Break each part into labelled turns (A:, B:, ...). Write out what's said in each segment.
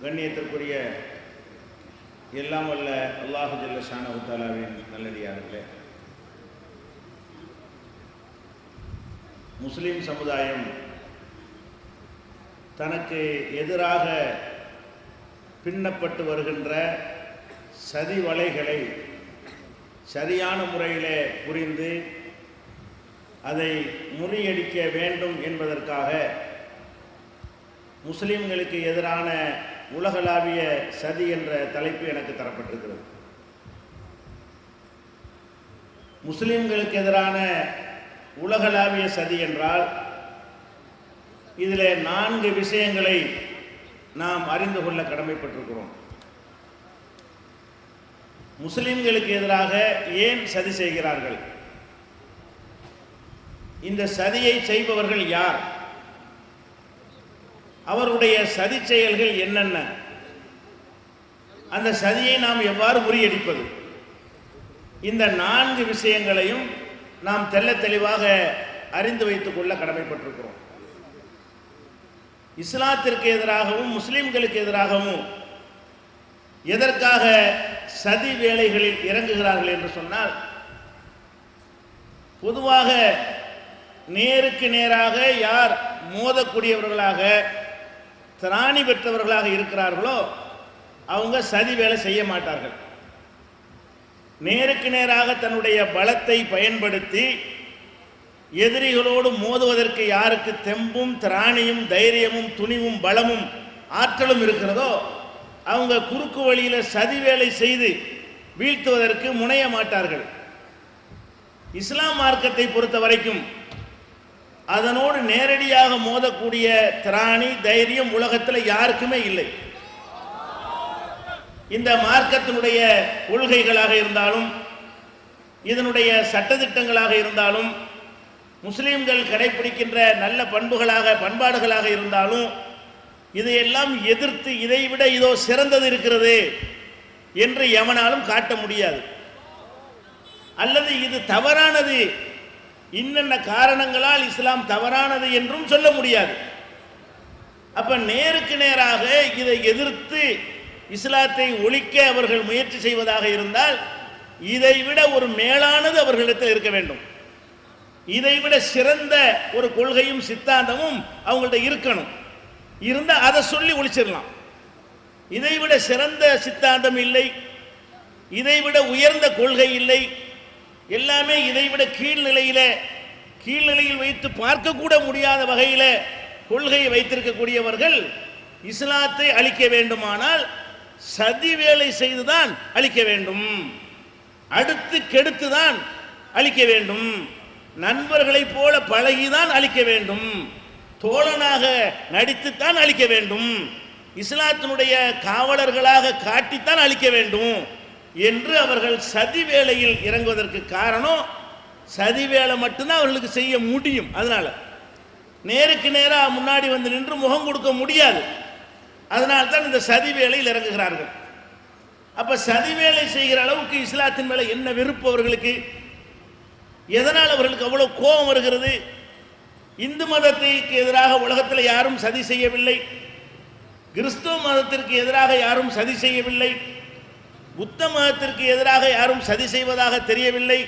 A: கண்ணியத்திற்குரிய எல்லாம் வல்ல அல்லாஹு ஜல்ல ஷானஹு தஆலாவின் நல்லடியார்களே, முஸ்லிம் சமுதாயம் தனக்கு எதிராக பின்னப்பட்டு வருகின்ற சதி வலைகளை சரியான முறையிலே புரிந்து அதை முறியடிக்க வேண்டும் என்பதற்காக முஸ்லிம்களுக்கு எதிரான உலகளாவிய சதி என்ற தலைப்பு எனக்கு தரப்பட்டிருக்கிறது. முஸ்லிம்களுக்கு எதிரான உலகளாவிய சதி என்றால் இதில் 4 விஷயங்களை நாம் அறிந்து கொள்ள கடமைப்பட்டிருக்கிறோம். முஸ்லிம்களுக்கு எதிராக ஏன் சதி செய்கிறார்கள்? இந்த சதியை செய்பவர்கள் யார்? அவருடைய சதி செயல்கள் என்னென்ன? அந்த சதியை நாம் எவ்வாறு முறியடிப்பது? இந்த 4 விஷயங்களையும் நாம் தெள்ளத் தெளிவாக அறிந்து வைத்துக் கொள்ள கடமைப்பட்டிருக்கிறோம். இஸ்லாத்திற்கு எதிராகவும் முஸ்லிம்களுக்கு எதிராகவும் எதற்காக சதி வேலைகளில் இறங்குகிறார்கள் என்று சொன்னால், பொதுவாக நேருக்கு நேராக யார் மோதக்கூடியவர்களாக திராணி பெற்றவர்களாக இருக்கிறார்களோ அவங்க சதி வேலை செய்ய மாட்டார்கள். நேருக்கு நேராக தன்னுடைய பலத்தை பயன்படுத்தி எதிரிகளோடு மோதுவதற்கு யாருக்கு தெம்பும் திராணியும் தைரியமும் துணிவும் பலமும் ஆற்றலும் இருக்கிறதோ அவங்க குறுக்கு வழியில் சதி வேலை செய்து வீழ்த்துவதற்கு முனைய மாட்டார்கள். இஸ்லாம் மார்க்கத்தை பொறுத்த வரைக்கும் அதனோடு நேரடியாக மோதக்கூடிய திராணி தைரியம் உலகத்தில் யாருக்குமே இல்லை. இந்த மார்க்கத்தினுடைய கொள்கைகளாக இருந்தாலும் இதனுடைய சட்டதிட்டங்களாக இருந்தாலும் முஸ்லிம்கள் கடைபிடிக்கின்ற நல்ல பண்பாடுகளாக இருந்தாலும் இதையெல்லாம் எதிர்த்து இதைவிட இதோ சிறந்தது இருக்கிறது என்று எவனாலும் காட்ட முடியாது. அல்லது இது தவறானது, இன்னென்ன காரணங்களால் இஸ்லாம் தவறானது என்றும் சொல்ல முடியாது. அப்ப நேருக்கு நேராக இதை எதிர்த்து இஸ்லாத்தை ஒழிக்க அவர்கள் முயற்சி செய்வதாக இருந்தால் இதைவிட ஒரு மேலானது அவர்களிடத்தில் இருக்க வேண்டும். இதைவிட சிறந்த ஒரு கொள்கையும் சித்தாந்தமும் அவங்கள்ட்ட இருக்கணும். இருந்தால் அதை சொல்லி ஒழிச்சிடலாம். இதைவிட சிறந்த சித்தாந்தம் இல்லை, இதைவிட உயர்ந்த கொள்கை இல்லை, எல்லாமே இதைவிட கீழ்நிலையில் வைத்து பார்க்கக்கூட முடியாத வகையில் கொள்கையை வைத்திருக்கக்கூடியவர்கள் இஸ்லாத்தை அழிக்க வேண்டுமானால் சதி வேலை செய்துதான் அழிக்க வேண்டும், அடுத்து கெடுத்துதான் அழிக்க வேண்டும், நண்பர்களைப் போல பழகிதான் அழிக்க வேண்டும், தோழனாக நடித்துத்தான் அழிக்க வேண்டும், இஸ்லாத்தினுடைய காவலர்களாக காட்டித்தான் அழிக்க வேண்டும் என்று அவர்கள் சதி வேலையில் இறங்குவதற்கு காரணம் சதி வேலை மட்டும்தான் அவர்களுக்கு செய்ய முடியும். அதனால நேருக்கு நேராக முன்னாடி வந்து நின்று முகம் கொடுக்க முடியாது. அதனால தான் இந்த சதி வேலையில் இறங்குகிறார்கள். அப்ப சதி வேலை செய்கிற அளவுக்கு இஸ்லாத்தின் மேல என்ன வெறுப்பு அவர்களுக்கு? எதனால் அவர்களுக்கு அவ்வளவு கோபம் வருகிறது? இந்து மதத்திற்கு எதிராக உலகத்தில் யாரும் சதி செய்யவில்லை, கிறிஸ்துவ மதத்திற்கு எதிராக யாரும் சதி செய்யவில்லை, புத்த மதத்திற்கு எதிராக யாரும் சதி செய்வதாக தெரியவில்லை,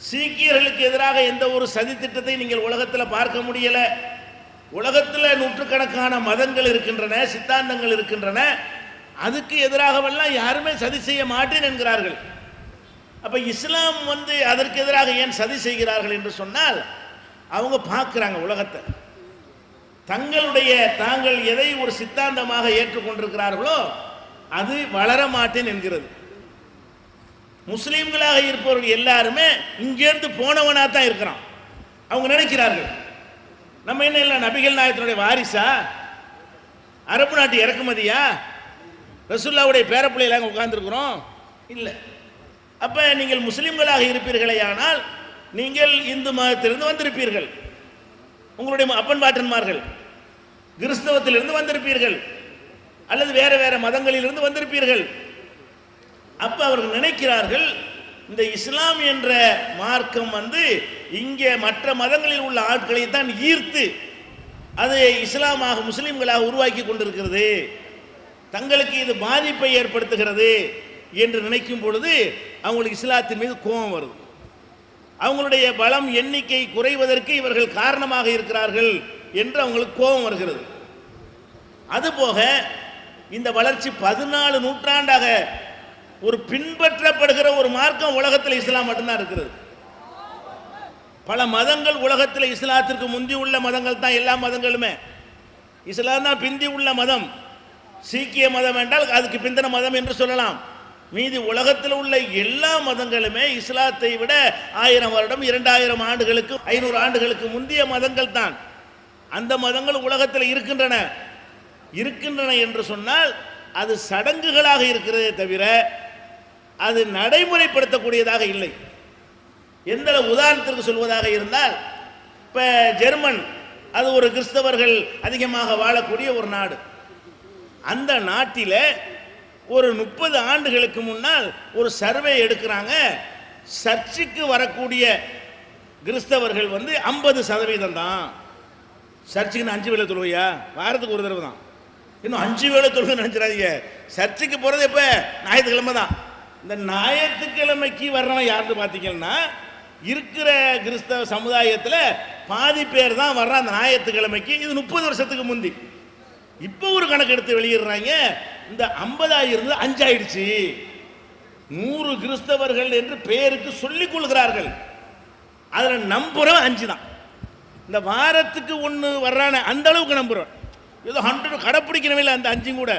A: சீக்கியர்களுக்கு எதிராக எந்த ஒரு சதி திட்டத்தை நீங்கள் உலகத்தில் பார்க்க முடியல. உலகத்தில் நூற்றுக்கணக்கான மதங்கள் இருக்கின்றன, சித்தாந்தங்கள் இருக்கின்றன, அதுக்கு எதிராகவெல்லாம் யாருமே சதி செய்ய மாட்டேன் என்கிறார்கள். அப்ப இஸ்லாம் அதற்கு எதிராக ஏன் சதி செய்கிறார்கள் என்று சொன்னால் அவங்க பார்க்கிறாங்க உலகத்தை, தாங்கள் எதை ஒரு சித்தாந்தமாக ஏற்றுக்கொண்டிருக்கிறார்களோ அது வளர மாட்டேன் என்கிறது. முஸ்லீம்களாக இருப்பவர்கள் எல்லாருமே இங்கிருந்து போனவனா தான் இருக்கிறான். அவங்க நினைக்கிறார்கள் நம்ம என்ன இல்லை நபிகள் நாயகத்தினுடைய வாரிசா, அரபு நாட்டு இறக்குமதியா, ரசூலுல்லாஹ்வுடைய பேரப்பிள்ளையில உட்கார்ந்துருக்கிறோம் இல்லை. அப்ப நீங்கள் முஸ்லிம்களாக இருப்பீர்களே ஆனால் நீங்கள் இந்து மதத்திலிருந்து வந்திருப்பீர்கள், உங்களுடைய அப்பன் பாட்டன்மார்கள் கிறிஸ்தவத்திலிருந்து வந்திருப்பீர்கள், அல்லது வேற வேற மதங்களிலிருந்து வந்திருப்பீர்கள். அப்ப அவர்கள் நினைக்கிறார்கள் இந்த இஸ்லாம் என்ற மார்க்கம் இங்கே மற்ற மதங்களில் உள்ள ஆட்களை தான் ஈர்த்து அதை இஸ்லாமாக முஸ்லிம்களாக உருவாக்கி கொண்டிருக்கிறது. தங்களுக்கு இது பாதிப்பை ஏற்படுத்துகிறது என்று நினைக்கும் பொழுது அவங்களுக்கு இஸ்லாத்தின் மீது கோபம் வருது. அவங்களுடைய பலம் எண்ணிக்கை குறைவதற்கு இவர்கள் காரணமாக இருக்கிறார்கள் என்று அவங்களுக்கு கோபம் வருகிறது. அதுபோக இந்த வளர்ச்சி 14 நூற்றாண்டாக ஒரு பின்பற்றப்படுகிற ஒரு மார்க்கம் உலகத்தில் இஸ்லாம் மட்டும்தான் இருக்கிறது. பல மதங்கள் உலகத்தில் இஸ்லாத்திற்கு முந்தி உள்ள மதங்கள் தான். எல்லா மதங்களுமே இஸ்லாம் தான் பிந்தி உள்ள மதம். சீக்கிய மதம் என்றால் அதுக்கு பிந்தின மதம் என்று சொல்லலாம். மீதி உலகத்தில் உள்ள எல்லா மதங்களுமே இஸ்லாத்தை விட 1000 வருடம் 2000 ஆண்டுகளுக்கு 500 ஆண்டுகளுக்கு முந்தைய மதங்கள் தான். அந்த மதங்கள் உலகத்தில் இருக்கின்றன என்று சொன்னால் அது சடங்குகளாக இருக்கிறதே தவிர அது நடைமுறைப்படுத்தக்கூடியதாக இல்லை. எந்த உதாரணத்திற்கு சொல்வதாக இருந்தால், இப்போ ஜெர்மன், அது ஒரு கிறிஸ்தவர்கள் அதிகமாக வாழக்கூடிய ஒரு நாடு. அந்த நாட்டில் ஒரு 30 ஆண்டுகளுக்கு முன்னால் ஒரு சர்வே எடுக்கிறாங்க. சர்ச்சுக்கு வரக்கூடிய கிறிஸ்தவர்கள் 50% தான். சர்ச்சுக்கு 5 வேளை தொழுவையா? வாரத்துக்கு ஒரு தடவை தான். இன்னும் 5 வேளை தொழுகை நினைச்சிடாதீங்க. சர்ச்சுக்கு போகிறது எப்போ? ஞாயிற்றுக்கிழமை தான். இந்த ஞாயிற்றுக்கிழமைக்கு வர்றவன் யாருன்னு பார்த்தீங்கன்னா, இருக்கிற கிறிஸ்தவ சமுதாயத்தில் பாதி பேர் தான் வர்றான் அந்த ஞாயிற்றுக்கிழமைக்கு. இது 30 வருஷத்துக்கு முந்தி. இப்போ ஒரு கணக்கு எடுத்து வெளியிடுறாங்க, இந்த 50 இருந்து 5 ஆயிடுச்சு. 100 கிறிஸ்தவர்கள் என்று பெயருக்கு சொல்லிக் கொள்கிறார்கள். அதில் நம்புறோம் 5 தான். இந்த வாரத்துக்கு 1 வர்றான அந்த அளவுக்கு நம்புறோம். ஏதோ 100 கடைப்பிடிக்கணும் அந்த 5 கூட.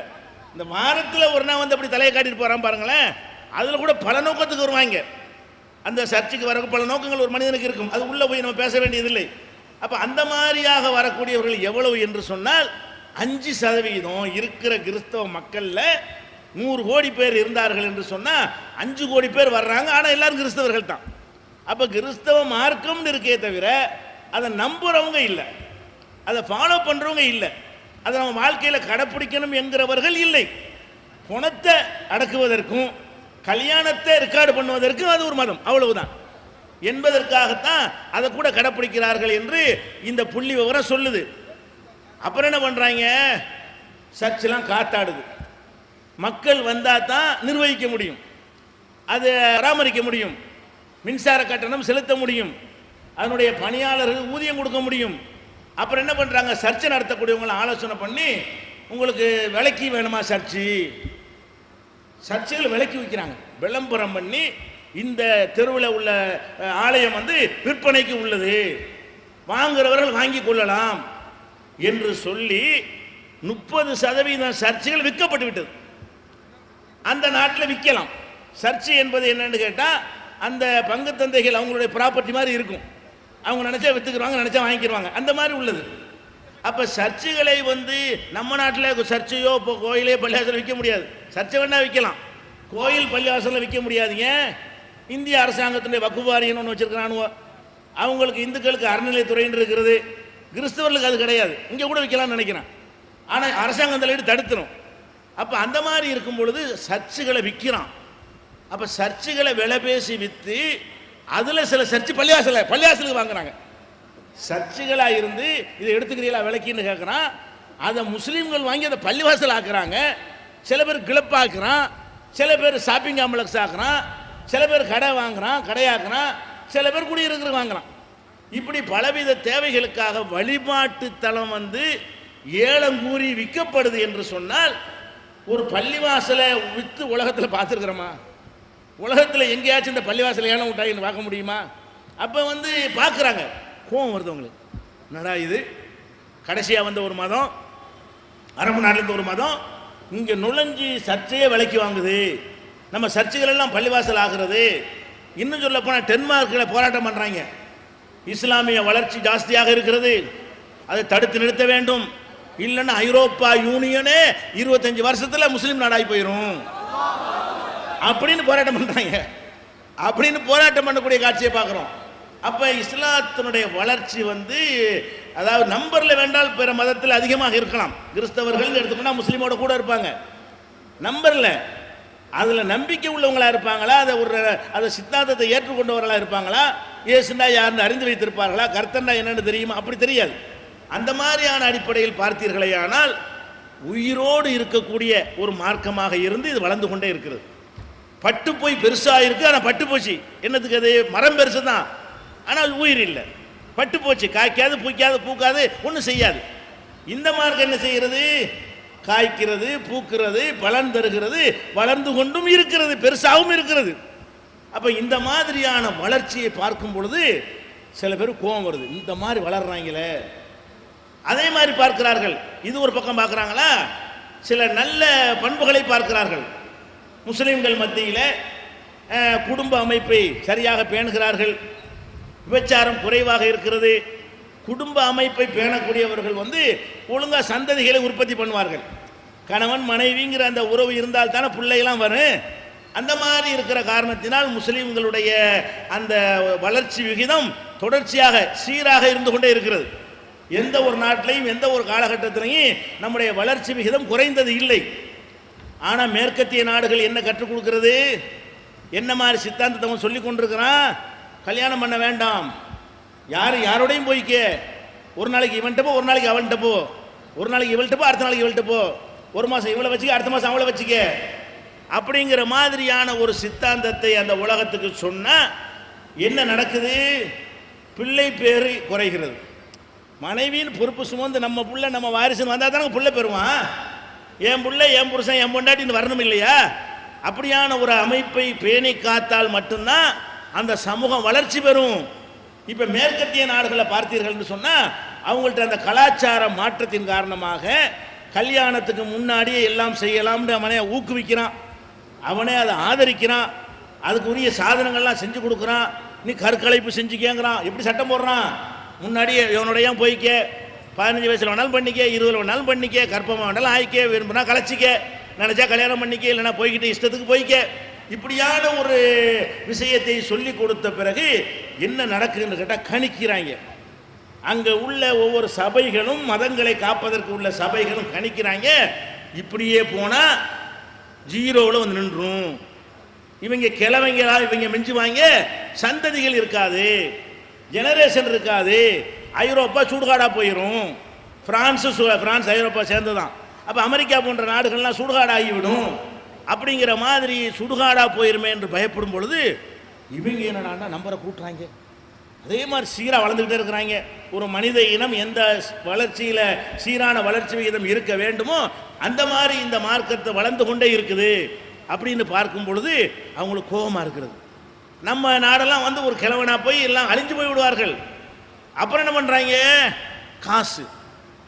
A: இந்த வாரத்தில் ஒரு நாள் அப்படி தலையை காட்டிட்டு போகிறான் பாருங்களேன். அதில் கூட பல நோக்கத்துக்கு வருவாங்க. அந்த சர்ச்சுக்கு வர பல நோக்கங்கள் ஒரு மனிதனுக்கு இருக்கும். அது உள்ளே போய் நம்ம பேச வேண்டியதில்லை. அப்போ அந்த மாதிரியாக வரக்கூடியவர்கள் எவ்வளவு என்று சொன்னால் 5% இருக்கிற கிறிஸ்தவ மக்களில் 100 கோடி பேர் இருந்தார்கள் என்று சொன்னால் 5 கோடி பேர் வர்றாங்க. ஆனால் எல்லாரும் கிறிஸ்தவர்கள் தான். அப்போ கிறிஸ்தவ மார்க்கம்னு இருக்கே தவிர அதை நம்புறவங்க இல்லை, அதை ஃபாலோ பண்ணுறவங்க இல்லை, அதை நம்ம வாழ்க்கையில் கடைப்பிடிக்கணும் என்கிறவர்கள் இல்லை. பணத்தை அடக்குவதற்கும் கல்யாணத்தை ரெக்கார்டு பண்ணுவதற்கும் அது ஒரு மதம், அவ்வளவுதான் என்பதற்காகத்தான் அதை கூட கடைப்பிடிக்கிறார்கள் என்று இந்த புள்ளி விவரம் சொல்லுது. அப்புறம் என்ன பண்ணுறாங்க? சர்ச்செலாம் காத்தாடுது. மக்கள் வந்தால் தான் நிர்வகிக்க முடியும், அதை பராமரிக்க முடியும், மின்சார கட்டணம் செலுத்த முடியும், அதனுடைய பணியாளர்கள் ஊதியம் கொடுக்க முடியும். அப்புறம் என்ன பண்ணுறாங்க? சர்ச்சை நடத்தக்கூடியவங்களை ஆலோசனை பண்ணி, உங்களுக்கு விலைக்கு வேணுமா சர்ச்சு? சர்ச்சைகள் விலைக்கு விற்கிறாங்க. விளம்பரம் பண்ணி இந்த தெருவில் உள்ள ஆலயம் விற்பனைக்கு உள்ளது, வாங்குறவர்கள் வாங்கி கொள்ளலாம் என்று சொல்லி 30% சர்ச்சைகள் விற்கப்பட்டு விட்டது. அந்த நாட்டில் விற்கலாம். சர்ச்சை என்பது என்னன்னு கேட்டால், அந்த பங்கு தந்தைகள் அவங்களுடைய ப்ராப்பர்ட்டி மாதிரி இருக்கும். அவங்க நினச்சா விற்றுக்குருவாங்க, நினச்சா வாங்கிக்கிடுவாங்க, அந்த மாதிரி உள்ளது. அப்போ சர்ச்சுகளை நம்ம நாட்டில் சர்ச்சையோ இப்போ கோயிலே பள்ளிவாசல் விற்க முடியாது. சர்ச்சை வேணால் விற்கலாம், கோயில் பள்ளிவாசலில் விற்க முடியாதுங்க. இந்திய அரசாங்கத்தினுடைய வக்ஃப் வாரியம்னு ஒன்று வச்சுருக்கிறானுவோ, அவங்களுக்கு இந்துக்களுக்கு அறநிலையத்துறைன்னு இருக்கிறது, கிறிஸ்தவர்களுக்கு அது கிடையாது. இங்கே கூட விற்கலாம்னு நினைக்கிறேன், ஆனால் அரசாங்கத்தில் தடுத்துரும். அப்போ அந்த மாதிரி இருக்கும் பொழுது சர்ச்சுகளை விற்கிறான். அப்போ சர்ச்சுகளை விலை பேசி விற்று அதில் சில சர்ச்சு பள்ளிவாசலுக்கு வாங்குறாங்க. சர்ச்சுகளாக இருந்து இதை எடுத்துக்கிறீங்களா விலைக்குன்னு கேட்குறான். அதை முஸ்லீம்கள் வாங்கி அதை பள்ளிவாசல் ஆக்குறாங்க. சில பேர் கிளப்பாக்குறான், சில பேர் ஷாப்பிங் காம்ப்ளெக்ஸ் ஆக்குறான், சில பேர் கடை வாங்குறான், கடையாக்குறான், சில பேர் குடியிருக்கிற வாங்குறான். இப்படி பலவித தேவைகளுக்காக வழிபாட்டு தலம் ஏலங்கூறி விற்கப்படுது என்று சொன்னால், ஒரு பள்ளிவாசலை விற்று உலகத்தில் பார்த்துருக்குறோமா? உலகத்தில் எங்கேயாச்சும் இந்த பள்ளிவாசலை ஏலம் விட்டாங்கன்னு பார்க்க முடியுமா? அப்போ பார்க்குறாங்க, கோவம் வருது அவங்களுக்கு. என்னடா இது, கடைசியாக ஒரு மதம், அரபு நாட்டிலேருந்து ஒரு மதம் இங்கே நுழைஞ்சி சர்ச்சையே விலைக்கு வாங்குது, நம்ம சர்ச்சைகள் எல்லாம் பள்ளிவாசல் ஆகிறது. இன்னும் சொல்ல போனால் டென்மார்க்கில் போராட்டம் பண்ணுறாங்க. இஸ்லாமிய வளர்ச்சி ஜாஸ்தியாக இருக்கிறது, அதை தடுத்து நிறுத்த வேண்டும், இல்லைன்னா ஐரோப்பா யூனியனே 25 வருஷத்தில் முஸ்லீம் நாடாகி போயிடும் அப்படின்னு போராட்டம் பண்ணுறாங்க. அப்படின்னு போராட்டம் பண்ணக்கூடிய காட்சியை பார்க்குறோம். அப்போ இஸ்லாத்தினுடைய வளர்ச்சி அதாவது நம்பரில் வேண்டால் பிற மதத்தில் அதிகமாக இருக்கலாம். கிறிஸ்தவர்கள் எடுத்துக்கொண்டா முஸ்லீமோட கூட இருப்பாங்க. நம்பரில் அதில் நம்பிக்கை உள்ளவங்களாக இருப்பாங்களா, அதை சித்தாந்தத்தை ஏற்றுக்கொண்டவர்களாக இருப்பாங்களா, இயேசுண்டா யாருன்னு அறிந்து வைத்திருப்பார்களா, கர்த்தண்டா என்னன்னு தெரியுமா? அப்படி தெரியாது. அந்த மாதிரியான அடிப்படையில் பார்த்தீர்களே ஆனால் உயிரோடு இருக்கக்கூடிய ஒரு மார்க்கமாக இருந்து இது வளர்ந்து கொண்டே இருக்கிறது. பட்டு போய் பெருசாக இருக்கு, ஆனால் பட்டு போச்சு. என்னத்துக்கு? அது மரம் பெருசு தான், ஆனால் உயிர் இல்லை. பட்டு போச்சு, காய்க்காது, பூக்காது, பூக்காது, ஒன்றும் செய்யாது. இந்த மார்க்கம் என்ன செய்கிறது? காய்க்கிறது, பூக்கிறது, பலன் தருகிறது, வளர்ந்து கொண்டும் இருக்கிறது, பெருசாகவும் இருக்கிறது. அப்போ இந்த மாதிரியான வளர்ச்சியை பார்க்கும் பொழுது சில பேர் கோபம் வருது, இந்த மாதிரி வளர்றாங்களே. அதே மாதிரி பார்க்கிறார்கள், இது ஒரு பக்கம் பார்க்குறாங்களா, சில நல்ல பண்புகளை பார்க்கிறார்கள். முஸ்லிம்கள் மத்தியில் குடும்ப அமைப்பை சரியாக பேணுகிறார்கள், விபச்சாரம் குறைவாக இருக்கிறது. குடும்ப அமைப்பை பேணக்கூடியவர்கள் ஒழுங்காக சந்ததிகளை உற்பத்தி பண்ணுவார்கள். கணவன் மனைவிங்கிற அந்த உறவு இருந்தால் தானே பிள்ளைகளாம் வரும். அந்த மாதிரி இருக்கிற காரணத்தினால் முஸ்லிம்களுடைய அந்த வளர்ச்சி விகிதம் தொடர்ச்சியாக சீராக இருந்து கொண்டே இருக்கிறது. எந்த ஒரு நாட்டிலையும் எந்த ஒரு காலகட்டத்திலையும் நம்முடைய வளர்ச்சி விகிதம் குறைந்தது இல்லை. ஆனால் மேற்கத்திய நாடுகள் என்ன கற்றுக் கொடுக்கிறது? என்ன மாதிரி சித்தாந்தத்தை சொல்லி கொண்டிருக்கிறான்? கல்யாணம் பண்ண வேண்டாம், யாரோடையும் போய்க்க, ஒரு நாளைக்கு இவன்கிட்ட போ, ஒரு நாளைக்கு அவன்கிட்ட போ, ஒரு நாளைக்கு இவள்கிட்ட போ, அடுத்த நாளைக்கு இவள்கிட்ட போ, ஒரு மாதம் இவளை வச்சுக்க, அடுத்த மாதம் அவளை வச்சுக்க, அப்படிங்கிற மாதிரியான ஒரு சித்தாந்தத்தை அந்த உலகத்துக்கு சொன்னால் என்ன நடக்குது? பிள்ளை பேரு குறைகிறது. மனைவியின் பொறுப்பு சுமந்து நம்ம புள்ள நம்ம வாரிசுன்னு வந்தால் தானே பிள்ளை பெறுவான். என் பிள்ளை, என் புருஷன், என் பொண்டாட்டின்னு வரணும் இல்லையா? அப்படியான ஒரு அமைப்பை பேணி காத்தால் மட்டும்தான் அந்த சமூகம் வளர்ச்சி பெறும். இப்போ மேற்கத்திய நாடுகளை பார்த்தீர்கள்னு சொன்னால் அவங்கள்ட்ட அந்த கலாச்சார மாற்றத்தின் காரணமாக கல்யாணத்துக்கு முன்னாடியே எல்லாம் செய்யலாம்னு அவனே ஊக்குவிக்கிறான், அவனே அதை ஆதரிக்கிறான், அதுக்குரிய சாதனங்கள்லாம் செஞ்சு கொடுக்குறான். நீ கற்கலைப்பு செஞ்சுக்கேங்கிறான். எப்படி சட்டம் போடுறான்? முன்னாடியே இவனுடைய போய்க்க, 15 வயசில் வேணாலும் பண்ணிக்க, 20 வேணாலும் பண்ணிக்க, கற்பமாக வேணாலும் ஆயிக்க, விரும்பினா கலைச்சிக்க, நினச்சா கல்யாணம் பண்ணிக்க, இல்லைனா போய்கிட்டு இஷ்டத்துக்கு போய்க்க. இப்படியான ஒரு விஷயத்தை சொல்லி கொடுத்த பிறகு என்ன நடக்குதுன்னு கேட்டால் கணிக்கிறாங்க. அங்கே உள்ள ஒவ்வொரு சபைகளும், மதங்களை காப்பதற்கு உள்ள சபைகளும் கணிக்கிறாங்க, இப்படியே போனால் ஜீரோவில் நின்றும், இவங்க கிழவங்களா இவங்க மிஞ்சுவாங்க, சந்ததிகள் இருக்காது, ஜெனரேஷன் இருக்காது, ஐரோப்பா சுடுகாடாக போயிடும். பிரான்ஸ் ஐரோப்பா சேர்ந்து தான். அப்போ அமெரிக்கா போன்ற நாடுகள்லாம் சுடுகாடாகிவிடும். அப்படிங்கிற மாதிரி சுடுகாடாக போயிருமே என்று பயப்படும் பொழுது இவங்க என்னடா நம்பரை கூட்டுறாங்க. அதே மாதிரி சீராக வளர்ந்துக்கிட்டே இருக்கிறாங்க. ஒரு மனித இனம் எந்த வளர்ச்சியில் சீரான வளர்ச்சி விகிதம் இருக்க வேண்டுமோ அந்த மாதிரி இந்த மார்க்கத்தை வளர்ந்து கொண்டே இருக்குது அப்படின்னு பார்க்கும் பொழுது அவங்களுக்கு கோபமாக இருக்கிறது. நம்ம நாடெல்லாம் ஒரு கிழவனாக போய் எல்லாம் அழிஞ்சு போய் விடுவார்கள். அப்புறம் என்ன பண்ணுறாங்க? காசு,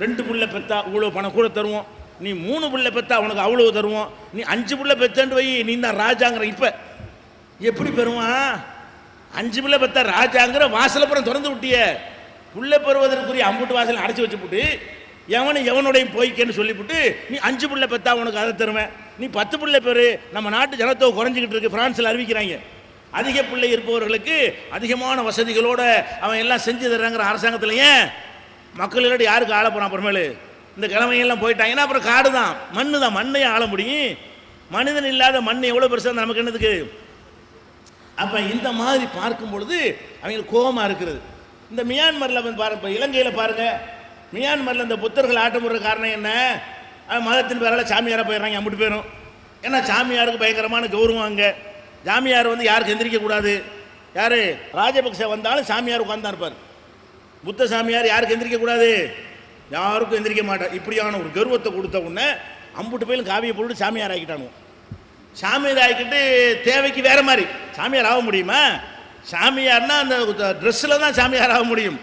A: 2 புள்ள பெற்றா இவ்வளோ பணம் கூட தருவோம், நீ 3 புள்ள பெற்றா உனக்கு அவ்வளோ தருவோம், நீ 5 புள்ள பெற்றேன்னு போய் நீ தான் ராஜாங்கிற. இப்போ எப்படி பெறுவான்? 5 புள்ள பெற்றா ராஜாங்கிற வாசலப்புறம் திறந்து விட்டிய, புள்ள பெறுவதற்குரிய அம்புட்டு வாசலை அடைச்சி வச்சுப்புட்டு எவனுடைய போய்க்கன்னு சொல்லிவிட்டு நீ 5 புள்ள பெற்றா உனக்கு அதை தருவேன், நீ 10 புள்ள பெரு. நம்ம நாட்டு ஜனத்தொகை குறைஞ்சிக்கிட்டு இருக்கு, பிரான்ஸில் அறிவிக்கிறாங்க. அதிக பிள்ளை இருப்பவர்களுக்கு அதிகமான வசதிகளோட அவன் எல்லாம் செஞ்சு தர்றாங்கிற அரசாங்கத்திலேயே மக்களோட யாருக்கு ஆள போகிறான்? அப்புறமேலு இந்த கிழமையெல்லாம் போயிட்டாங்கன்னா அப்புறம் காடு தான், மண்ணு தான், மண்ணையும் ஆள முடியும். மனிதன் இல்லாத மண் எவ்வளோ பெருசாக நமக்கு என்னதுக்கு? அப்போ இந்த மாதிரி பார்க்கும் பொழுது அவங்களுக்கு கோபமாக இருக்கிறது. இந்த மியான்மரில் பாருங்க, இலங்கையில் பாருங்கள், மியான்மரில் இந்த புத்தர்கள் ஆட்டம் போடுற காரணம் என்ன? மதத்தின் பேரால் சாமியாராக போயிடுறாங்க, அம்பிட்டு போயிடும். ஏன்னா சாமியாருக்கு பயங்கரமான கௌரவம். அங்கே சாமியார் யாருக்கு எந்திரிக்கக்கூடாது. யார் ராஜபக்ச வந்தாலும் சாமியார் உட்கார்ந்து தான் இருப்பார். புத்த சாமியார் யாருக்கு எந்திரிக்கக்கூடாது, யாருக்கும் எந்திரிக்க மாட்டார். இப்படியான ஒரு கர்வத்தை கொடுத்த உடனே அம்புட்டு போயிலும் காவியை போட்டு சாமியார் ஆக்கிட்டானு. சாமியார் ஆகிக்கிட்டு தேவைக்கு வேற மாதிரி சாமியார் ஆக முடியுமா? சாமியார்னா அந்த ட்ரெஸ்ஸில் தான் சாமியார் ஆக முடியும்.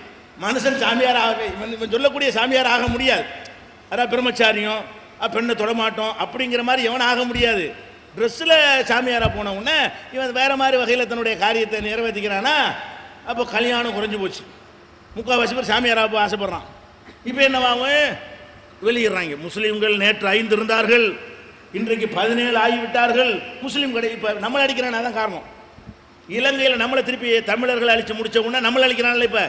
A: மனுஷன் சாமியார் ஆக சொல்லக்கூடிய சாமியார் ஆக முடியாது. அதான் பிரம்மச்சாரியம், பெண்ணை தொடமாட்டோம் அப்படிங்கிற மாதிரி எவன் ஆக முடியாது. ட்ரெஸ்ஸில் சாமியாராக போன உடனே இவன் வேறு மாதிரி வகையில் தன்னுடைய காரியத்தை நிறைவேற்றிக்கிறானா, அப்போ கல்யாணம் குறைஞ்சி போச்சு. 3/4 பேர் சாமியாராக ஆசைப்படுறான். இப்போ என்னவாகும்? வெளியிடுறாங்க. முஸ்லீம்கள் நேற்று 5 இருந்தார்கள், இன்றைக்கு 17 ஆகிவிட்டார்கள். முஸ்லீம் கடை இப்போ நம்மளை அடிக்கிறான். அதான் காரணம். இலங்கையில் நம்மளை திருப்பி தமிழர்கள் அழித்து முடிச்ச உடனே நம்மளை அழிக்கிறான்ல, இப்போ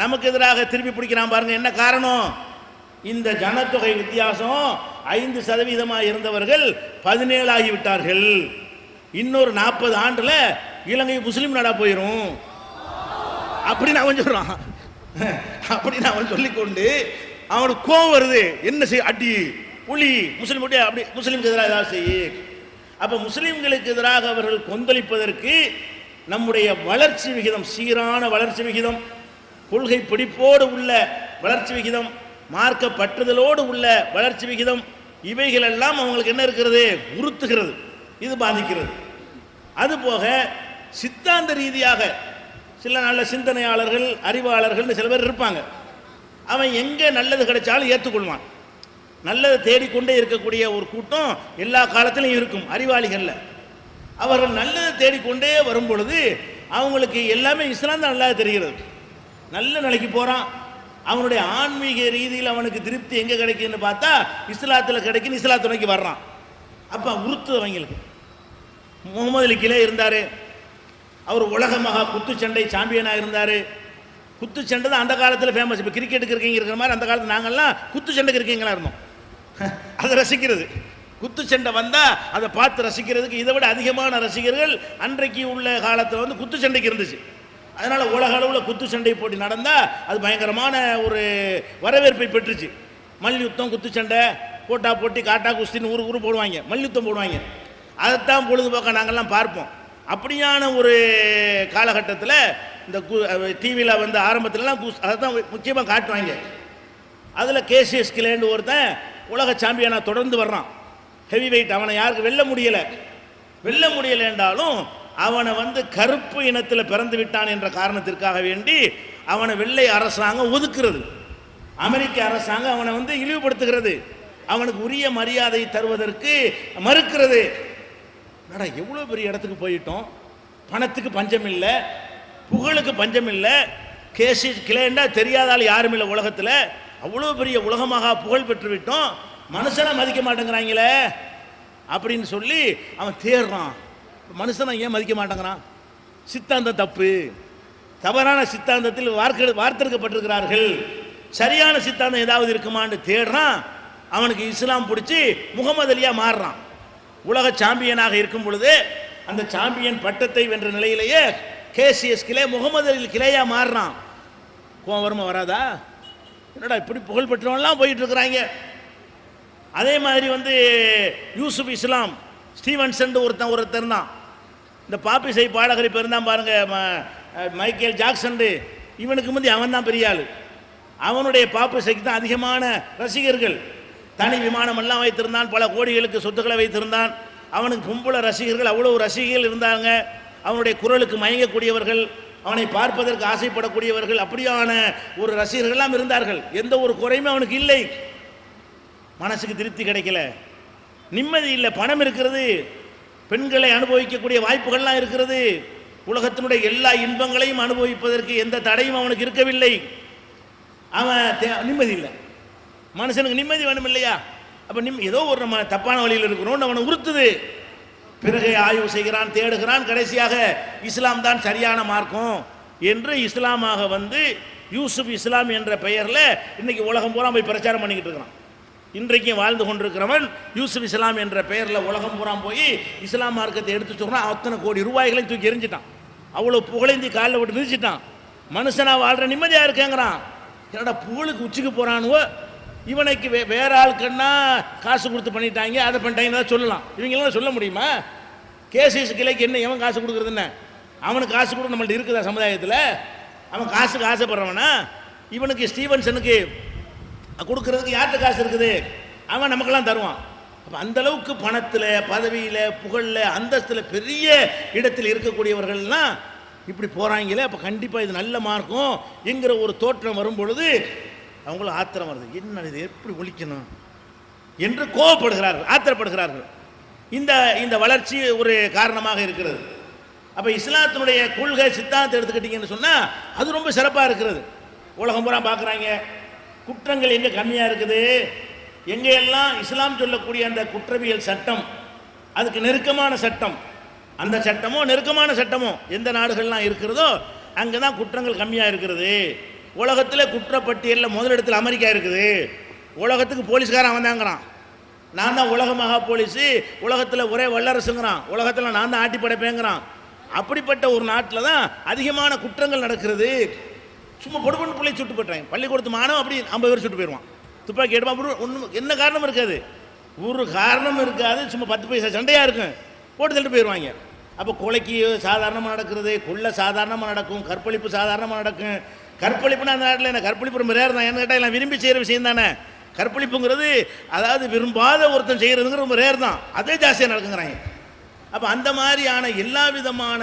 A: நமக்கு எதிராக திருப்பி பிடிக்கிறான் பாருங்க. என்ன காரணம்? இந்த ஜனத்தொகை வித்தியாசம் 5% இருந்தவர்கள் 17 ஆகிவிட்டார்கள். இன்னொரு 40 ஆண்டுல இலங்கை முஸ்லீம் நாடா போயிடும் அப்படின்னு அவன் சொல்றான். அப்படின்னு அவன் சொல்லிக்கொண்டு அவனுக்கு கோவம் வருது. என்ன செய்ய? அடி ஒளி முஸ்லீம் அப்படி முஸ்லீமுக்கு எதிராக ஏதாவது செய்ய. அப்போ முஸ்லீம்களுக்கு எதிராக அவர்கள் கொந்தளிப்பதற்கு நம்முடைய வளர்ச்சி விகிதம், சீரான வளர்ச்சி விகிதம், கொள்கை பிடிப்போடு உள்ள வளர்ச்சி விகிதம், மார்க்க பற்றுதலோடு உள்ள வளர்ச்சி விகிதம், இவைகள் எல்லாம் அவங்களுக்கு என்ன இருக்கிறது, உறுத்துகிறது, இது பாதிக்கிறது. அதுபோக சித்தாந்த ரீதியாக சில நல்ல சிந்தனையாளர்கள், அறிவாளர்கள் சில பேர் இருப்பாங்க. அவன் எங்கே நல்லது கிடைச்சாலும் ஏற்றுக்கொள்வான். நல்லதை தேடிக்கொண்டே இருக்கக்கூடிய ஒரு கூட்டம் எல்லா காலத்திலும் இருக்கும் அறிவாளிகளில். அவர்கள் நல்லதை தேடிக்கொண்டே வரும் பொழுது அவங்களுக்கு எல்லாமே இஸ்லாம் தான் நல்லா தெரிகிறது. நல்ல நிலைக்கு போகிறான், அவனுடைய ஆன்மீக ரீதியில் அவனுக்கு திருப்தி எங்கே கிடைக்குதுன்னு பார்த்தா இஸ்லாத்தில் கிடைக்குன்னு இஸ்லாத்து நோக்கி வர்றான். அப்போ உறுத்து அவங்களுக்கு. முகமது அலி கிலே இருந்தார், அவர் உலக மகா குத்துச்சண்டை சாம்பியனாக இருந்தார். குத்துச்சண்டை தான் அந்த காலத்தில் ஃபேமஸ். இப்போ கிரிக்கெட்டுக்கு இருக்கீங்க இருக்கிற மாதிரி அந்த காலத்தில் நாங்கள்லாம் குத்துச்சண்டைக்கு இருக்கீங்களா இருந்தோம். அதை ரசிக்கிறது, குத்துச்சண்டை வந்தால் அதை பார்த்து ரசிக்கிறதுக்கு இதை விட அதிகமான ரசிகர்கள் அன்றைக்கு உள்ள காலத்தில் வந்து குத்துச்சண்டைக்கு இருந்துச்சு. அதனால் உலக அளவில் குத்துச்சண்டை போட்டி நடந்தால் அது பயங்கரமான ஒரு வரவேற்பை பெற்றுச்சு. மல்யுத்தம், குத்துச்சண்டை, போட்டா போட்டி, காட்டா குஸ்தின்னு ஊர் போடுவாங்க, மல்யுத்தம் போடுவாங்க. அதைத்தான் பொழுதுபோக்க நாங்கள்லாம் பார்ப்போம். அப்படியான ஒரு காலகட்டத்தில் இந்த டிவியில் வந்து ஆரம்பத்துலலாம் அதை தான் முக்கியமாக காட்டுவாங்க. அதில் கேசிஎஸ் கிலேன்னு ஒருத்தன் உலக சாம்பியனாக தொடர்ந்து வர்றான், ஹெவி வெயிட். அவனை யாருக்கு வெல்ல முடியலை என்றாலும் அவனை வந்து கருப்பு இனத்தில் பிறந்து விட்டான் என்ற காரணத்திற்காக வேண்டி அவனை வெள்ளை அரசாங்கம் ஒதுக்குறது, அமெரிக்க அரசாங்கம் அவனை வந்து இழிவுபடுத்துகிறது, அவனுக்கு உரிய மரியாதை தருவதற்கு மறுக்கிறது. எவ்வளோ பெரிய இடத்துக்கு போயிட்டோம், பணத்துக்கு பஞ்சம் இல்லை, புகழுக்கு பஞ்சம் இல்லை, கேசிஎஸ் கிளேண்டா தெரியாதால் யாரும் இல்லை உலகத்தில், அவ்வளோ பெரிய உலகமாக புகழ் பெற்று விட்டோம், மனுஷனை மதிக்க மாட்டேங்கிறாங்களே அப்படின்னு சொல்லி அவன் தேடுறான். மனுஷனை ஏன் மதிக்க மாட்டேங்கிறான்? சித்தாந்தம் தப்பு, தவறான சித்தாந்தத்தில் வார்த்தெடுக்கப்பட்டிருக்கிறார்கள், சரியான சித்தாந்தம் ஏதாவது இருக்குமான்னு தேடுறான். அவனுக்கு இஸ்லாம் பிடிச்சி முகமது அலியா மாறுறான். உலக சாம்பியனாக இருக்கும் பொழுது அந்த சாம்பியன் பட்டத்தை வென்ற நிலையிலேயே கேசிஎஸ் கிளே முகமது அலி கிளையா மாறுறான். கோவம் வருமா வராதா? என்னடா இப்படி புகழ் பெற்றவன்லாம் போயிட்டு இருக்கிறாங்க. அதே மாதிரி வந்து யூசுப் இஸ்லாம் ஸ்டீவன்சன் ஒருத்தர் தான், இந்த பாப்பிசை பாடகர் இப்போ இருந்தான் பாருங்க, மைக்கேல் ஜாக்சன், இவனுக்கு முந்தி அவன் தான் பெரிய ஆள். அவனுடைய பாப்பிசைக்கு தான் அதிகமான ரசிகர்கள். தனி விமானமெல்லாம் வைத்திருந்தான், பல கோடிகளுக்கு சொத்துக்களை வைத்திருந்தான். அவனுக்கு பொம்பளை ரசிகர்கள் அவ்வளோ ரசிகர்கள் இருந்தாங்க. அவனுடைய குரலுக்கு மயங்கக்கூடியவர்கள், அவனை பார்ப்பதற்கு ஆசைப்படக்கூடியவர்கள், அப்படியான ஒரு ரசிகர்கள்லாம் இருந்தார்கள். எந்த ஒரு குறையுமே அவனுக்கு இல்லை. மனசுக்கு திருப்தி கிடைக்கல, நிம்மதி இல்லை. பணம் இருக்கிறது, பெண்களை அனுபவிக்கக்கூடிய வாய்ப்புகள்லாம் இருக்கிறது, உலகத்தினுடைய எல்லா இன்பங்களையும் அனுபவிப்பதற்கு எந்த தடையும் அவனுக்கு இருக்கவில்லை. அவன் நிம்மதி இல்லை. மனுஷனுக்கு நிம்மதி வேணும் இல்லையா? அப்போ ஏதோ ஒரு நம்ம தப்பான வழியில் இருக்கிறோம் அவனை உறுத்துது. பிறகு ஆய்வு செய்கிறான், தேடுகிறான், கடைசியாக இஸ்லாம் தான் சரியான மார்க்கம் என்று இஸ்லாமாக வந்து யூசுப் இஸ்லாம் என்ற பெயரில் இன்னைக்கு உலகம் பூரா போய் பிரச்சாரம் பண்ணிக்கிட்டு இருக்கிறான். இன்றைக்கும் வாழ்ந்து கொண்டிருக்கிறவன் யூசுப் இஸ்லாம் என்ற பெயரில் உலகம் பூரா போய் இஸ்லாம் மார்க்கத்தை எடுத்து சொன்னால் அத்தனை கோடி ரூபாய்களையும் தூக்கி எரிஞ்சிட்டான். அவ்வளோ புகழேந்தி காலில் விட்டு மிதிச்சிட்டான். மனுஷனா வாழ்கிற நிம்மதியாக இருக்கேங்கிறான். என்னடா புகழுக்கு உச்சிக்கு போகிறானுவோ, இவனுக்கு வேற ஆளுக்குன்னா காசு கொடுத்து பண்ணிட்டாங்க, அதை பண்ணிட்டாங்க சொல்லலாம். இவங்களாம் சொல்ல முடியுமா? கேசிஎஸ் கிளைக்கு என்ன எவன் காசு கொடுக்குறது? என்ன அவனுக்கு காசு கொடுக்க நம்மள்ட்ட இருக்குதா சமுதாயத்தில்? அவன் காசுக்கு ஆசைப்படுறவனா? இவனுக்கு ஸ்டீவன்சனுக்கு கொடுக்கறதுக்கு யார்கிட்ட காசு இருக்குது? அவன் நமக்கெல்லாம் தருவான். அப்போ அந்தளவுக்கு பணத்தில், பதவியில், புகழில், அந்தஸ்தில் பெரிய இடத்தில் இருக்கக்கூடியவர்கள்லாம் இப்படி போகிறாங்களே. அப்போ கண்டிப்பாக இது நல்ல மார்க்கம் என்கிற ஒரு தோற்றம் வரும் பொழுது அவங்களும் ஆத்திரம் வருது. என்ன இது எப்படி ஒழிக்கணும் என்று கோபப்படுகிறார்கள், ஆத்திரப்படுகிறார்கள். இந்த வளர்ச்சி ஒரு காரணமாக இருக்கிறது. அப்போ இஸ்லாத்தினுடைய கொள்கை சித்தாந்தத்தை எடுத்துக்கிட்டீங்கன்னு சொன்னால் அது ரொம்ப சிறப்பாக இருக்கிறது. உலகம் பூரா பார்க்குறாங்க, குற்றங்கள் எங்கே கம்மியாக இருக்குது, எங்கே எல்லாம் இஸ்லாம் சொல்லக்கூடிய அந்த குற்றவியல் சட்டம், அதுக்கு நெருக்கமான சட்டம், அந்த சட்டமோ நெருக்கமான சட்டமோ எந்த நாடுகள்லாம் இருக்கிறதோ அங்கே தான் குற்றங்கள் கம்மியாக இருக்கிறது. உலகத்தில் குற்றப்பட்டியலில் முதலிடத்தில் அமெரிக்கா இருக்குது. உலகத்துக்கு போலீஸ்காரன் வந்தாங்கிறான், நான் தான் உலக மகா போலீஸு, உலகத்தில் ஒரே வல்லரசுங்கிறான், உலகத்தில் நான் தான் ஆட்டி படைப்பேங்கிறான். அப்படிப்பட்ட ஒரு நாட்டில் தான் அதிகமான குற்றங்கள் நடக்கிறது. சும்மா பொடுபொண்ணு பிள்ளை சுட்டு போட்டுறாங்க. பள்ளிக்கூடத்து மாணவன் அப்படி 50 பேர் சுட்டு போயிடுவான், துப்பாக்கி எடுப்பான். ஒன்றும் என்ன காரணம் இருக்காது. ஒரு காரணம் இருக்காது, சும்மா 10 பைசா சண்டையாக இருக்கும், போட்டு தள்ளிட்டு போயிடுவாங்க. அப்போ கொலைக்கு சாதாரணமாக நடக்கிறது, கொள்ளை சாதாரணமாக நடக்கும், கற்பழிப்பு சாதாரணமாக நடக்கும். கற்பழிப்புனா அந்த நாட்டில் என்ன கற்பழிப்பு ரொம்ப ரேர் தான். என்ன கேட்டால் எல்லாம் விரும்பி செய்கிற விஷயம் தானே கற்பழிப்புங்கிறது. அதாவது விரும்பாத ஒருத்தன் செய்கிறதுங்கிற ரொம்ப ரேர் தான், அதே ஜாஸ்தியாக நடக்குங்கிறாங்க. அப்போ அந்த மாதிரியான எல்லா விதமான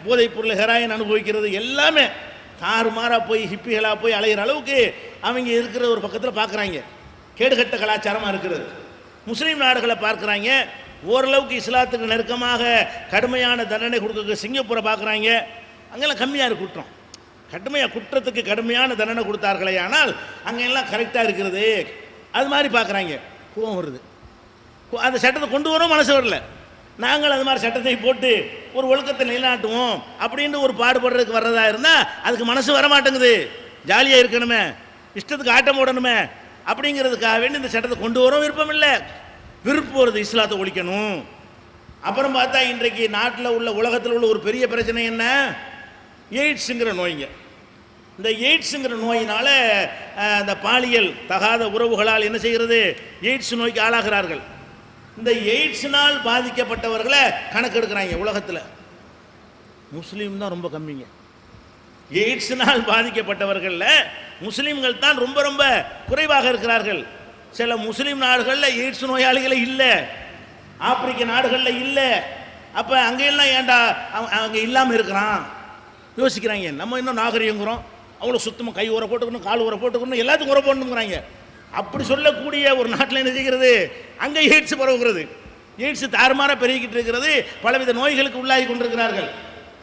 A: போதைப் பொருள், ஹெராயின் அனுபவிக்கிறது எல்லாமே தாறுமாறாக போய் ஹிப்பிகளாக போய் அலைகிற அளவுக்கு அவங்க இருக்கிற ஒரு பக்கத்தில் பார்க்குறாங்க. கேடுகட்ட கலாச்சாரமாக இருக்கிறது. முஸ்லீம் நாடுகளை பார்க்குறாங்க, ஓரளவுக்கு இஸ்லாத்துக்கு நெருக்கமாக கடுமையான தண்டனை கொடுக்க சிங்கப்பூரை பார்க்குறாங்க. அங்கெல்லாம் கம்மியாக இருக்கு குற்றம், குற்றத்துக்கு கடுமையான தண்டனை கொடுத்தார்களே, ஆனால் அங்கெல்லாம் கரெக்டாக இருக்கிறது. அது மாதிரி பார்க்குறாங்க. கோவம் வருது, அந்த சட்டத்தை கொண்டு வரோம், மனசு வரல. நாங்கள் அது மாதிரி சட்டத்தை போட்டு ஒரு ஒழுக்கத்தை நிலைநாட்டுவோம் அப்படின்னு ஒரு பாடுபடுறதுக்கு வர்றதா இருந்தால் அதுக்கு மனசு வரமாட்டேங்குது. ஜாலியாக இருக்கணுமே, இஷ்டத்துக்கு ஆட்டம் போடணுமே அப்படிங்கிறதுக்காக வேண்டி இந்த சட்டத்தை கொண்டு வரோம். விருப்பம் இல்லை, விருப்பம் வருது இஸ்லாத்தை ஒழிக்கணும். அப்புறம் பார்த்தா இன்றைக்கு நாட்டில் உள்ள உலகத்தில் உள்ள ஒரு பெரிய பிரச்சனை என்ன, எய்ட்ஸுங்கிற நோய்ங்க. இந்த எய்ட்ஸுங்கிற நோயினால் இந்த பாலியல் தகாத உறவுகளால் என்ன செய்கிறது, எய்ட்ஸ் நோய்க்கு ஆளாகிறார்கள். இந்த எய்ட்ஸ்னால் பாதிக்கப்பட்டவர்களை கணக்கெடுக்கிறாங்க உலகத்தில். முஸ்லீம் தான் ரொம்ப கம்மிங்க. எய்ட்ஸ்னால் பாதிக்கப்பட்டவர்களில் முஸ்லீம்கள் தான் ரொம்ப ரொம்ப குறைவாக இருக்கிறார்கள். சில முஸ்லீம் நாடுகளில் எய்ட்ஸ் நோயாளிகளே இல்லை, ஆப்பிரிக்க நாடுகளில் இல்லை. அப்போ அங்கெல்லாம் ஏன்டா அங்கே இல்லாமல் இருக்கிறான் யோசிக்கிறாங்க. நம்ம இன்னும் நாகரிகங்கிறோம், அவ்வளோ சுத்தமாக கை உரை போட்டுக்கணும், கால் உரை போட்டுக்கணும், எல்லாத்துக்கும் உரை போடணுங்கிறாங்க. அப்படி சொல்லக்கூடிய ஒரு நாட்டில் என்ன செய்கிறது, அங்கே எய்ட்ஸ் பரவுகிறது, எய்ட்ஸ் தாறுமாறாக பெருகிக்கிட்டு இருக்கிறது, பலவித நோய்களுக்கு உள்ளாகி கொண்டிருக்கிறார்கள்.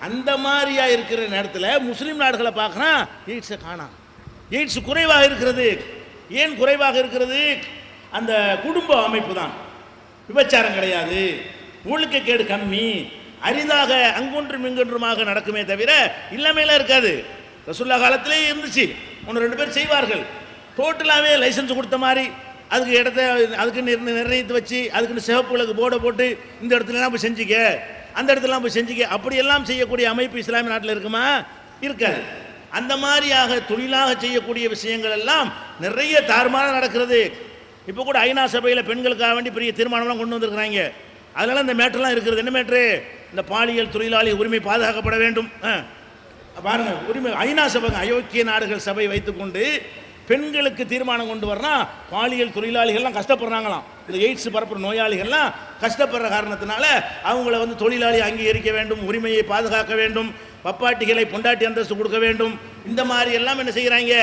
A: அந்த மாதிரியா இருக்கிற நேரத்தில் முஸ்லீம் நாடுகளை பார்க்குறான், எய்ட்ஸை காணாம். எய்ட்ஸ் குறைவாக இருக்கிறது. ஏன் குறைவாக இருக்கிறது, அந்த குடும்ப அமைப்பு தான். விபச்சாரம் கிடையாது, ஒழுக்கக்கேடு கம்மி, அரிதாக அங்கொன்றும் இங்கொன்றுமாக நடக்குமே தவிர இல்லாமையெல்லாம் இருக்காது. ரசூல்லா காலத்திலே இருந்துச்சு, 1-2 பேர் செய்வார்கள். டோட்டலாகவே லைசன்ஸ் கொடுத்த மாதிரி அதுக்கு இடத்த அதுக்கு நிர்ணயித்து வச்சு அதுக்குன்னு சிவப்புகளுக்கு போர்டை போட்டு இந்த இடத்துலலாம் போய் செஞ்சுக்க, அந்த இடத்துலலாம் போய் செஞ்சுக்க, அப்படியெல்லாம் செய்யக்கூடிய அமைப்பு இஸ்லாமிய நாட்டில் இருக்குமா, இருக்காது. அந்த மாதிரியாக தொழிலாக செய்யக்கூடிய விஷயங்கள் எல்லாம் நிறைய தாறுமாறாக நடக்கிறது. இப்போ கூட ஐநா சபையில் பெண்களுக்காக வேண்டி பெரிய தீர்மானம்லாம் கொண்டு வந்திருக்கிறாங்க. அதனால இந்த மேட்டர்லாம் இருக்கிறது. என்ன மேட்ரு, இந்த பாலியல் தொழிலாளி உரிமை பாதுகாக்கப்பட வேண்டும். பாருங்க, உரிமை ஐநா சபை, அயோக்கிய நாடுகள் சபை வைத்துக்கொண்டு பெண்களுக்கு தீர்மானம் கொண்டு வரணும். பாலியல் தொழிலாளிகள்லாம் கஷ்டப்படுறாங்களாம், இந்த எய்ட்ஸ் பரப்புற நோயாளிகள்லாம் கஷ்டப்படுற காரணத்தினால அவங்கள வந்து தொழிலாளி அங்கீகரிக்க வேண்டும், உரிமையை பாதுகாக்க வேண்டும், பப்பாட்டிகளை பொண்டாட்டி அந்தஸ்து கொடுக்க வேண்டும். இந்த மாதிரி எல்லாம் என்ன செய்கிறாங்க,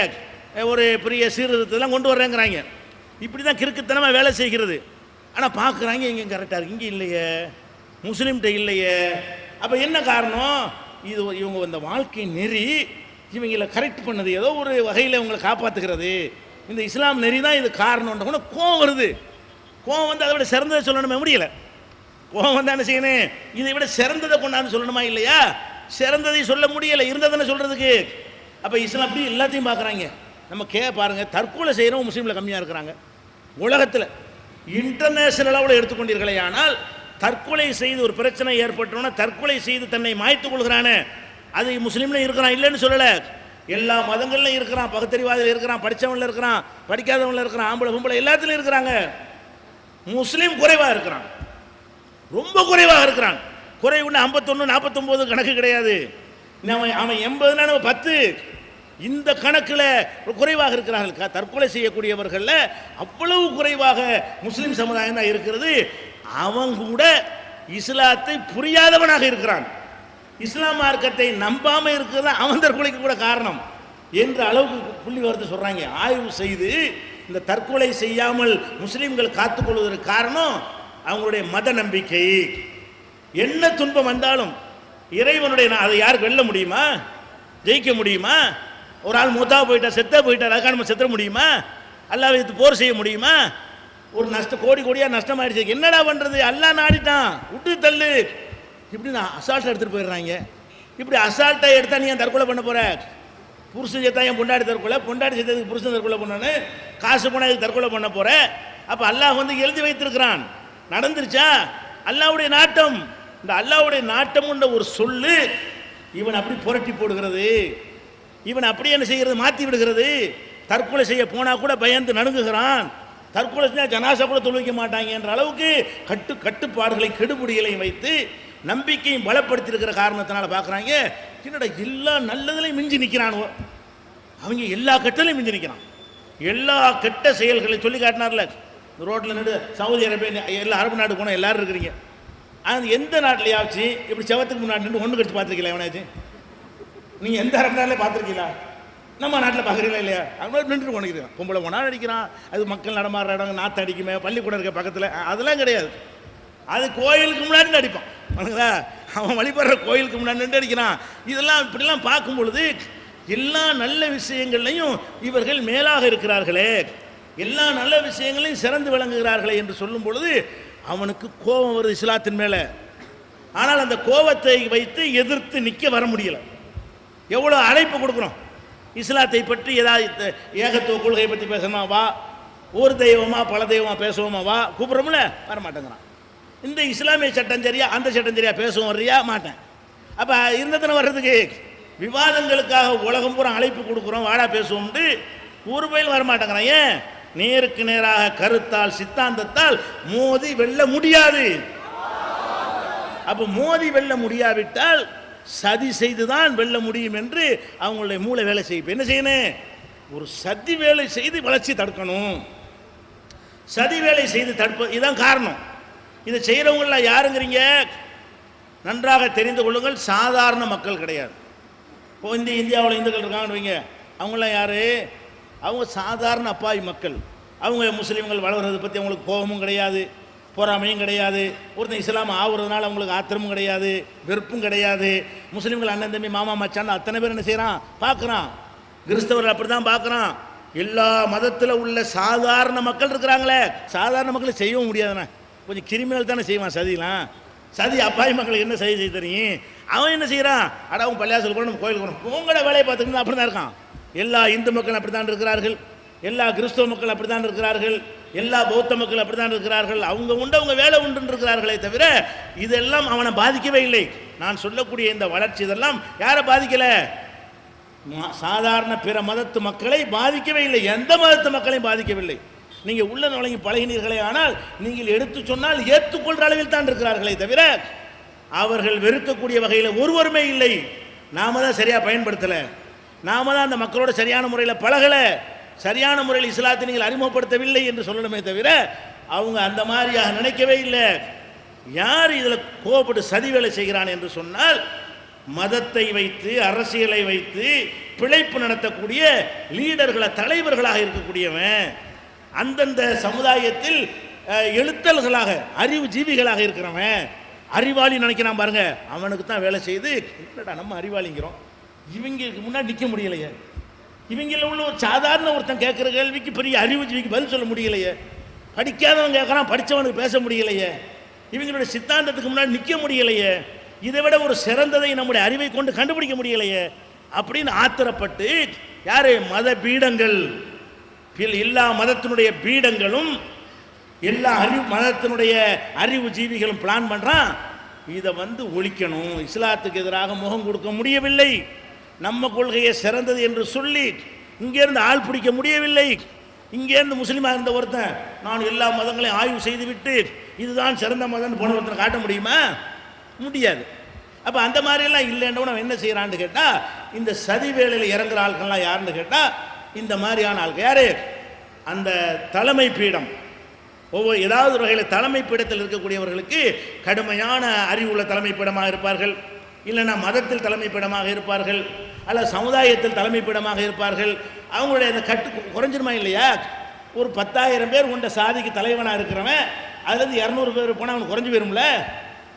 A: ஒரு பெரிய சீர்திருத்தத்தெல்லாம் கொண்டு வர்றேங்கிறாங்க. இப்படி தான் கிறுக்குத்தனமாக வேலை செய்கிறது. ஆனால் பார்க்குறாங்க இங்கே கரெக்டாக இருக்கு, இங்கே இல்லையே, முஸ்லீம்கிட்ட இல்லையே. அப்போ என்ன காரணம், இது இவங்க இந்த வாழ்க்கை நெறி இவங்களை கரெக்ட் பண்ணது, ஏதோ ஒரு வகையில் இவங்களை காப்பாற்றுகிறது, இந்த இஸ்லாம் நெறி தான் இது காரணம்ன்ற கூட கோவம் வருது. கோவம் வந்து அதை விட சிறந்ததை சொல்லணுமே, முடியல. கோவம் வந்து என்ன செய்யணும், இதை விட சிறந்ததை கொண்டாந்து சொல்லணுமா இல்லையா, சிறந்ததை சொல்ல முடியலை, இருந்ததுன்னு சொல்கிறதுக்கு. அப்போ இஸ்லாம் அப்படி எல்லாத்தையும் பார்க்குறாங்க. நம்ம பாருங்கள், தற்கொலை செய்கிறவங்க முஸ்லீமில் கம்மியாக இருக்கிறாங்க உலகத்தில். இன்டர்நேஷனல் அளவில் எடுத்துக்கொண்டீர்களே, ஆனால் தற்கொலை செய்து ஒரு பிரச்சனை ஏற்பட்டோன்னா தற்கொலை செய்து தன்னை மாய்த்து கொள்கிறானே, அது முஸ்லீம்ல இருக்கிறான், இல்லைன்னு சொல்லலை. எல்லா மதங்கள்லையும் இருக்கிறான், பகுத்தறிவாதில் இருக்கிறான், படித்தவனில் இருக்கிறான், படிக்காதவனில் இருக்கிறான், ஆம்பளை பொம்பளை எல்லாத்துலையும் இருக்கிறாங்க. முஸ்லீம் குறைவாக இருக்கிறான், ரொம்ப குறைவாக இருக்கிறான். குறைவுன்னு 51 49 கணக்கு கிடையாது. அவன் 80 10 இந்த கணக்கில் குறைவாக இருக்கிறார்கள். தற்கொலை செய்யக்கூடியவர்கள் அவ்வளவு குறைவாக முஸ்லீம் சமுதாயம் தான் இருக்கிறது. அவன் கூட இஸ்லாத்தை புரியாதவனாக இருக்கிறான், இஸ்லாம் மார்க்கத்தை நம்பாமல் இருக்கிறது அவன் தற்கொலைக்கு கூட காரணம் என்ற அளவுக்கு புள்ளி வரத்தை சொல்கிறாங்க. ஆய்வு செய்து இந்த தற்கொலை செய்யாமல் முஸ்லீம்கள் காத்துக்கொள்வதற்கு காரணம் அவங்களுடைய மத நம்பிக்கை. என்ன துன்பம் வந்தாலும் இறைவனுடைய, அதை யாருக்கு வெல்ல முடியுமா, ஜெயிக்க முடியுமா? ஒரு ஆள் மூத்தா போயிட்டா, செத்த போயிட்டார், அதுக்காக நம்ம செத்த முடியுமா? அல்லாஹ் வைத்து போர் செய்ய முடியுமா? ஒரு நஷ்டம், கோடி கோடியாக நஷ்டமாயிடுச்சு, என்னடா பண்ணுறது, அல்லாஹ் நாடிட்டான், விட்டு தள்ளு, இப்படி நான் அசால்ட்டாக எடுத்துகிட்டு போயிடுறாங்க. இப்படி அசால்ட்டாக எடுத்தால் நீ ஏன் தற்கொலை பண்ண போகிற? புருஷன் சேர்த்தா என் பொண்டாடி தற்கொலை, பொண்டாடி சேர்த்ததுக்கு புருஷன் தற்கொலை பண்ணான்னு, காசு போனால் இதுக்கு தற்கொலை பண்ண போகிற. அப்போ அல்லாஹ் வந்து எழுதி வைத்திருக்கிறான், நடந்துருச்சா? அல்லாஹ்வுடைய நாட்டம். இந்த அல்லாஹ்வுடைய நாட்டம்ன்ற ஒரு சொல்லு இவன் அப்படி புரட்டி போடுகிறது, இவன் அப்படி என்ன செய்கிறது, மாற்றி விடுகிறது. தற்கொலை செய்ய போனால் கூட பயந்து நடுங்குகிறான். தற்கொலை செஞ்சால் ஜனாசா கூட தொழுவிக்க மாட்டாங்க என்ற அளவுக்கு கட்டுப்பாடுகளை கெடுபிடிகளையும் வைத்து நம்பிக்கையும் பலப்படுத்தியிருக்கிற காரணத்தினால பார்க்குறாங்க, என்னடா எல்லா நல்லதுலையும் மிஞ்சி நிற்கிறானுவோ, அவங்க எல்லா கெட்டலையும் மிஞ்சி நிற்கிறான். எல்லா கெட்ட செயல்களை சொல்லி காட்டினார்ல, ரோட்டில் நின்று சவுதி அரேபியா எல்லா அரபு நாடு போனால் எல்லாரும் இருக்கிறீங்க, அது எந்த நாட்டிலையாச்சு இப்படி செவத்துக்கு முன்னாடி நின்று ஒன்று கடிச்சு பார்த்துருக்கீங்களா எவனாச்சு? நீங்கள் எந்த அரபு நாட்டிலே பார்த்துருக்கீங்களா? நம்ம நாட்டில் பார்க்குறீங்களா இல்லையா? அவங்க நின்று கொண்டிருக்கிறான், பொம்பளை போனால் அடிக்கிறான், அது மக்கள் நடமாடுற இடம் நாற்று அடிக்குமே, பள்ளிக்கூடம் இருக்க பக்கத்தில், அதெல்லாம் கிடையாது. அது கோயிலுக்கு முன்னாடி அடிப்பான், அவனுங்களா அவன் வழிபடுற கோயிலுக்கு முன்னாடி நின்று அடிக்கிறான். இதெல்லாம் இப்படிலாம் பார்க்கும் பொழுது எல்லா நல்ல விஷயங்கள்லையும் இவர்கள் மேலாக இருக்கிறார்களே, எல்லா நல்ல விஷயங்களையும் சிறந்து விளங்குகிறார்களே என்று சொல்லும் பொழுது அவனுக்கு கோபம் வருது இஸ்லாத்தின் மேலே. ஆனால் அந்த கோபத்தை வைத்து எதிர்த்து நிற்க வர முடியலை. எவ்வளோ அழைப்பு கொடுக்குறோம், இஸ்லாத்தை பற்றி ஏதாவது ஏகத்துவ கொள்கையை பற்றி பேசணுமா வா, ஒரு தெய்வமா பல தெய்வமா பேசுவோமா வா, கூப்பிட்றோம்ல வரமாட்டேங்கிறான். இந்த இஸ்லாமிய சட்டம் சரியா அந்த சட்டம் சரியா பேசுவோம் வர்றியா மாட்டேன். அப்போ இருந்ததுன்னு வர்றதுக்கு விவாதங்களுக்காக உலகம் பூரா அழைப்பு கொடுக்குறோம், வாடா பேசுவோம்ட்டு ஒரு பயில் வரமாட்டேங்கிறான். ஏன்? நேருக்கு நேராக கருத்தால் சித்தாந்தத்தால் மோதி வெல்ல முடியாது. அப்போ மோதி வெல்ல முடியாவிட்டால் சதி செய்துதான் வெல்ல முடியும் என்று அவங்களுடைய மூளை வேலை செய்யும். என்ன செய்யணும்? ஒரு சதி வேலை செய்து வளர்ச்சி தடுக்கணும். சதி வேலை செய்து தடுப்பது இதுதான் காரணம். இதை செய்கிறவங்கள யாருங்கிறீங்க? நன்றாக தெரிந்து கொள்ளுங்கள், சாதாரண மக்கள் கிடையாது. இப்போ இந்தியாவில் இந்துக்கள் இருக்காங்கன்னு வைங்க, அவங்களாம் யார்? அவங்க சாதாரண அப்பாவி மக்கள். அவங்க முஸ்லீம்கள் வளர்கிறத பற்றி அவங்களுக்கு கோபமும் கிடையாது, பொறாமையும் கிடையாது. ஒருத்தன் இஸ்லாம் ஆகுறதுனால அவங்களுக்கு ஆத்திரமும் கிடையாது, வெறுப்பும் கிடையாது. முஸ்லீம்கள் அண்ணன் தம்பி மாமா மச்சான் அத்தனை பேர் என்ன செய்கிறான்? பார்க்குறான். கிறிஸ்தவர்கள் அப்படி தான் பார்க்குறான். எல்லா மதத்தில் உள்ள சாதாரண மக்கள் இருக்கிறாங்களே, சாதாரண மக்களை செய்யவும் முடியாதுண்ணே, கொஞ்சம் கிரிமினல் தானே செய்வான் சதிலாம். சதி அப்பாவி மக்களுக்கு என்ன சதி செய்ய தெரியும்? அவன் என்ன செய்கிறான்? அட அவன் பள்ளியாசல் கூட நம்ம கோயிலுக்கு போகணும், உங்களோட வேலையை பார்த்துக்கிட்டு அப்படி தான் இருக்கான். எல்லா இந்து மக்கள் அப்படி தான் இருக்கிறார்கள், எல்லா கிறிஸ்தவ மக்கள் அப்படி தான் இருக்கிறார்கள், எல்லா பௌத்த மக்கள் அப்படி தான் இருக்கிறார்கள். அவங்க உண்டு அவங்க வேலை உண்டு இருக்கிறார்களே தவிர இதெல்லாம் அவனை பாதிக்கவே இல்லை. நான் சொல்லக்கூடிய இந்த வளர்ச்சி இதெல்லாம் யாரை பாதிக்கலை? சாதாரண பிற மதத்து மக்களை பாதிக்கவே இல்லை, எந்த மதத்து மக்களையும் பாதிக்கவில்லை. நீங்கள் உள்ள நுழைங்கி பழகினீர்களே, ஆனால் நீங்கள் எடுத்து சொன்னால் ஏற்றுக்கொள்கிற அளவில் தான் இருக்கிறார்களே தவிர அவர்கள் வெறுக்கக்கூடிய வகையில் ஒருவருமே இல்லை. நாம தான் சரியாக பயன்படுத்தலை, நாம தான் அந்த மக்களோட சரியான முறையில் பழகலை, சரியான முறையில் இஸ்லாத்தை நீங்கள் அறிமுகப்படுத்தவில்லை என்று சொல்லணுமே தவிர அவங்க அந்த மாதிரியாக நினைக்கவே இல்லை. யார் இதில் கோபப்பட்டு சதி வேலை செய்கிறான் என்று சொன்னால், மதத்தை வைத்து அரசியலை வைத்து பிழைப்பு நடத்தக்கூடிய லீடர்களை தலைவர்களாக இருக்கக்கூடியவன், அந்தந்த சமுதாயத்தில் எழுத்தல்களாக அறிவு ஜீவிகளாக இருக்கிறவன், அறிவாளி நினைக்கிறான் பாருங்க, அவனுக்கு தான் வேலை செய்து இல்லடா நம்ம அறிவாளிங்கிறோம், இவங்களுக்கு முன்னாடி நிற்க முடியலையே, இவங்கள உள்ள ஒரு சாதாரண ஒருத்தன் கேட்குற கேள்விக்கு பெரிய அறிவு ஜீவிக்கு பதில் சொல்ல முடியலையே, படிக்காதவன் கேட்குறான் படித்தவனுக்கு பேச முடியலையே, இவங்களுடைய சித்தாந்தத்துக்கு முன்னாடி நிற்க முடியலையே, இதை விட ஒரு சிறந்ததை நம்முடைய அறிவை கொண்டு கண்டுபிடிக்க முடியலையே அப்படின்னு ஆத்திரப்பட்டு யாரு? மத பீடங்கள், எல்லா மதத்தினுடைய பீடங்களும் எல்லா மதத்தினுடைய அறிவு ஜீவிகளும் பிளான் பண்ணுறான், இதை ஒழிக்கணும், இஸ்லாத்துக்கு எதிராக முகம் கொடுக்க முடியவில்லை, நம்ம கொள்கையை சிறந்தது என்று சொல்லி இங்கேருந்து ஆள் பிடிக்க முடியவில்லை. இங்கேருந்து முஸ்லீமாக இருந்த ஒருத்தன் நான் எல்லா மதங்களையும் ஆய்வு செய்துவிட்டு இதுதான் சிறந்த மதம்னு போன ஒருத்தனை காட்ட முடியுமா? முடியாது. அப்போ அந்த மாதிரியெல்லாம் இல்லைன்றவன் என்ன செய்கிறான்னு கேட்டால், இந்த சதி வேலையில் இறங்குற ஆட்கள்லாம் யாருன்னு கேட்டால் இந்த மாதிரியான ஆட்கள். யார்? அந்த தலைமை பீடம், ஒவ்வொரு ஏதாவது ஒரு வகையில் தலைமை பீடத்தில் இருக்கக்கூடியவர்களுக்கு கடுமையான அறிவுள்ள தலைமை பீடமாக இருப்பார்கள், இல்லைன்னா மதத்தில் தலைமை பீடமாக இருப்பார்கள், அல்ல சமுதாயத்தில் தலைமை பீடமாக இருப்பார்கள். அவங்களுடைய அந்த கட்டு குறைஞ்சிருமா இல்லையா? ஒரு 10,000 பேர் கொண்ட சாதிக்கு தலைவனாக இருக்கிறவன் அதுலேருந்து 200 பேர் போனால் அவனுக்கு குறைஞ்சி போயிரும்ல.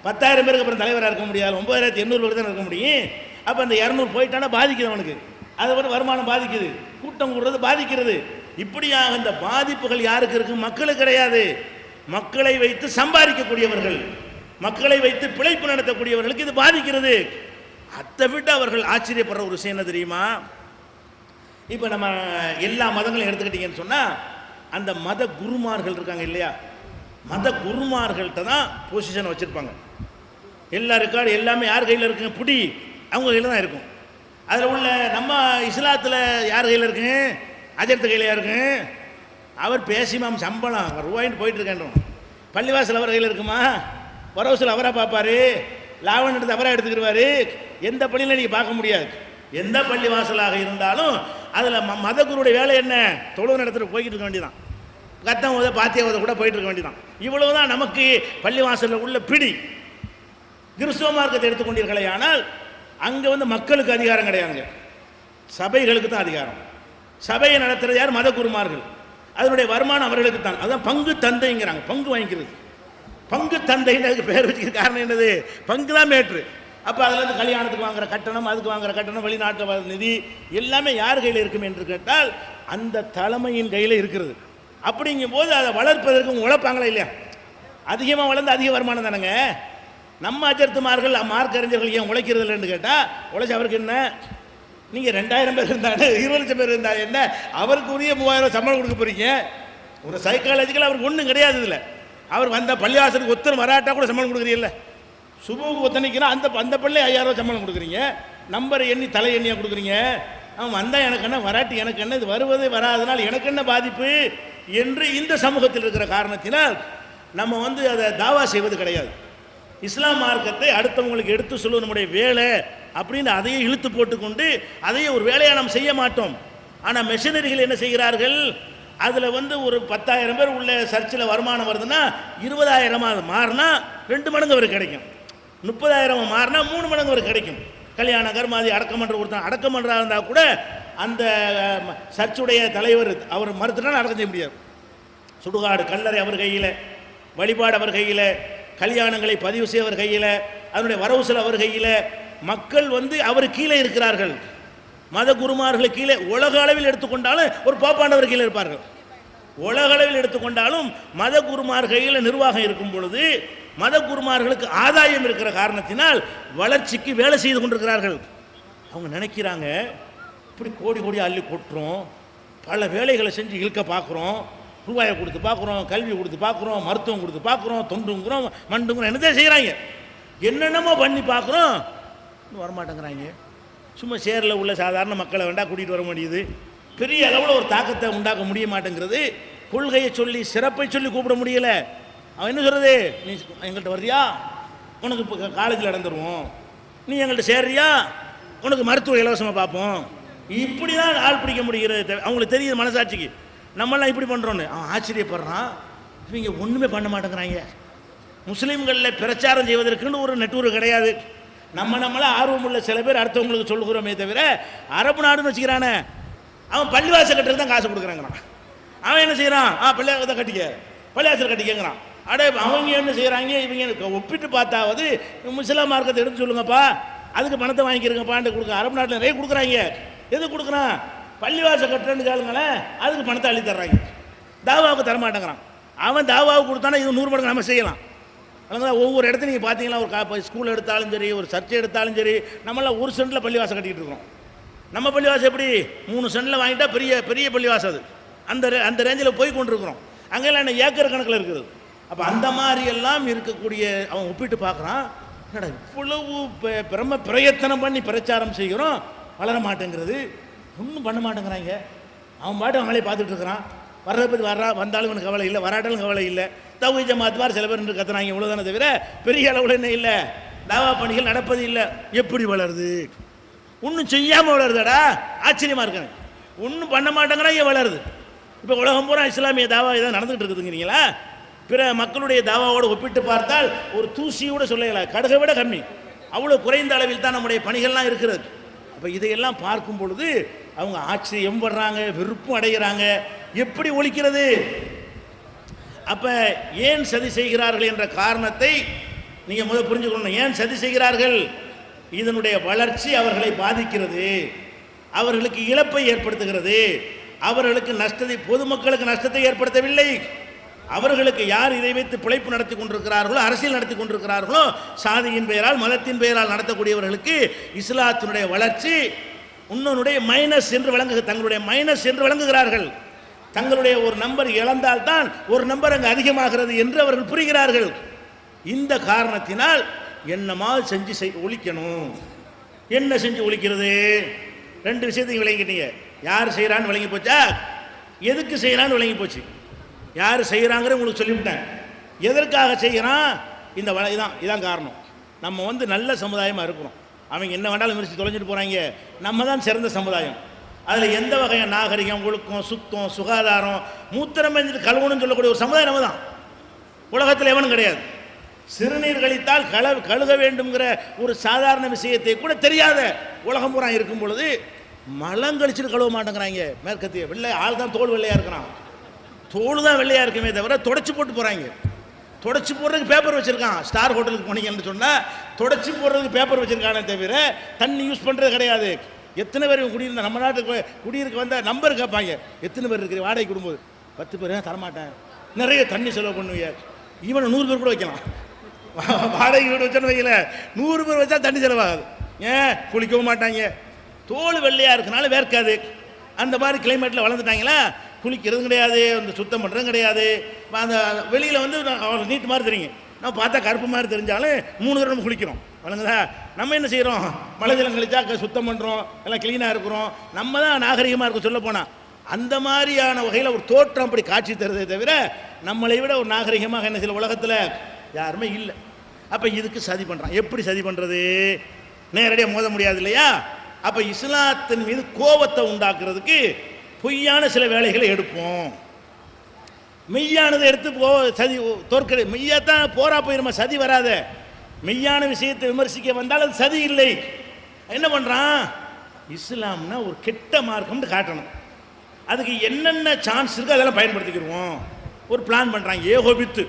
A: 10,000 பேருக்கு அப்புறம் தலைவராக இருக்க முடியாது, 9,800 பேர் தான் இருக்க முடியும். அப்போ அந்த 200 போயிட்டானா பாதிக்குது அவனுக்கு, அது வருமானம் பாதிக்குது, கூட்டம் கூடுறது பாதிக்கிறது. இப்படியாக இந்த பாதிப்புகள் யாருக்கு இருக்கு? மக்களுக்கு கிடையாது. மக்களை வைத்து சம்பாதிக்கக்கூடியவர்கள், மக்களை வைத்து பிழைப்பு நடத்தக்கூடியவர்களுக்கு இது பாதிக்கிறது. அதை விட்டு அவர்கள் ஆச்சரியப்படுற ஒரு விஷயம் என்ன தெரியுமா? இப்போ நம்ம எல்லா மதங்களையும் எடுத்துக்கிட்டீங்கன்னு சொன்னால் அந்த மத குருமார்கள் இருக்காங்க இல்லையா, மத குருமார்கள்ட்ட தான் பொசிஷன் வச்சுருப்பாங்க. எல்லா ரெக்கார்டு எல்லாமே யார் கையில் இருக்குங்க? புடி அவங்க கையில் தான் இருக்கும். அதில் உள்ள நம்ம இஸ்லாத்தில் யார் கையில் இருக்குங்க? அஜர்த்து கையில் இருக்குங்க. அவர் பேசிமாம் சம்பளம் ரூபாயின்னு போயிட்டு இருக்கேன். பள்ளிவாசல் அவர் கையில் இருக்குமா? வரவுசல் அவராக பார்ப்பாரு, லாபம் எடுத்து அவராக எடுத்துக்கிடுவார். எந்த பள்ளியில் நீங்கள் பார்க்க முடியாது. எந்த பள்ளி வாசலாக இருந்தாலும் அதில் மதகுருடைய வேலை என்ன? தொழுவு நடத்திட்டு போய்கிட்டு இருக்க வேண்டியதான். கத்தம் ஓத பாத்திய ஓத கூட போயிட்டு இருக்க வேண்டியதான். இவ்வளவு தான் நமக்கு பள்ளிவாசலில் உள்ள பிடி. கிறிஸ்துவ மார்க்கத்தை எடுத்துக்கொண்டீர்களே ஆனால் அங்கே மக்களுக்கு அதிகாரம் கிடையாதுங்க, சபைகளுக்கு தான் அதிகாரம். சபையை நடத்துறது யார்? மத குருமார்கள். அதனுடைய வருமானம் அவர்களுக்கு தான். அதுதான் பங்கு தந்தைங்கிறாங்க. பங்கு வாங்கிக்கிறது. பங்கு தந்தைன்னு அதுக்கு பேர் வச்சுக்கிற காரணம் என்னது? பங்கு தான் மேட்ரு. அப்போ அதில் கல்யாணத்துக்கு வாங்குற கட்டணம், அதுக்கு வாங்குற கட்டணம், வெளிநாட்டு நிதி எல்லாமே யார் கையில் இருக்கும் என்று கேட்டால் அந்த தலைமையின் கையில் இருக்கிறது. அப்படிங்கும் போது அதை வளர்ப்பதற்கு உழைப்பாங்களா இல்லையா? அதிகமாக வளர்ந்து அதிக வருமானம் தானேங்க. நம்ம அஜர்த்துமார்கள் மார்க் அறிஞர்கள் ஏன் உழைக்கிறது இல்லைன்னு கேட்டால், உழைச்சி அவருக்கு என்ன? நீங்கள் 2000 பேர் இருந்தாரு, 20 லட்சம் பேர் இருந்தாரு என்ன, அவருக்கு உரிய 3000 சம்பளம் கொடுக்க போறீங்க? ஒரு சைக்காலஜிக்கல் அவருக்கு ஒன்றும் கிடையாது. இதில் அவர் வந்த பள்ளிவாசலுக்கு ஒத்தனை வராட்டா கூட சம்பளம் கொடுக்குறீல்ல. சுபுக்கு ஒத்தனைக்குன்னா அந்த பள்ளி 5000 சம்பளம் கொடுக்குறீங்க. நம்பர் எண்ணி தலை எண்ணியாக கொடுக்குறீங்க. அவன் வந்தால் எனக்கு என்ன, வராட்டி எனக்கு என்ன, இது வருவது வராதனால் எனக்கு என்ன பாதிப்பு என்று இந்த சமூகத்தில் இருக்கிற காரணத்தினால் நம்ம அதை தாவா செய்வது கிடையாது. இஸ்லாம் மார்க்கத்தை அடுத்தவங்களுக்கு எடுத்து சொல்லுவது நம்முடைய வேலை அப்படின்னு அதையே இழுத்து போட்டுக்கொண்டு அதையே ஒரு வேலையாக நாம் செய்ய மாட்டோம். ஆனால் மிஷனரிகள் என்ன செய்கிறார்கள்? அதில் ஒரு 10,000 பேர் உள்ள சர்ச்சில் வருமானம் வருதுன்னா 20,000 மாறினா 2 மடங்கு அவருக்கு கிடைக்கும். 30,000 மாறினா 3 மடங்கு அவருக்கு கிடைக்கும். கல்யாண கர்மாதி அடக்கம் பண்ணுற ஒருத்தன் அடக்கம் பண்ணுறா இருந்தால் கூட அந்த சர்ச்சுடைய தலைவர் அவர் மறுத்துனா அடக்கம் செய்ய முடியாது. சுடுகாடு கல்லறை அவர் கையில், வழிபாடு அவர் கையில், கல்யாணங்களை பதிவு செய்ய அவர் கையில், அதனுடைய வரவுசல் அவர் கையில். மக்கள் அவர் கீழே இருக்கிறார்கள். மத குருமார்கள் கீழே. உலக அளவில் எடுத்துக்கொண்டாலும் ஒரு பாப்பாண்டவர் கீழே இருப்பார்கள். உலக அளவில் எடுத்துக்கொண்டாலும் மத குருமார் கையில் நிர்வாகம் இருக்கும் பொழுது மத குருமார்களுக்கு ஆதாயம் இருக்கிற காரணத்தினால் வளர்ச்சிக்கு வேலை செய்து கொண்டிருக்கிறார்கள். அவங்க நினைக்கிறாங்க, இப்படி கோடி கோடி அள்ளி கொட்டுறோம், பல வேலைகளை செஞ்சு இழுக்க பார்க்குறோம், ரூபாயை கொடுத்து பார்க்குறோம், கல்வி கொடுத்து பார்க்குறோம், மருத்துவம் கொடுத்து பார்க்குறோம், தொண்டுங்கிறோம், மண்டுங்கிறோம், என்னதான் செய்கிறாங்க, என்னென்னமோ பண்ணி பார்க்குறோம், இன்னும் வரமாட்டேங்கிறாங்க. சும்மா சேரில் உள்ள சாதாரண மக்களை வேண்டாம் கூட்டிகிட்டு வர முடியுது. பெரிய அளவில் ஒரு தாக்கத்தை உண்டாக்க முடிய மாட்டேங்கிறது. கொள்கையை சொல்லி சிறப்பை சொல்லி கூப்பிட முடியல. அவன் என்ன சொல்கிறது? நீ எங்கள்கிட்ட வர்றியா, உனக்கு இப்போ காலேஜில் நடந்துருவோம், நீ எங்கள்கிட்ட சேர்றியா, உனக்கு மருத்துவ இலவசமாக பார்ப்போம். இப்படி தான் ஆள் பிடிக்க முடிகிறது. அவங்களுக்கு தெரியுது மனசாட்சிக்கு நம்மளாம் இப்படி பண்ணுறோன்னு. அவன் ஆச்சரியப்படுறான். இவங்க ஒன்றுமே பண்ண மாட்டேங்கிறாங்க. முஸ்லீம்களில் பிரச்சாரம் செய்வதற்குன்னு ஒரு நெட்வொர்க் கிடையாது. நம்மள ஆர்வம் உள்ள சில பேர் அடுத்தவங்களுக்கு சொல்லுகிறோமே தவிர அரபு நாடுன்னு வச்சுக்கிறானே, அவன் பள்ளிவாசல் கட்டுறது தான் காசு கொடுக்குறாங்கிறான். அவன் என்ன செய்கிறான்? பள்ளிவாசல் கட்டிக்க, பள்ளிவாசல் கட்டிக்கங்கிறான். அடே அவங்க என்ன செய்கிறாங்க? இவங்க ஒப்பிட்டு பார்த்தாவது முஸ்லிம் மார்க்கத்தை எடுத்து சொல்லுங்கப்பா, அதுக்கு பணத்தை வாங்கிக்கிறங்கப்பான்ட்டு கொடுக்க. அரபு நாட்டில் நிறைய கொடுக்குறாங்க. எது கொடுக்குறான்? பள்ளிவாசல் கட்டுறேன்னு கேளுங்களேன், அதுக்கு பணத்தை அள்ளி தர்றாங்க. தாவாவுக்கு தரமாட்டேங்கிறான். அவன் தாவாவுக்கு கொடுத்தானா இது 100 மடங்கு நம்ம செய்யலாம். அதனால் ஒவ்வொரு இடத்துல நீங்கள் பார்த்தீங்கன்னா ஒரு ஸ்கூல் எடுத்தாலும் சரி, ஒரு சர்ச்சை எடுத்தாலும் சரி, நம்மளாம் 1 சென்டில் பள்ளிவாசல் கட்டிக்கிட்டு இருக்கோம். நம்ம பள்ளிவாசல் எப்படி 3 சென்டில் வாங்கிட்டா பெரிய பெரிய பள்ளிவாசல் அது. அந்த ரேஞ்சில் போய் கொண்டிருக்கிறோம். அங்கெல்லாம் என்ன ஏக்கர் கணக்கில் இருக்குது. அப்போ அந்த மாதிரி எல்லாம் இருக்கக்கூடிய அவன் ஒப்பிட்டு பார்க்குறான். என்னடா இவ்வளவு பிரயத்தனம் பண்ணி பிரச்சாரம் செய்கிறோம், வளர மாட்டேங்கிறது, ஒன்றும் பண்ண மாட்டேங்கிறாங்க. அவன் பாட்டு அவங்களே பார்த்துட்டு இருக்கிறான். வர்றதை பற்றி வந்தாலும் எனக்கு கவலை இல்லை, வராட்டாலும் கவலை இல்லை. தௌஹீத் ஜமாத் மாதிரி சில பேர் கத்துறாங்க, இவ்வளோதானே தவிர பெரிய அளவில் என்ன இல்லை, தாவா பணிகள் நடப்பது இல்லை. எப்படி வளருது? ஒன்றும் செய்யாமல் வளருதாடா, ஆச்சரியமாக இருக்காங்க. ஒன்றும் பண்ண மாட்டேங்கிறாங்க, வளருது. இப்போ உலகம் பூரா இஸ்லாமிய தாவா ஏதாவது நடந்துகிட்டு இருக்குதுங்கிறீங்களா? பிற மக்களுடைய தாவாவோடு ஒப்பிட்டு பார்த்தால் ஒரு தூசியோட சொல்லலை, கடுகை விட கம்மி. அவ்வளோ குறைந்த அளவில் தான் நம்முடைய பணிகள்லாம் இருக்கிறது. அப்போ இதையெல்லாம் பார்க்கும் பொழுது அவங்க ஆச்சரியம் படுறாங்க, விருப்பம் அடைகிறாங்க. எப்படி ஒழிக்கிறது? அப்போ ஏன் சதி செய்கிறார்கள் என்ற காரணத்தை நீங்கள் முதல் புரிஞ்சுக்கணும். ஏன் சதி செய்கிறார்கள்? இதனுடைய வளர்ச்சி அவர்களை பாதிக்கிறது, அவர்களுக்கு இழப்பை ஏற்படுத்துகிறது, அவர்களுக்கு நஷ்டத்தை, பொதுமக்களுக்கு நஷ்டத்தை ஏற்படுத்தவில்லை. அவர்களுக்கு யார் இதை வைத்து பிழைப்பு நடத்தி கொண்டிருக்கிறார்களோ, அரசியல் நடத்தி கொண்டிருக்கிறார்களோ, சாதியின் பெயரால் மதத்தின் பெயரால் நடத்தக்கூடியவர்களுக்கு இஸ்லாத்தினுடைய வளர்ச்சி இன்னொன்னுடைய மைனஸ் என்று தங்களுடைய மைனஸ் என்று வழங்குகிறார்கள். தங்களுடைய ஒரு நம்பர் இழந்தால்தான் ஒரு நம்பர் அங்கு அதிகமாகிறது என்று அவர்கள் புரிகிறார்கள். இந்த காரணத்தினால் என்னமா செஞ்சு ஒழிக்கணும். என்ன செஞ்சு ஒழிக்கிறது? 2 விஷயத்தையும் விளங்கிட்டீங்க. யார் செய்கிறான்னு விளங்கி போச்சா? எதுக்கு செய்கிறான்னு விளங்கி போச்சு. யார் செய்கிறாங்கிற உங்களுக்கு சொல்லிவிட்டேன். எதற்காக செய்கிறான்? இந்த இதான் காரணம். நம்ம வந்து நல்ல சமுதாயமாக இருக்கிறோம். அவங்க என்ன வேண்டாலும் விமர்சி தொலைஞ்சிட்டு போகிறாங்க. நம்ம தான் சிறந்த சமுதாயம். அதில் எந்த வகையான நாகரிகம், ஒழுக்கம், சுத்தம், சுகாதாரம், மூத்திரம் பெஞ்சிட்டு கழுவணும்னு சொல்லக்கூடிய ஒரு சமுதாயம் நம்ம தான். உலகத்தில் எவனும் கிடையாது. சிறுநீர் கழித்தால் கழுக வேண்டும்ங்கிற ஒரு சாதாரண விஷயத்தை கூட தெரியாத உலகம் பூரா இருக்கும் பொழுது மலம் கழிச்சுட்டு கழுவ மாட்டேங்கிறாங்க. மேற்கத்திய வெள்ளை ஆள் தான் தோல் வெள்ளையாக இருக்கிறான். தோல் தான் வெள்ளையாக இருக்குமே தவிர தொடச்சி போட்டு போகிறாங்க. தொடச்சி போடுறதுக்கு பேப்பர் வச்சுருக்கான். ஸ்டார் ஹோட்டலுக்கு போனீங்கன்னு சொன்னால் தொடச்சி போடுறதுக்கு பேப்பர் வச்சுருக்கானே தவிர தண்ணி யூஸ் பண்ணுறது கிடையாது. எத்தனை பேர் குடியிருந்த நம்ம நாட்டுக்கு குடியிருக்க வந்தால் நம்பர் கேட்பாங்க. எத்தனை பேர் இருக்கிற வாடகை குடும்பம்? 10 பேர். தரமாட்டேன். நிறைய தண்ணி செலவு பண்ணுவீங்க. ஈவன் 100 பேர் கூட வைக்கலாம். வாடகை வீடு வச்சோன்னு வைக்கல, 100 பேர் வச்சா தண்ணி செலவாகுது. ஏன்? குளிக்கவும் மாட்டாங்க. தோல் வெள்ளையாக இருக்கனால வேர்க்காது. அந்த மாதிரி கிளைமேட்டில் வளர்ந்துட்டாங்களா, குளிக்கிறது கிடையாது, அந்த சுத்தம் பண்ணுறது கிடையாது. அந்த வெளியில் வந்து அவங்களுக்கு நீட்டு மாதிரி தெரியுங்க. நம்ம பார்த்தா கருப்பு மாதிரி தெரிஞ்சாலும் 3 தடவை நம்ம குளிக்கிறோம். வழங்குதா? நம்ம என்ன செய்கிறோம்? மழை ஜலம் கழிச்சா சுத்தம் பண்ணுறோம், எல்லாம் க்ளீனாக இருக்கிறோம். நம்ம தான் நாகரிகமாக இருக்க சொல்ல போனால். அந்த மாதிரியான வகையில் ஒரு தோற்றம் அப்படி காட்சி தருதே தவிர நம்மளை விட ஒரு நாகரிகமாக என்ன சில உலகத்தில் யாருமே இல்லை. அப்போ இதுக்கு சதி பண்ணுறான். எப்படி சதி பண்ணுறது? நேரடியாக மோத முடியாது இல்லையா? அப்போ இஸ்லாத்தின் மீது கோபத்தை உண்டாக்குறதுக்கு பொய்யான சில வேலைகளை எடுப்போம். மெய்யானதை எடுத்து சதி தோற்கடி. மெய்யாத்தான் போரா போயிருமா, சதி வராத. மெய்யான விஷயத்தை விமர்சிக்க வந்தால் அது சதி இல்லை. என்ன பண்ணுறான்? இஸ்லாம்னா ஒரு கெட்ட மார்க்கம்னு காட்டணும். அதுக்கு என்னென்ன சான்ஸ் இருக்குது அதெல்லாம் பயன்படுத்திக்கிடுவோம். ஒரு பிளான் பண்ணுறாங்க. ஏகோபித்து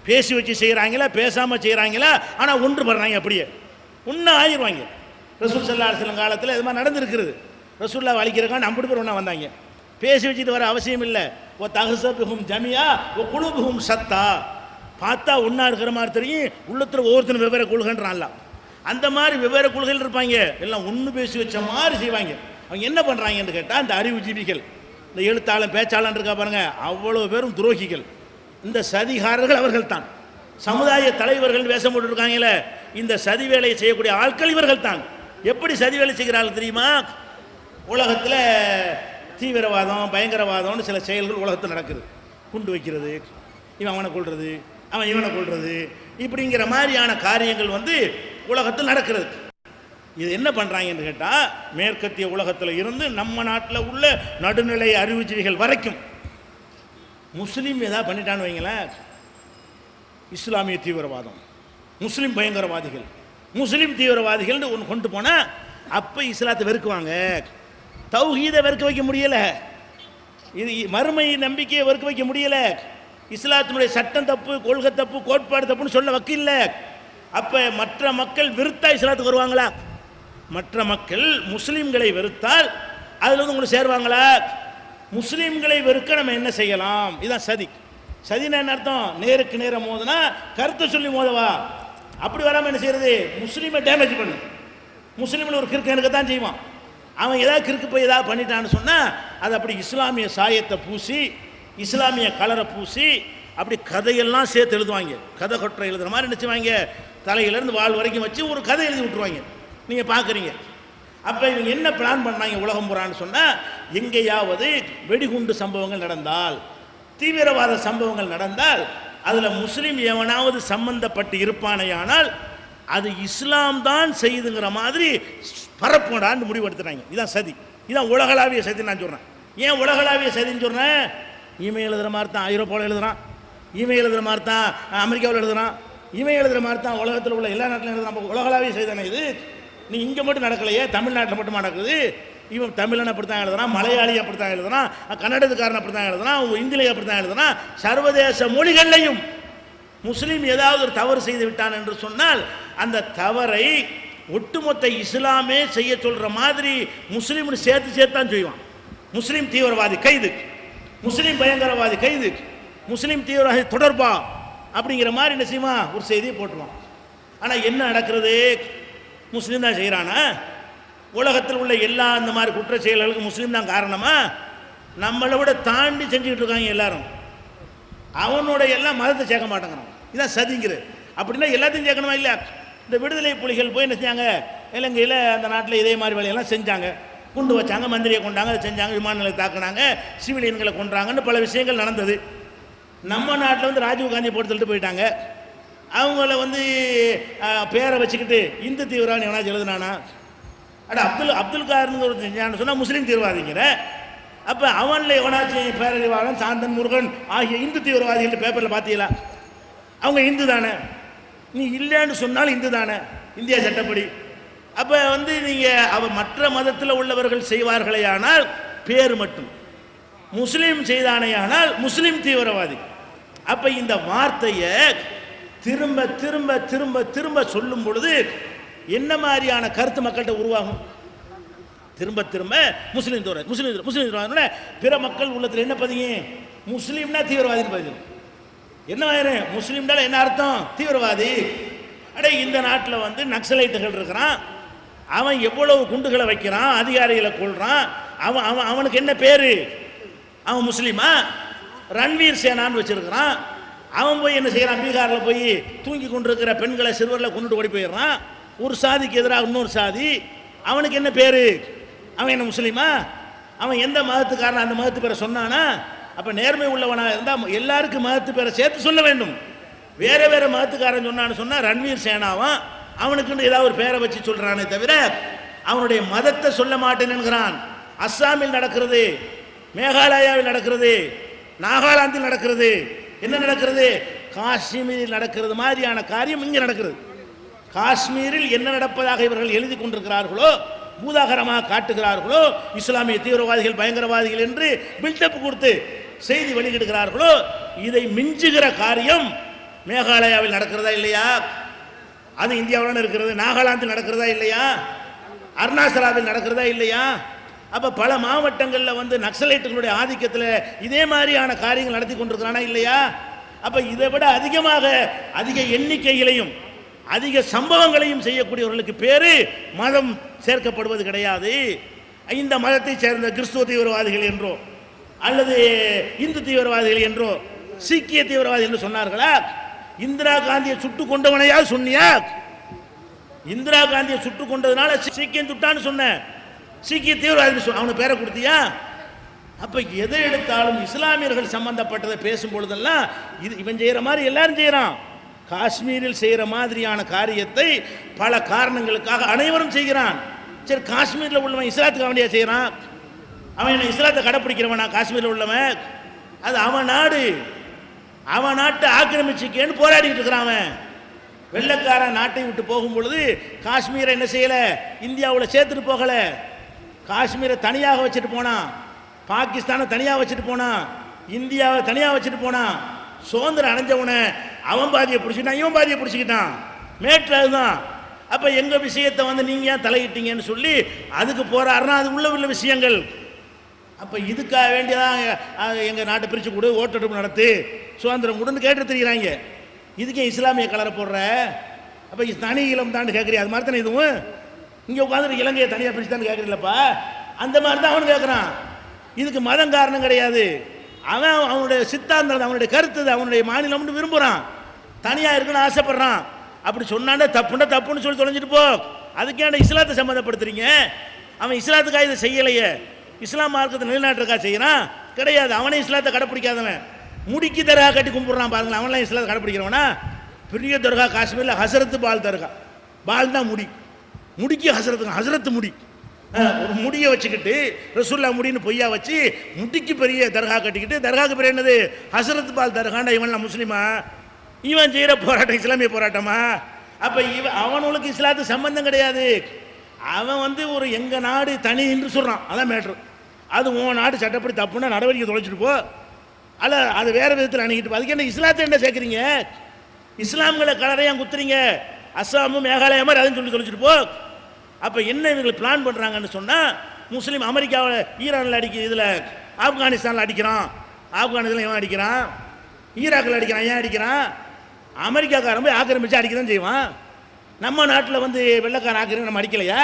A: பேசி வச்சு செய்கிறாங்களா, பேசாமல் செய்கிறாங்களா, ஆனால் ஒன்று பண்ணுறாங்க. அப்படியே ஒன்றும் ஆயிடுவாங்க. ரசூல் ஸல்லல்லாஹு அலைஹி வஸல்லம் காலத்தில் இது மாதிரி நடந்திருக்கிறது. ரசூல்லா அழிக்கிறக்கான 50 பேர் ஒன்றா வந்தாங்க. பேசி வச்சுட்டு வர அவசியம் இல்லை. ஓ தஹ்ஸபுஹும் ஜமியா ஓ குலூபுஹும் சத்தா. பார்த்தா ஒன்றா இருக்கிற மாதிரி தெரியும், உள்ளத்தில் ஒவ்வொருத்தரும் வெவ்வேறு கொள்கைன்றான்ல. அந்த மாதிரி வெவ்வேறு கொள்கைகள் இருப்பாங்க. எல்லாம் ஒன்று பேசி வச்ச மாதிரி செய்வாங்க. அவங்க என்ன பண்ணுறாங்கன்னு கேட்டால், இந்த அறிவுஜீவிகள், இந்த எழுத்தாளன் பேச்சாளன் இருக்கா பாருங்க, அவ்வளோ பேரும் துரோகிகள். இந்த சதிகாரர்கள் அவர்கள் தான். சமுதாய தலைவர்கள் வேஷம் போட்டுருக்காங்களே, இந்த சதி வேலையை செய்யக்கூடிய ஆட்கள் இவர்கள் தான். எப்படி சதி வேலை செய்கிறார்கள் தெரியுமா? உலகத்தில் தீவிரவாதம், பயங்கரவாதம்னு சில செயல்கள் உலகத்தில் நடக்குது. குண்டு வைக்கிறது, இவன் அவனை கொள்வது, அவன் இவனை கொள்வது, இப்படிங்கிற மாதிரியான காரியங்கள் வந்து உலகத்தில் நடக்கிறது. இது என்ன பண்ணுறாங்கன்னு கேட்டால், மேற்கத்திய உலகத்தில் இருந்து நம்ம நாட்டில் உள்ள நடுநிலை அறிவுஜீவிகள் வரைக்கும் முஸ்லீம் ஏதாவது பண்ணிட்டான்னு வைங்களேன், இஸ்லாமிய தீவிரவாதம், முஸ்லீம் பயங்கரவாதிகள், முஸ்லீம் தீவிரவாதிகள்னு ஒன்று கொண்டு போனால் அப்போ இஸ்லாத்தை வெறுக்குவாங்க. தௌஹீதை வெறுக்க வைக்க முடியலை, இது மறுமை நம்பிக்கையை வெறுக்க வைக்க முடியலை. இஸ்லாத்தினுடைய சட்டம் தப்பு, கொள்கை தப்பு, கோட்பாடு தப்புன்னு சொல்ல வக்கில்ல. அப்போ மற்ற மக்கள் வெறுத்தா இஸ்லாத்துக்கு வருவாங்களா? மற்ற மக்கள் முஸ்லீம்களை வெறுத்தால் அதில் வந்து உங்களுக்கு சேருவாங்களா? முஸ்லீம்களை வெறுக்க நம்ம என்ன செய்யலாம்? இதுதான் சதி. சதினா என்ன அர்த்தம்? நேருக்கு நேரம் மோதுனா கருத்தை சொல்லி மோதவா? அப்படி வராமல் என்ன செய்யறது? முஸ்லீமை டேமேஜ் பண்ணு. முஸ்லீமில் ஒரு கிறுக்கு இருக்கத்தான் செய்வான். அவன் ஏதாவது கிறுக்கு போய் ஏதாவது பண்ணிட்டான்னு சொன்னால் அது அப்படி இஸ்லாமிய சாயத்தை பூசி, இஸ்லாமிய கலரை பூசி, அப்படி கதையெல்லாம் சேர்த்து எழுதுவாங்க. கதை கொற்றை எழுதுகிற மாதிரி நினச்சிவாங்க. தலையிலேருந்து வால் வரைக்கும் வச்சு ஒரு கதை எழுதி விட்டுருவாங்க. நீங்கள் பார்க்குறீங்க. அப்போ இவங்க என்ன பிளான் பண்ணாங்க உலகம் புறான்னு சொன்னால், எங்கேயாவது வெடிகுண்டு சம்பவங்கள் நடந்தால், தீவிரவாத சம்பவங்கள் நடந்தால், அதில் முஸ்லீம் எவனாவது சம்பந்தப்பட்டு இருப்பானையானால் அது இஸ்லாம் தான் செய்துங்கிற மாதிரி பரப்போடான்னு முடிவெடுத்துட்டாங்க. இதுதான் சதி. இதுதான் உலகளாவிய சதி நான் சொல்கிறேன். ஏன் உலகளாவிய சதின்னு சொல்கிறேன்? இமெயில் எழுதுகிற மாதிரி தான் ஐரோப்பாவில் எழுதுகிறான், இமெயில் எழுதுகிற மாதிரி தான் அமெரிக்காவில் எழுதுகிறான், இமெயில் எழுதுகிற மாதிரி தான் உலகத்தில் உள்ள எல்லா நாட்டிலும் எழுதுகிறான். உலகளாவிய சதி தானே இது. நீ இங்கே மட்டும் நடக்கலையே, தமிழ்நாட்டில் மட்டும் நடக்குது. இவன் தமிழன் அப்படி தான் எழுதுறான், மலையாளி அப்படி தான் எழுதுறான், கன்னடத்துக்காரன் அப்படி தான் எழுதுறான், இந்தியிலே அப்படி தான் எழுதுறான். சர்வதேச மொழிகள்லையும் முஸ்லீம் ஏதாவது ஒரு தவறு செய்து விட்டான் என்று சொன்னால் அந்த தவறை ஒட்டுமொத்த இஸ்லாமே செய்ய சொல்கிற மாதிரி முஸ்லீம்னு சேர்த்து தான் செய்வான். முஸ்லீம் தீவிரவாதி கைது, முஸ்லீம் பயங்கரவாதி கைது, முஸ்லீம் தீவிரவாதி தொடர்பா அப்படிங்கிற மாதிரி என்ன செய்வான்? ஒரு செய்தியை போட்டுருவான். ஆனால் என்ன நடக்கிறது? முஸ்லீம் தான் செய்கிறானா? உலகத்தில் உள்ள எல்லா இந்த மாதிரி குற்ற செயல்களுக்கு முஸ்லீம் தான் காரணமா? நம்மளை விட தாண்டி செஞ்சுக்கிட்டு இருக்காங்க எல்லாரும். அவனோட எல்லாம் மதத்தை சேர்க்க மாட்டேங்கிறான். இதான் சதிங்கிறது. அப்படின்னா எல்லாத்தையும் சேர்க்கணுமா? இல்லை. இந்த விடுதலை புலிகள் போய் என்ன செஞ்சாங்க? இலங்கையில் அந்த நாட்டில் இதே மாதிரி வேலையெல்லாம் செஞ்சாங்க. குண்டு வச்சாங்க, மந்திரியை கொண்டாங்க, அதை செஞ்சாங்க, விமான நிலையத்தை தாக்குனாங்க, சிவிலியன்களை கொன்றாங்கன்னு பல விஷயங்கள் நடந்தது. நம்ம நாட்டில் வந்து ராஜீவ்காந்தி போட்டு தள்ளிட்டு போயிட்டாங்க. அவங்கள வந்து பேரை வச்சுக்கிட்டு இந்து தீவிரவாதி எவனாச்சும் எழுதுனானா? அட அப்துல் காருன்னு ஒரு செஞ்சான்னு சொன்னால் முஸ்லீம் தீவிரவாதிங்கிற. அப்போ அவனில் எவனாச்சும் பேரறிவாளன், சாந்தன், முருகன் ஆகிய இந்து தீவிரவாதிகள் பேப்பரில் பார்த்தீங்களா? அவங்க இந்து தானே. நீ இல்லைன்னு சொன்னாலும் இந்து தானே இந்தியா சட்டப்படி. அப்போ வந்து நீங்கள் மற்ற மதத்தில் உள்ளவர்கள் செய்வார்களே ஆனால் பேர் மட்டும், முஸ்லீம் செய்தானேயானால் முஸ்லீம் தீவிரவாதி. அப்போ இந்த வார்த்தையை திரும்ப திரும்ப திரும்ப திரும்ப சொல்லும் பொழுது என்ன மாதிரியான கருத்து மக்கள்கிட்ட உருவாகும்? திரும்ப திரும்ப முஸ்லீம் தீவிரவாதி, முஸ்லீம் தீவிரவாதி, பிற மக்கள் உள்ளத்தில் என்ன பதியும்? முஸ்லீம்னா தீவிரவாதின்னு பதியும். என்ன முஸ்லீம்னால என்ன அர்த்தம்? தீவிரவாதி. அடே, இந்த நாட்டில் வந்து நக்சலைட்டுகள் இருக்கிறான், அவன் எவ்வளவு குண்டுகளை வைக்கிறான், அதிகாரிகளை கொள்றான், அவனுக்கு என்ன பேரு? அவன் முஸ்லீமா? ரன்வீர் சேனான்னு வச்சிருக்கிறான். அவன் போய் என்ன செய்யறான்? பீகாரில் போய் தூங்கி கொண்டிருக்கிற பெண்களை, சிறுவர்களை கொண்டுட்டு ஓடி போயிடுறான். ஒரு சாதிக்கு எதிராக இன்னொரு சாதி, அவனுக்கு என்ன பேரு? அவன் என்ன முஸ்லீமா? அவன் எந்த மதத்துக்காரன் அந்த மதத்து பேரை சொன்னானா? அப்போ நேர்மை உள்ளவனாக இருந்தால் எல்லாருக்கும் மதத்து பேரை சேர்த்து சொல்ல வேண்டும். வேற வேற மதத்துக்காரன் சொன்னான்னு சொன்னால் ரன்வீர் சேனாவான், அவனுக்குன்னு ஏதாவது ஒரு பேரை வச்சு சொல்கிறானே தவிர அவனுடைய மதத்தை சொல்ல மாட்டேன் என்கிறான். அஸ்ஸாமில் நடக்கிறது, மேகாலயாவில் நடக்கிறது, நாகாலாந்தில் நடக்கிறது. என்ன நடக்கிறது? காஷ்மீரில் நடக்கிறது மாதிரியான காரியம் இங்கே நடக்கிறது. காஷ்மீரில் என்ன நடப்பதாக இவர்கள் எழுதி கொண்டிருக்கிறார்களோ, பூதாகரமாக காட்டுகிறார்களோ, இஸ்லாமிய தீவிரவாதிகள் பயங்கரவாதிகள் என்று பில்டப் கொடுத்து செய்தி வெளியிடுகிறார்களோ, இதை மிஞ்சுகிற காரியம் மேகாலயாவில் நடக்கிறதா இல்லையா? அது இந்தியாவில் இருக்கிறது. நாகாலாந்தில் நடக்கிறதா இல்லையா? அருணாச்சலாவில் நடக்கிறதா இல்லையா? அப்போ பல மாவட்டங்களில் வந்து நக்சலைட்டுகளுடைய ஆதிக்கத்தில் இதே மாதிரியான காரியங்கள் நடத்தி கொண்டிருக்கிறானா இல்லையா? அப்போ இதை விட அதிகமாக அதிக எண்ணிக்கைகளையும் அதிக சம்பவங்களையும் செய்யக்கூடியவர்களுக்கு பேரு மதம் சேர்க்கப்படுவது கிடையாது. இந்த மதத்தை சேர்ந்த கிறிஸ்துவ தீவிரவாதிகள் என்றோ அல்லது இந்து தீவிரவாதிகள் என்றோ சீக்கிய தீவிரவாதி என்று சொன்னார்களா? இந்திரா காந்தியை சுட்டு கொண்டவனையா சொன்னியா? இந்திரா காந்தியை சுட்டு கொண்டதுனால சீக்கியம் சுட்டான்னு சொன்ன, சீக்கிய தீவிரவாதி அவனுக்கு பேரை கொடுத்தியா? அப்ப எதை எடுத்தாலும் இஸ்லாமியர்கள் சம்பந்தப்பட்டதை பேசும் பொழுதெல்லாம் இவன் செய்யற மாதிரி எல்லாரும் செய்யறான். காஷ்மீரில் செய்கிற மாதிரியான காரியத்தை பல காரணங்களுக்காக அனைவரும் செய்கிறான். சரி, காஷ்மீரில் உள்ளவன் இஸ்லாத்துக்கு அவனையா செய்கிறான்? அவன் என்ன இஸ்லாத்தை கடைப்பிடிக்கிறவனா? காஷ்மீரில் உள்ளவன் அது அவன் நாடு, அவன் நாட்டை ஆக்கிரமிச்சுக்கேன்னு போராடிட்டு இருக்கிறான். அவன் வெள்ளக்காரன் நாட்டை விட்டு போகும் பொழுது காஷ்மீரை என்ன செய்யலை? இந்தியாவில் சேர்த்துட்டு போகலை. காஷ்மீரை தனியாக வச்சுட்டு போனான், பாகிஸ்தானை தனியாக வச்சுட்டு போனான், இந்தியாவை தனியாக வச்சுட்டு போனான். சுதந்திரம் அடைஞ்சவனை அவன் பாதியை பிடிச்சிக்கிட்டான், இவன் பாதியை பிடிச்சிக்கிட்டான். மேட்ரு அதுதான். அப்போ எங்கள் விஷயத்தை வந்து நீங்கள் ஏன் தலையிட்டீங்கன்னு சொல்லி அதுக்கு போகிறாருன்னா அது உள்ள விஷயங்கள். அப்போ இதுக்காக வேண்டியதான் எங்கள் நாட்டை பிரித்து கொடு, ஓட்டெடுப்பு நடத்து, சுதந்திரம் கொடுன்னு கேட்டு தெரிகிறாங்க. இதுக்கே இஸ்லாமிய கலரை போடுற? அப்போ தனி இளம் தாண்டு கேட்குறீ? அது மாதிரி தானே இதுவும். இங்கே உட்காந்து இலங்கையை தனியாக பிரித்து தான் கேட்குறீங்களப்பா, அந்த மாதிரி தான் அவனு கேட்குறான். இதுக்கு மதம் காரணம் கிடையாது. அவன் அவனுடைய சித்தாந்தம், அவனுடைய கருத்து, அவனுடைய மாநிலம்னு விரும்புகிறான், தனியாக இருக்குன்னு ஆசைப்படுறான். அப்படி சொன்னாண்டே தப்புன்னு சொல்லி தொலைஞ்சிட்டு போ. அதுக்கேண்ட இஸ்லாத்தை சம்மந்தப்படுத்துறீங்க? அவன் இஸ்லாத்துக்காக இதை செய்யலையே, இஸ்லாம் மார்க்கத்தை நிலைநாட்டுறக்கா செய்யறான்? கிடையாது. அவனே இஸ்லாத்தை கடைப்பிடிக்காதவன், முடிக்கு தர்கா கட்டி கும்பிடுறான் பாருங்களேன். அவன்லாம் இஸ்லாத்தை கடைப்பிடிக்கிறவனா? பெரிய தர்கா காஷ்மீரில் ஹசரத்து பால் தர்கா, பால் தான் முடி, முடிக்கு ஹசரத்து முடி, ஒரு முடியை வச்சுக்கிட்டு ரசூல்லா முடின்னு பொய்யா வச்சு முடிக்கு பெரிய தர்கா கட்டிக்கிட்டு, தர்காவுக்கு பெரிய என்னது? ஹசரத் பால் தர்காண்டா. இவன்லாம் முஸ்லீமா? இவன் செய்கிற போராட்டம் இஸ்லாமிய போராட்டமா? அப்போ அவனுக்கு இஸ்லாத்துக்கு சம்பந்தம் கிடையாது. அவன் வந்து ஒரு எங்கள் நாடு தனி என்று சொல்கிறான், அதான் மேட்ரு. அது உன் நாடு சட்டப்படி தப்புன்னா நடவடிக்கை தொலைச்சிட்டு போ, அல்ல அது வேறு விதத்தில் அணுகிட்டு போ. அதுக்கு என்ன இஸ்லாத்தை என்ன சேர்க்குறீங்க? இஸ்லாம்களை கலரையாக குத்துறீங்க, அஸ்ஸாமும் மேகாலயா மாதிரி அதுன்னு சொல்லி தொலைச்சிட்டு போ. அப்போ என்ன இவங்களுக்கு பிளான் பண்ணுறாங்கன்னு சொன்னால், முஸ்லீம் அமெரிக்காவில் ஈரானில் இதில் ஆப்கானிஸ்தானில் அடிக்கிறான், ஆப்கானிஸ்தானில் இவன் அடிக்கிறான், ஈராக்கில் அடிக்கிறான். ஏன் அடிக்கிறான்? அமெரிக்காக்காரன் போய் ஆக்கிரமிச்சு அடிக்க தான் செய்வான். நம்ம நாட்டில் வந்து வெள்ளைக்காரன் ஆக்கிரமி நம்ம அடிக்கலையா?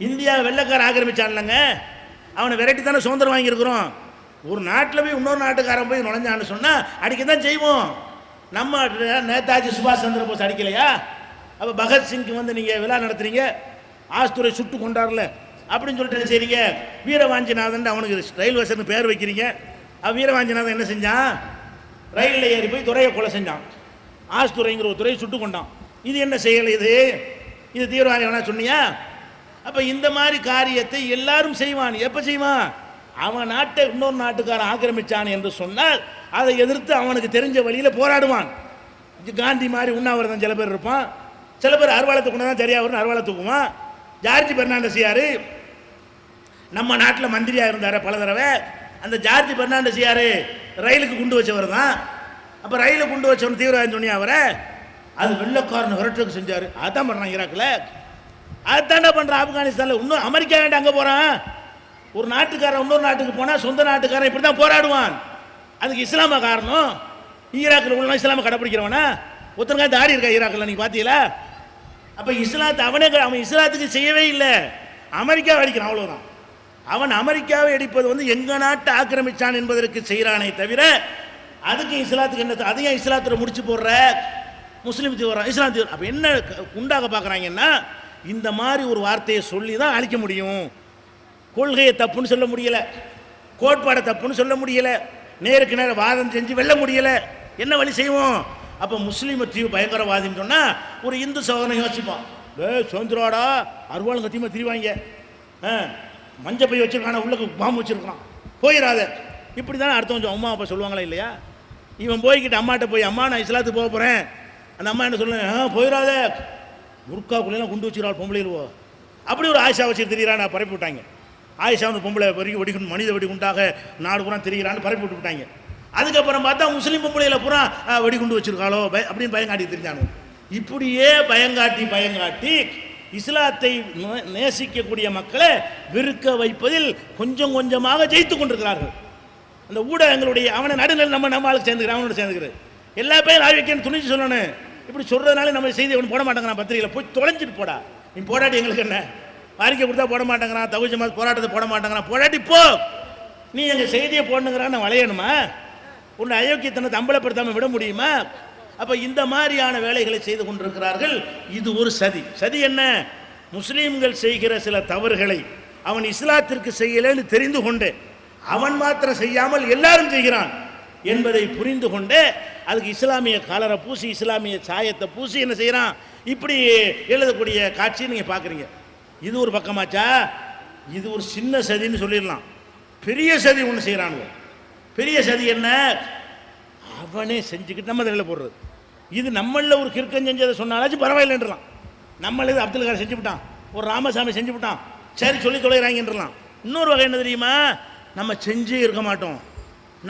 A: இந்தியா வெள்ளைக்காரன் ஆக்கிரமிச்சான்லங்க, அவனை விரட்டி தானே சுதந்திரம் வாங்கியிருக்கிறோம். ஒரு நாட்டில் போய் இன்னொரு நாட்டுக்காரன் போய் நுழைஞ்சான்னு சொன்னால் அடிக்க தான் செய்வோம். நம்ம நேதாஜி சுபாஷ் சந்திர போஸ் அடிக்கலையா? அப்போ பகத்சிங்க்கு வந்து நீங்கள் விழா நடத்துறீங்க, ஆஸ்துரை சுட்டு கொண்டாடல, அப்படின்னு சொல்லிட்டு என்ன செய்றீங்க, வீரவாஞ்சிநாதன் அவனுக்கு ரயில் வசன் பேர் வைக்கிறீங்க. வீரவாஞ்சிநாதன் என்ன செஞ்சான், ரயிலில் ஏறி போய் துறையை கொலை செஞ்சான். ஆஸ்துறைங்கிற ஒரு துறையை சுட்டு கொண்டான். இது என்ன செயல், இது தீவிரவாதி வேணா சொன்னியா? அப்போ இந்த மாதிரி காரியத்தை எல்லாரும் செய்வான். எப்போ செய்வான், அவன் நாட்டை இன்னொரு நாட்டுக்காரன் ஆக்கிரமிச்சான் என்று சொன்னால் அதை எதிர்த்து அவனுக்கு தெரிஞ்ச வழியில் போராடுவான். காந்தி மாதிரி உண்ணாவிரதம் சில பேர் இருப்பான், சில பேர் அறுவாலை தூக்குனா தான் சரியா வரும்னு அறுவாலை தூக்குவான். ஜார்ஜ் பெர்னாண்டஸ் யாரு, நம்ம நாட்டில் மந்திரியாக இருந்தார் பல தடவை. அந்த ஜார்ஜ் பெர்னாண்டஸ் யாரு, ரயிலுக்கு குண்டு வச்சவர் தான். அப்போ ரயிலுக்கு குண்டு வச்சவன் தீவிரவாதம் சொன்னியா அவரை? அது வெள்ளக்காரன் விரட்டுக்கு செஞ்சார். அதான் பண்ணுறான் ஈராக்கில், அதுதாண்டா பண்ணுறான் ஆப்கானிஸ்தானில். இன்னும் அமெரிக்கா வேண்டாம் அங்கே போகிறான். ஒரு நாட்டுக்காரன் இன்னொரு நாட்டுக்கு போனால் சொந்த நாட்டுக்காரன் இப்படி தான் போராடுவான். அதுக்கு இஸ்லாமா காரணம்? ஈராக்கில் உள்ள இஸ்லாமை கடைப்பிடிக்கிறவனா ஒருத்தருக்கா தாடி இருக்கா ஈராக்கில், நீங்கள் பார்த்தீங்களா? அப்போ இஸ்லாத்தை அவன் இஸ்லாத்துக்கு செய்யவே இல்லை, அமெரிக்காவை அடிக்கிறான், அவ்வளோதான். அவன் அமெரிக்காவை அடிப்பது எங்கள் நாட்டை ஆக்கிரமிச்சான் என்பதற்கு செய்கிறானே தவிர அதுக்கு இஸ்லாத்துக்கு என்ன? அதையும் இஸ்லாத்தில் முடிச்சு போடுற முஸ்லீம் தீவிரம் இஸ்லாம் தீவிரம். அப்போ என்ன உண்டாக பார்க்குறாங்கன்னா, இந்த மாதிரி ஒரு வார்த்தையை சொல்லி தான் அழிக்க முடியும். கொள்கையை தப்புன்னு சொல்ல முடியலை, கோட்பாடை தப்புன்னு சொல்ல முடியலை, நேருக்கு நேரம் வாதம் செஞ்சு வெல்ல முடியலை. என்ன வழி செய்வோம்? அப்போ முஸ்லீம் தீவு பயங்கரவாதின்னு சொன்னால் ஒரு இந்து சகோதரனை யோசிப்பான், சுதந்திராடா அருவாளும் கத்தியமாக திரிவாங்க, மஞ்சள் பை வச்சிருக்கான உள்ளக்கு பாம்பு வச்சிருக்கான், போயிடாத. இப்படி தானே அர்த்தம். கொஞ்சம் அம்மா அப்பா சொல்லுவாங்களா இல்லையா? இவன் போய்கிட்டு அம்மாட்ட போய், அம்மா நான் இஸ்லாத்துக்கு போக போகிறேன், அந்த அம்மா என்ன சொல்லுவேன், போயிடாத, முருக்காக்குள்ளெல்லாம் குண்டு வச்சுக்கிறாள் பொம்பளையிலுவோ, அப்படி ஒரு ஆயிஷா வச்சு திரியிறான்னு பரப்பி விட்டாங்க. ஆயிஷா பொம்பளை வரைக்கும் வெடிக்கணும், மனித வெடிகுண்டாக நாடு பூரா திரிகிறான்னு பரப்பி விட்டு விட்டாங்க. அதுக்கப்புறம் பார்த்தா முஸ்லீம் பொம்பளையில் பூரா வெடிகுண்டு வச்சிருக்காளோ அப்படின்னு பயங்காட்டி தெரிஞ்சானு. இப்படியே பயங்காட்டி இஸ்லாத்தை நேசிக்கக்கூடிய மக்களை வெறுக்க வைப்பதில் கொஞ்சம் கொஞ்சமாக ஜெயித்து கொண்டிருக்கிறார்கள். அந்த ஊடகங்களுடைய அவனை நடுநிலை நம்ம ஆளுக்கு சேர்ந்துக்கிறேன், அவனோட சேர்ந்துக்கிறது எல்லா பேரும் ஆரோக்கியம் துணிச்சு சொல்லணும். இப்படி சொல்றதுனால நம்ம செய்தி ஒன்று போட மாட்டேங்கிறான், பத்திரிகையில் போய் தொலைஞ்சிட்டு போடா, நீ போராட்டி எங்களுக்கு என்ன, அறிக்கை கொடுத்தா போட மாட்டேங்கிறான், தகுதி ஜமாத் போராட்டத்தை போட மாட்டேங்கிறான், போராட்டி போ, நீ எங்கள் செய்தியை போடணுங்கிறான்னு வளையணுமா? உன்னை அயோக்கியத்தனத்தை அம்பலப்படுத்தாமல் விட முடியுமா? அப்போ இந்த மாதிரியான வேலைகளை செய்து கொண்டிருக்கிறார்கள். இது ஒரு சதி என்ன, முஸ்லீம்கள் செய்கிற சில தவறுகளை அவன் இஸ்லாத்திற்கு செய்யலைன்னு தெரிந்து கொண்டு அவன் மாத்திரம் செய்யாமல் எல்லாரும் செய்கிறான் என்பதை புரிந்து கொண்டு அதுக்கு இஸ்லாமிய காலரை பூசி இஸ்லாமிய சாயத்தை பூசி என்ன செய்கிறான், இப்படி எழுதக்கூடிய காட்சியை நீங்கள் பார்க்குறீங்க. இது ஒரு பக்கமாச்சா? இது ஒரு சின்ன சதின்னு சொல்லிடலாம். பெரிய சதி ஒன்று செய்கிறானுங்க. பெரிய சதி என்ன, அவனே செஞ்சுக்கிட்டு நம்ம தலையில் போடுறது. இது நம்மள ஒரு கிறுக்கன் செஞ்சதை சொன்னாலும் பரவாயில்லைன்றலாம். நம்மள இது அப்துல் கலாம் செஞ்சு விட்டான், ஒரு ராமசாமி செஞ்சு விட்டான், சரி சொல்லி தொலைகிறாங்கன்றலாம். இன்னொரு வகை என்ன தெரியுமா, நம்ம செஞ்சே இருக்க மாட்டோம்,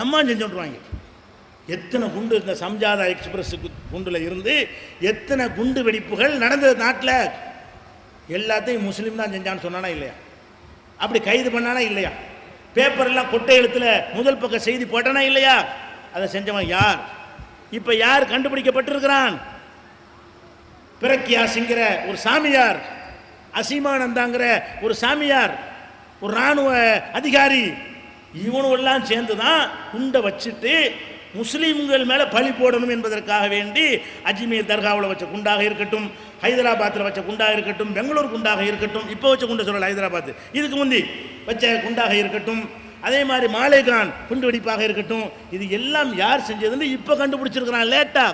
A: நம்ம செஞ்சு விட்டுருவாங்க. எத்தனை குண்டு இந்த சம்ஜாதா எக்ஸ்பிரஸ் குண்டில் இருந்து எத்தனை குண்டு வெடிப்புகள் நடந்தது நாட்டில், எல்லாத்தையும் முஸ்லீம் தான் செஞ்சான்னு சொன்னானா இல்லையா? அப்படி கைது பண்ணானா இல்லையா? பேப்பர்லாம் கொட்டை எழுத்துல முதல் பக்க செய்தி போட்டானா இல்லையா? அதை செஞ்சவன் யார்? இப்போ யார் கண்டுபிடிக்கப்பட்டிருக்கிறான்? பிரக்யாசிங்கிற ஒரு சாமியார், அசீமானந்தாங்கிற ஒரு சாமியார், ஒரு இராணுவ அதிகாரி, இவனெல்லாம் சேர்ந்து தான் குண்டை வச்சுட்டு முஸ்லீம்கள் மேலே பழி போடணும் என்பதற்காக வேண்டி அஜ்மீர் தர்காவில் வச்ச குண்டாக இருக்கட்டும், ஹைதராபாத்தில் வச்ச குண்டாக இருக்கட்டும், பெங்களூர் குண்டாக இருக்கட்டும், இப்போ வச்ச குண்டை சொல்லலை ஹைதராபாத், இதுக்கு முந்தி வச்ச குண்டாக இருக்கட்டும், அதே மாதிரி மாலேகான் குண்டு வெடிப்பாக இருக்கட்டும், இது எல்லாம் யார் செஞ்சதுன்னு இப்போ கண்டுபிடிச்சிருக்கிறான். லேட்டாக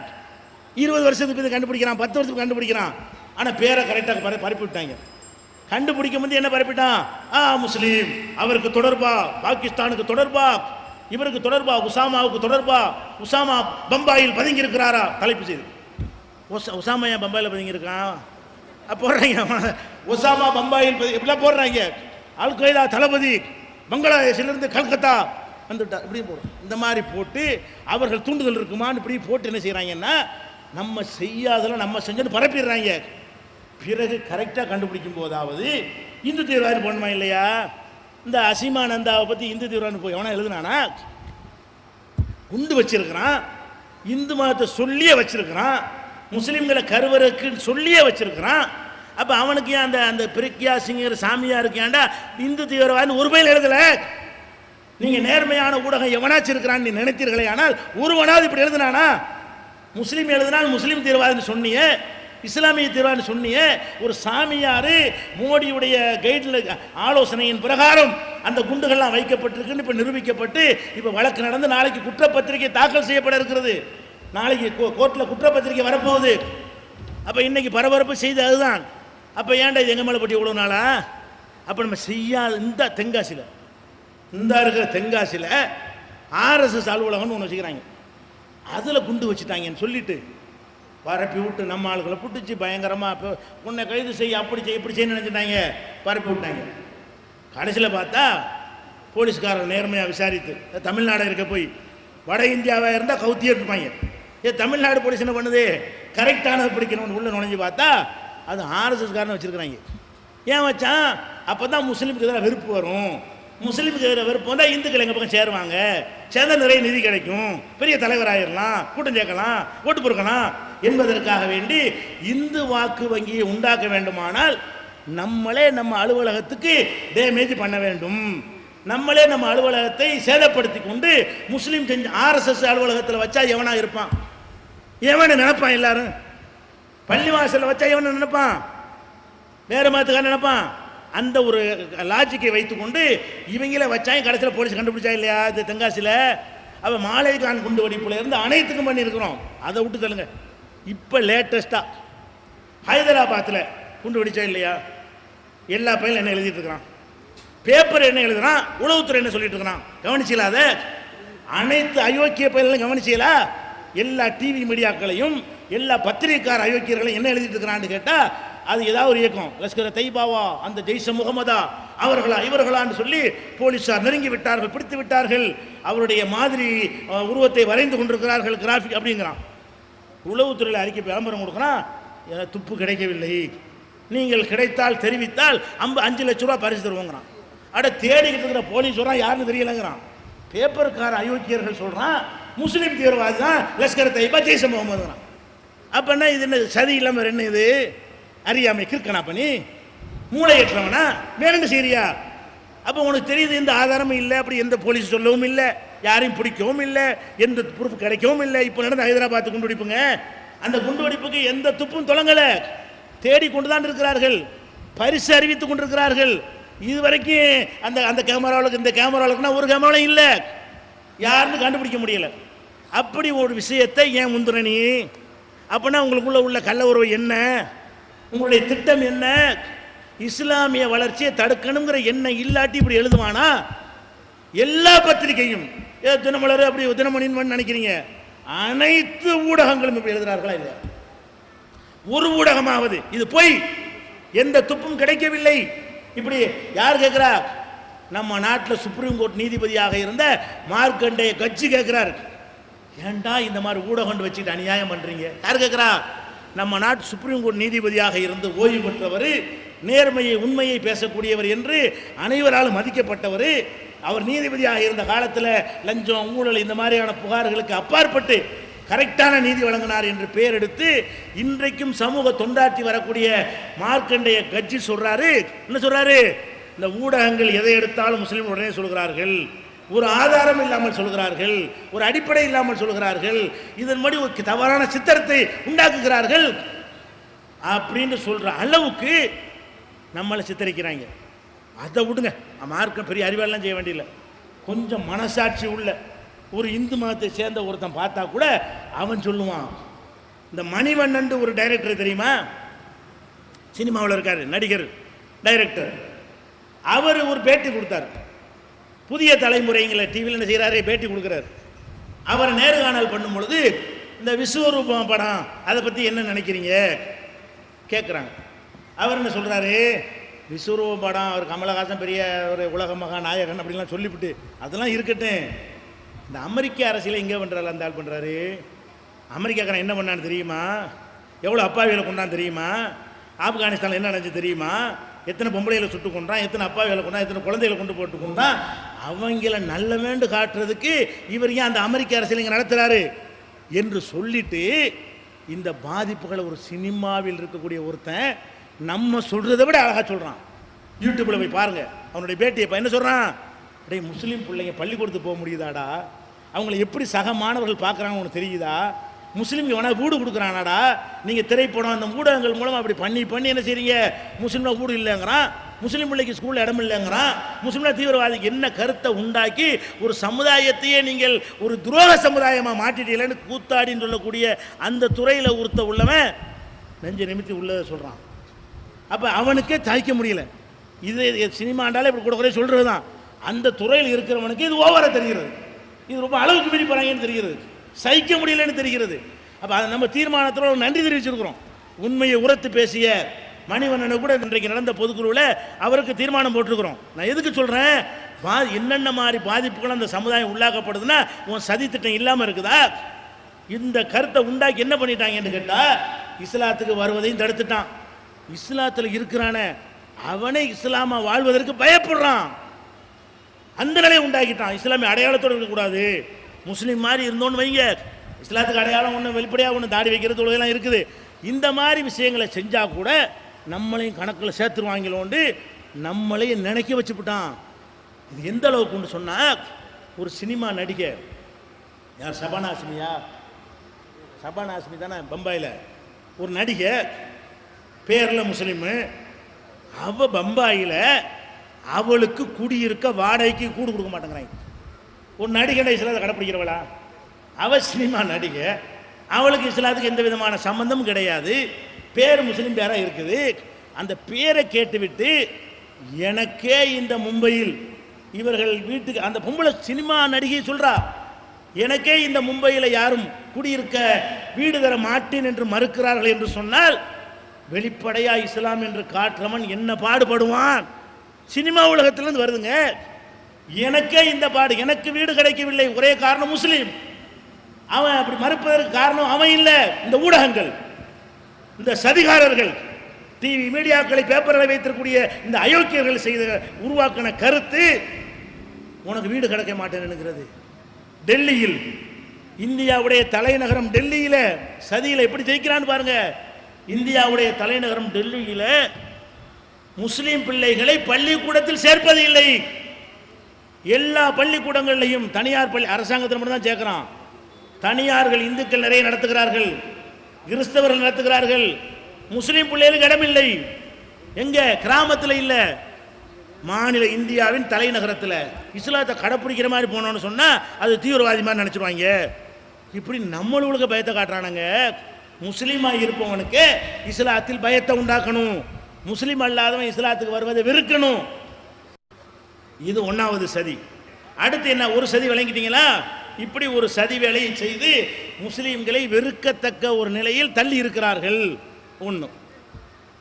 A: 20 வருஷத்துக்கு இது கண்டுபிடிக்கிறான், 10 வருஷத்துக்கு கண்டுபிடிக்கிறான். ஆனால் பேரை கரெக்டாக பரப்பி விட்டாங்க. கண்டுபிடிக்கும் போது என்ன பரப்பிட்டான், முஸ்லீம், அவருக்கு தொடர்பா, பாகிஸ்தானுக்கு தொடர்பா, இவருக்கு தொடர்பா, உசாமாவுக்கு தொடர்பா, உசாமா பம்பாயில் பதுங்கி இருக்கிறாரா, தலைப்பு செய்து. உசாமா ஏன் பம்பாயில் பதுங்கி இருக்கான் போடுறாங்க, உசாமா பம்பாயில் எப்படிலாம் போடுறாங்க. அல் கொய்தா தளபதி பங்களாதேஷிலிருந்து கல்கத்தா வந்துட்டா, இப்படி போடும். இந்த மாதிரி போட்டு அவர்கள் தூண்டுதல் இருக்குமான்னு இப்படி போட்டு என்ன செய்கிறாங்கன்னா, நம்ம செய்யாதெல்லாம் நம்ம செஞ்சு பரப்பிடுறாங்க. பிறகு கரெக்டாக கண்டுபிடிக்கும் போதாவது இந்து தீவிரவாதி போடணுமா இல்லையா? இந்த அசீமானந்தாவை பற்றி இந்து தீவிரவாதி போய் எவனா எழுதுனானா? குண்டு வச்சிருக்கிறான், இந்து மதத்தை சொல்லியே வச்சிருக்கிறான், முஸ்லீம்களை கருவறைக்கு சொல்லியே வச்சிருக்கிறான். அப்போ அவனுக்கு ஏன் அந்த அந்த பிரக்யா சிங்கர் சாமியா இருக்கேன்டா இந்து தீவிரவாதி ஒரு பயில் எழுதலை? நீங்கள் நேர்மையான ஊடகம் எவனாச்சும் இருக்கிறான்னு நீ நினைத்தீர்களே, ஆனால் ஒருவனாவது இப்படி எழுதுனானா? முஸ்லீம் எழுதினால் முஸ்லீம் தீவிரவாதின்னு சொன்னியே, இஸ்லாமிய தீர்வான்னு சொன்னிய ஒரு சாமியாரு மோடியுடைய கைடில் ஆலோசனையின் பிரகாரம் அந்த குண்டுகள்லாம் வைக்கப்பட்டிருக்குன்னு இப்போ நிரூபிக்கப்பட்டு இப்போ வழக்கு நடந்து நாளைக்கு குற்றப்பத்திரிகை தாக்கல் செய்யப்பட இருக்கிறது. நாளைக்கு கோர்ட்டில் குற்றப்பத்திரிகை வரப்போகுது. அப்போ இன்னைக்கு பரபரப்பு செய்து அதுதான். அப்போ ஏன்டா இது எங்கள் மேலே பட்டி இவ்வளோ நாளா? அப்போ நம்ம செய்யாத இந்த தென்காசியில் இருக்கிற தென்காசியில் ஆர்எஸ்எஸ் அலுவலகம்னு ஒன்று வச்சுக்கிறாங்க. அதில் குண்டு வச்சுட்டாங்கன்னு சொல்லிட்டு பரப்பி விட்டு நம்ம ஆளுகளை புட்டுச்சு பயங்கரமாக. இப்போ உன்னை கைது செய்ய அப்படி செய்ய இப்படி செய்ய நினச்சிட்டாங்க, பரப்பி விட்டாங்க. கடைசியில் பார்த்தா போலீஸ்காரர் நேர்மையாக விசாரித்து தமிழ்நாடு இருக்க போய் வட இந்தியாவாக இருந்தால் கவுத்தியே இருப்பாங்க. தமிழ்நாடு போலீஸ் என்ன பண்ணுது, கரெக்டானது பிடிக்கணும்னு உள்ள நுழைஞ்சு பார்த்தா அது ஆர்எஸ்எஸ்காரனை வச்சுருக்கிறாங்க. ஏன் வச்சான்? அப்போ தான் முஸ்லீமுக்கு எதிராக வெறுப்பு வரும். முஸ்லீமுக்கு எதிராக வெறுப்பு வந்தால் இந்துக்கள் எங்கள் பக்கம் சேருவாங்க, சேர்ந்தால் நிறைய நிதி கிடைக்கும், பெரிய தலைவராயிடலாம், கூட்டம் சேர்க்கலாம், ஓட்டு பொறுக்கலாம் என்பதற்காக வேண்டி இந்து வாக்கு வங்கியை உண்டாக்க வேண்டுமானால் நம்மளே நம்ம அலுவலகத்துக்கு டேமேஜ் பண்ண வேண்டும். நம்மளே நம்ம அலுவலகத்தை சேதப்படுத்தி கொண்டு முஸ்லீம் செஞ்சு ஆர்எஸ்எஸ் அலுவலகத்தில் வச்சா எவனா இருப்பான்? எவனை நினைப்பான்? எல்லாரும் பள்ளிவாசலில் வச்சா எவனை நினைப்பான்? வேறு மதத்துக்காக நினைப்பான். அந்த ஒரு லாஜிக்கை வைத்துக்கொண்டு இவங்கள வச்சாங்க. கடைசியில் போலீஸ் கண்டுபிடிச்சா இல்லையா இது தென்காசியில்? அவன் மாலைகான் குண்டு வெடிப்புல இருந்து அனைத்துக்கும் பண்ணியிருக்கிறோம். அதை விட்டு தள்ளுங்க. இப்போ லேட்டஸ்ட்டாக ஹைதராபாத்தில் குண்டு வெடிச்சா இல்லையா? எல்லா பையனும் என்ன எழுதிட்டு இருக்கிறான், பேப்பர் என்ன எழுதுறான், உளவுத்துறை என்ன சொல்லிட்டு இருக்கிறான், கவனிச்சீங்களா? அதை அனைத்து அயோக்கிய பயிலும் கவனிச்சீங்களா? எல்லா டிவி மீடியாக்களையும் எல்லா பத்திரிகைக்கார அயோக்கியர்களையும் என்ன எழுதிட்டு இருக்கிறான்னு கேட்டால் அது ஏதாவது ஒரு இயக்கம், லஷ்கர் தைபாவா, அந்த ஜெய்ஷ முகமதா, அவர்களா இவர்களான்னு சொல்லி போலீஸார் நெருங்கி விட்டார்கள், பிடித்து விட்டார்கள், அவருடைய மாதிரி உருவத்தை வரைந்து கொண்டிருக்கிறார்கள், கிராஃபிக் அப்படிங்கிறான். உளவுத்துறையில் அறிக்கை விளம்பரம் கொடுக்குறான், துப்பு கிடைக்கவில்லை, நீங்கள் கிடைத்தால் தெரிவித்தால் 5 லட்ச ரூபா பரிசு தருவோங்கிறான். அட தேடிக்கிட்டு இருக்கிற போலீஸ் சொல்கிறான் யாருன்னு தெரியலங்கிறான். பேப்பருக்கார அயோக்கியர்கள் சொல்கிறான் முஸ்லீம் தீவிரவாதி தான் லஷ்கர் தைபா ஜெய்ஷ முகமதுங்கிறான். அப்போன்னா இது என்ன சதி இல்லாமல் என்ன இது? அறியாமை கிற்கனா பண்ணி மூளையற்றவனா வேணுங்க சரியா? அப்போ உனக்கு தெரியுது இந்த ஆதாரமும் இல்லை, அப்படி எந்த போலீஸ் சொல்லவும் இல்லை, யாரையும் பிடிக்கவும் இல்லை, எந்த ப்ரூஃப் கிடைக்கவும் இல்லை. இப்போ நடந்த ஹைதராபாத் குண்டுவெடிப்புங்க, அந்த குண்டுவெடிப்புக்கு எந்த துப்பும் தொடங்கலை, தேடி கொண்டு தான் இருக்கிறார்கள், பரிசு அறிவித்துக் கொண்டிருக்கிறார்கள். இதுவரைக்கும் அந்த அந்த கேமராவுக்கு இந்த கேமராவுக்குன்னா ஒரு கேமராவும் இல்லை, யாருன்னு கண்டுபிடிக்க முடியலை. அப்படி ஒரு விஷயத்தை ஏன் முந்துற நீ? அப்படின்னா உங்களுக்குள்ள உள்ள கள்ள உறவு என்ன? உங்களுடைய திட்டம் என்ன? இஸ்லாமிய வளர்ச்சியை தடுக்கணுங்கிற எண்ணம் இல்லாட்டி இப்படி எழுதுவானா? எல்லா பத்திரிகையும் தினமலர் அப்படி தினமணின்னு நினைக்கிறீங்க, அனைத்து ஊடகங்களும் இப்படி எழுதுறார்களா? இல்லை, ஒரு ஊடகமாவது இது போய் எந்த துப்பும் கிடைக்கவில்லை. இப்படி யார் கேட்கிறா? நம்ம நாட்டில் சுப்ரீம் கோர்ட் நீதிபதியாக இருந்த மார்க்கண்டேய கட்சி கேட்கிறார், ஏன்டா இந்த மாதிரி ஊடகம் வச்சுட்டு அநியாயம் பண்றீங்க? யார் கேட்கிறா? நம்ம நாட்டு சுப்ரீம் கோர்ட் நீதிபதியாக இருந்து ஓய்வு பெற்றவர், நேர்மையை உண்மையை பேசக்கூடியவர் என்று அனைவராலும் மதிக்கப்பட்டவர். அவர் நீதிபதியாக இருந்த காலத்தில் லஞ்சம் ஊழல் இந்த மாதிரியான புகார்களுக்கு அப்பாற்பட்டு கரெக்டான நீதி வழங்கினார் என்று பெயர் எடுத்து இன்றைக்கும் சமூக தொண்டாற்றி வரக்கூடிய மார்க்கண்டேய கட்சி சொல்றாரு, என்ன சொல்றாரு? இந்த ஊடகங்கள் எதை எடுத்தாலும் முஸ்லீம் உடனே சொல்கிறார்கள், ஒரு ஆதாரம் இல்லாமல் சொல்கிறார்கள், ஒரு அடிப்படை இல்லாமல் சொல்கிறார்கள், இதன்படி ஒரு தவறான சித்திரத்தை உண்டாக்குகிறார்கள் அப்படின்னு சொல்ற அளவுக்கு நம்மளை சித்தரிக்கிறாங்க. அதை விடுங்க, மார்க்கம் பெரிய அறிவாளெலாம் செய்ய வேண்டியதில்லை. கொஞ்சம் மனசாட்சி உள்ள ஒரு இந்து மதத்தை சேர்ந்த ஒருத்தன் பார்த்தா கூட அவன் சொல்லுவான். இந்த மணிவண்ணன் ஒரு டைரக்டர் தெரியுமா? சினிமாவில் இருக்காரு, நடிகர், டைரக்டர். அவர் ஒரு பேட்டி கொடுத்தார், புதிய தலைமுறைங்களை டிவியில் என்ன செய்கிறாரு, பேட்டி கொடுக்குறாரு. அவரை நேர்காணல் பண்ணும் பொழுது இந்த விஸ்வரூபம் படம் அதை பற்றி என்ன நினைக்கிறீங்க கேட்குறாங்க. அவர் என்ன சொல்கிறாரு, விஸ்வரூபம் படம் அவர் கமலஹாசன் பெரிய ஒரு உலக மகா நாயகன் அப்படின்லாம் சொல்லிவிட்டு அதெல்லாம் இருக்கட்டும், இந்த அமெரிக்க அரசியலை எங்கே பண்ணுறாரு அந்த ஆள் பண்ணுறாரு. அமெரிக்காக்காரன் என்ன பண்ணான்னு தெரியுமா? எவ்வளோ அப்பாவிகளை கொண்டான்னு தெரியுமா? ஆப்கானிஸ்தானில் என்ன நடந்துச்சு தெரியுமா? எத்தனை பொம்பளைகளை சுட்டு கொண்டான், எத்தனை அப்பாவிகளை கொண்டான், எத்தனை குழந்தைகளை கொண்டு போட்டு கொண்டான். அவங்கள நல்ல வேண்டு காட்டுறதுக்கு இவர் ஏன் அந்த அமெரிக்க அரசியல் இங்கே நடத்துகிறாரு என்று சொல்லிட்டு இந்த பாதிப்புகளை ஒரு சினிமாவில் இருக்கக்கூடிய ஒருத்தன் நம்ம சொல்கிறத விட அழகாக சொல்கிறான். யூடியூப்பில் போய் பாருங்கள் அவனுடைய பேட்டியை. இப்போ என்ன சொல்கிறான், அடே முஸ்லீம் பிள்ளைங்க பள்ளிக்கூடத்துக்கு போக முடியுதாடா, அவங்கள எப்படி சக மாணவர்கள் பார்க்குறாங்கன்னு உனக்கு தெரியுதா? முஸ்லீம் எவனா வீடு கொடுக்குறானாடா, நீங்கள் திரைப்படம் அந்த ஊடகங்கள் மூலம் அப்படி பண்ணி பண்ணி என்ன செய்றீங்க, முஸ்லீம்ல வீடு இல்லைங்கிறான், முஸ்லீம் பிள்ளைக்கு ஸ்கூலில் இடம் இல்லைங்கிறான், முஸ்லீம்ல தீவிரவாதிக்கு என்ன கருத்தை உண்டாக்கி ஒரு சமுதாயத்தையே நீங்கள் ஒரு துரோக சமுதாயமாக மாட்டிட்டீங்களேன்னு கூத்தாடின்னு சொல்லக்கூடிய அந்த துறையில் ஒருத்த உள்ளவன் நெஞ்ச நிமித்தி உள்ளதை சொல்கிறான். அப்போ அவனுக்கே தாய்க்க முடியல. இது சினிமாண்டாலே இப்படி கூட குறைய சொல்கிறது தான். அந்த துறையில் இருக்கிறவனுக்கு இது ஓவராக தெரிகிறது, இது ரொம்ப அளவுக்கு மீறி போகிறாங்கன்னு தெரிகிறது, சகிக்க முடியலன்னு தெரிகிறது. அப்போ அதை நம்ம தீர்மானத்தில் ஒரு நன்றி தெரிவிச்சிருக்கிறோம். உண்மையை உரத்து பேசிய மணிவண்ணனை கூட இன்றைக்கு நடந்த பொதுக்குழுவில் அவருக்கு தீர்மானம் போட்டிருக்கிறோம். நான் எதுக்கு சொல்கிறேன், என்னென்ன மாதிரி பாதிப்புகள் அந்த சமுதாயம் உள்ளாக்கப்படுதுன்னா உன் சதி திட்டம் இல்லாமல் இருக்குதா? இந்த கருத்தை உண்டாக்கி என்ன பண்ணிட்டாங்கன்னு கேட்டால் இஸ்லாத்துக்கு வருவதையும் தடுத்துட்டான். இஸ்லாத்தில் இருக்கிறான அவனை இஸ்லாமா வாழ்வதற்கு பயப்படுறான். அந்த நிலையை உண்டாக்கிட்டான். இஸ்லாமிய அடையாளத்தோடு இருக்கக்கூடாது, முஸ்லீம் மாதிரி இருந்தோன்னு வைங்க, இஸ்லாத்துக்கு அடையாளம் ஒன்று வெளிப்படையாக ஒன்று தாடி வைக்கிறது தொழுகைலாம் இருக்குது. இந்த மாதிரி விஷயங்களை செஞ்சால் கூட நம்மளையும் கணக்கில் சேர்த்துருவாங்களோண்டு நம்மளையும் நினைக்க வச்சுவிட்டான். இது எந்த அளவுக்குன்னு சொன்னால், ஒரு சினிமா நடிகை யார், ஷபானா ஆஸ்மியா, ஷபானா ஆஸ்மி தானே, பம்பாயில் ஒரு நடிகை, பேரில் முஸ்லீமு, அவள் பம்பாயில் அவளுக்கு குடியிருக்க வாடகைக்கு கூடு கொடுக்க மாட்டேங்கிறாங்க. ஒரு நடிகை இஸ்லாத்தை கடைப்பிடிக்கிறவளா? அவள் சினிமா நடிகை, அவளுக்கு இஸ்லாத்துக்கு எந்த விதமான சம்பந்தமும் கிடையாது, பேர் முஸ்லீம் பேராக இருக்குது. அந்த பேரை கேட்டுவிட்டு எனக்கே இந்த மும்பையில் இவர்கள் வீட்டுக்கு, அந்த பொம்பளை சினிமா நடிகை சொல்கிறா, எனக்கே இந்த மும்பையில் யாரும் குடியிருக்க வீடு தர மாட்டேன் என்று மறுக்கிறார்கள் என்று சொன்னால் வெளிப்படையா இஸ்லாம் என்று காட்டுறவன் என்ன பாடுபடுவான்? சினிமா உலகத்திலிருந்து வருதுங்க. எனக்கே இந்த பாடு, எனக்கு வீடு கிடைக்கவில்லை, ஒரே காரணம் முஸ்லீம். அவன் அப்படி மறுப்பதற்கு காரணம் அவன் இல்லை, இந்த ஊடகங்கள், இந்த சதிகாரர்கள், டிவி மீடியாக்களை பேப்பர்களை வைத்திருக்கக்கூடிய இந்த அயோக்கியர்கள் செய்த உருவாக்கின கருத்து உனக்கு வீடு கிடைக்க மாட்டேன்னு. டெல்லியில், இந்தியாவுடைய தலைநகரம் டெல்லியில் சதியில் எப்படி ஜெயிக்கிறான்னு பாருங்க. இந்தியாவுடைய தலைநகரம் டெல்லியில் முஸ்லீம் பிள்ளைகளை பள்ளிக்கூடத்தில் சேர்ப்பது இல்லை. எல்லா பள்ளிக்கூடங்களையும் தனியார் பள்ளி, அரசாங்கத்தில் மட்டும் தான் சேர்க்கிறான். தனியார்கள் இந்துக்கள் நிறைய நடத்துகிறார்கள், கிறிஸ்தவர்கள் நடத்துகிறார்கள். முஸ்லீம் பிள்ளைகளுக்கு இடமில்லை. எங்க? கிராமத்தில் இல்லை, மாநில இந்தியாவின் தலைநகரத்தில். இஸ்லாத்தை கடைப்பிடிக்கிற மாதிரி போனோன்னு சொன்னால் அது தீவிரவாதி மாதிரி நினச்சிடுவாங்க. இப்படி நம்மளுக்கு பயத்தை காட்டுறானுங்க. முஸ்லீமாக இருப்பவனுக்கு இஸ்லாத்தில் பயத்தை உண்டாக்கணும், முஸ்லீம் அல்லாதவன் இஸ்லாத்துக்கு வருவதை வெறுக்கணும். இது ஒன்றாவது சதி. அடுத்து என்ன, ஒரு சதி விளங்கிட்டீங்களா? இப்படி ஒரு சதி வேலையை செய்து முஸ்லீம்களை வெறுக்கத்தக்க ஒரு நிலையில் தள்ளி இருக்கிறார்கள். ஒன்று.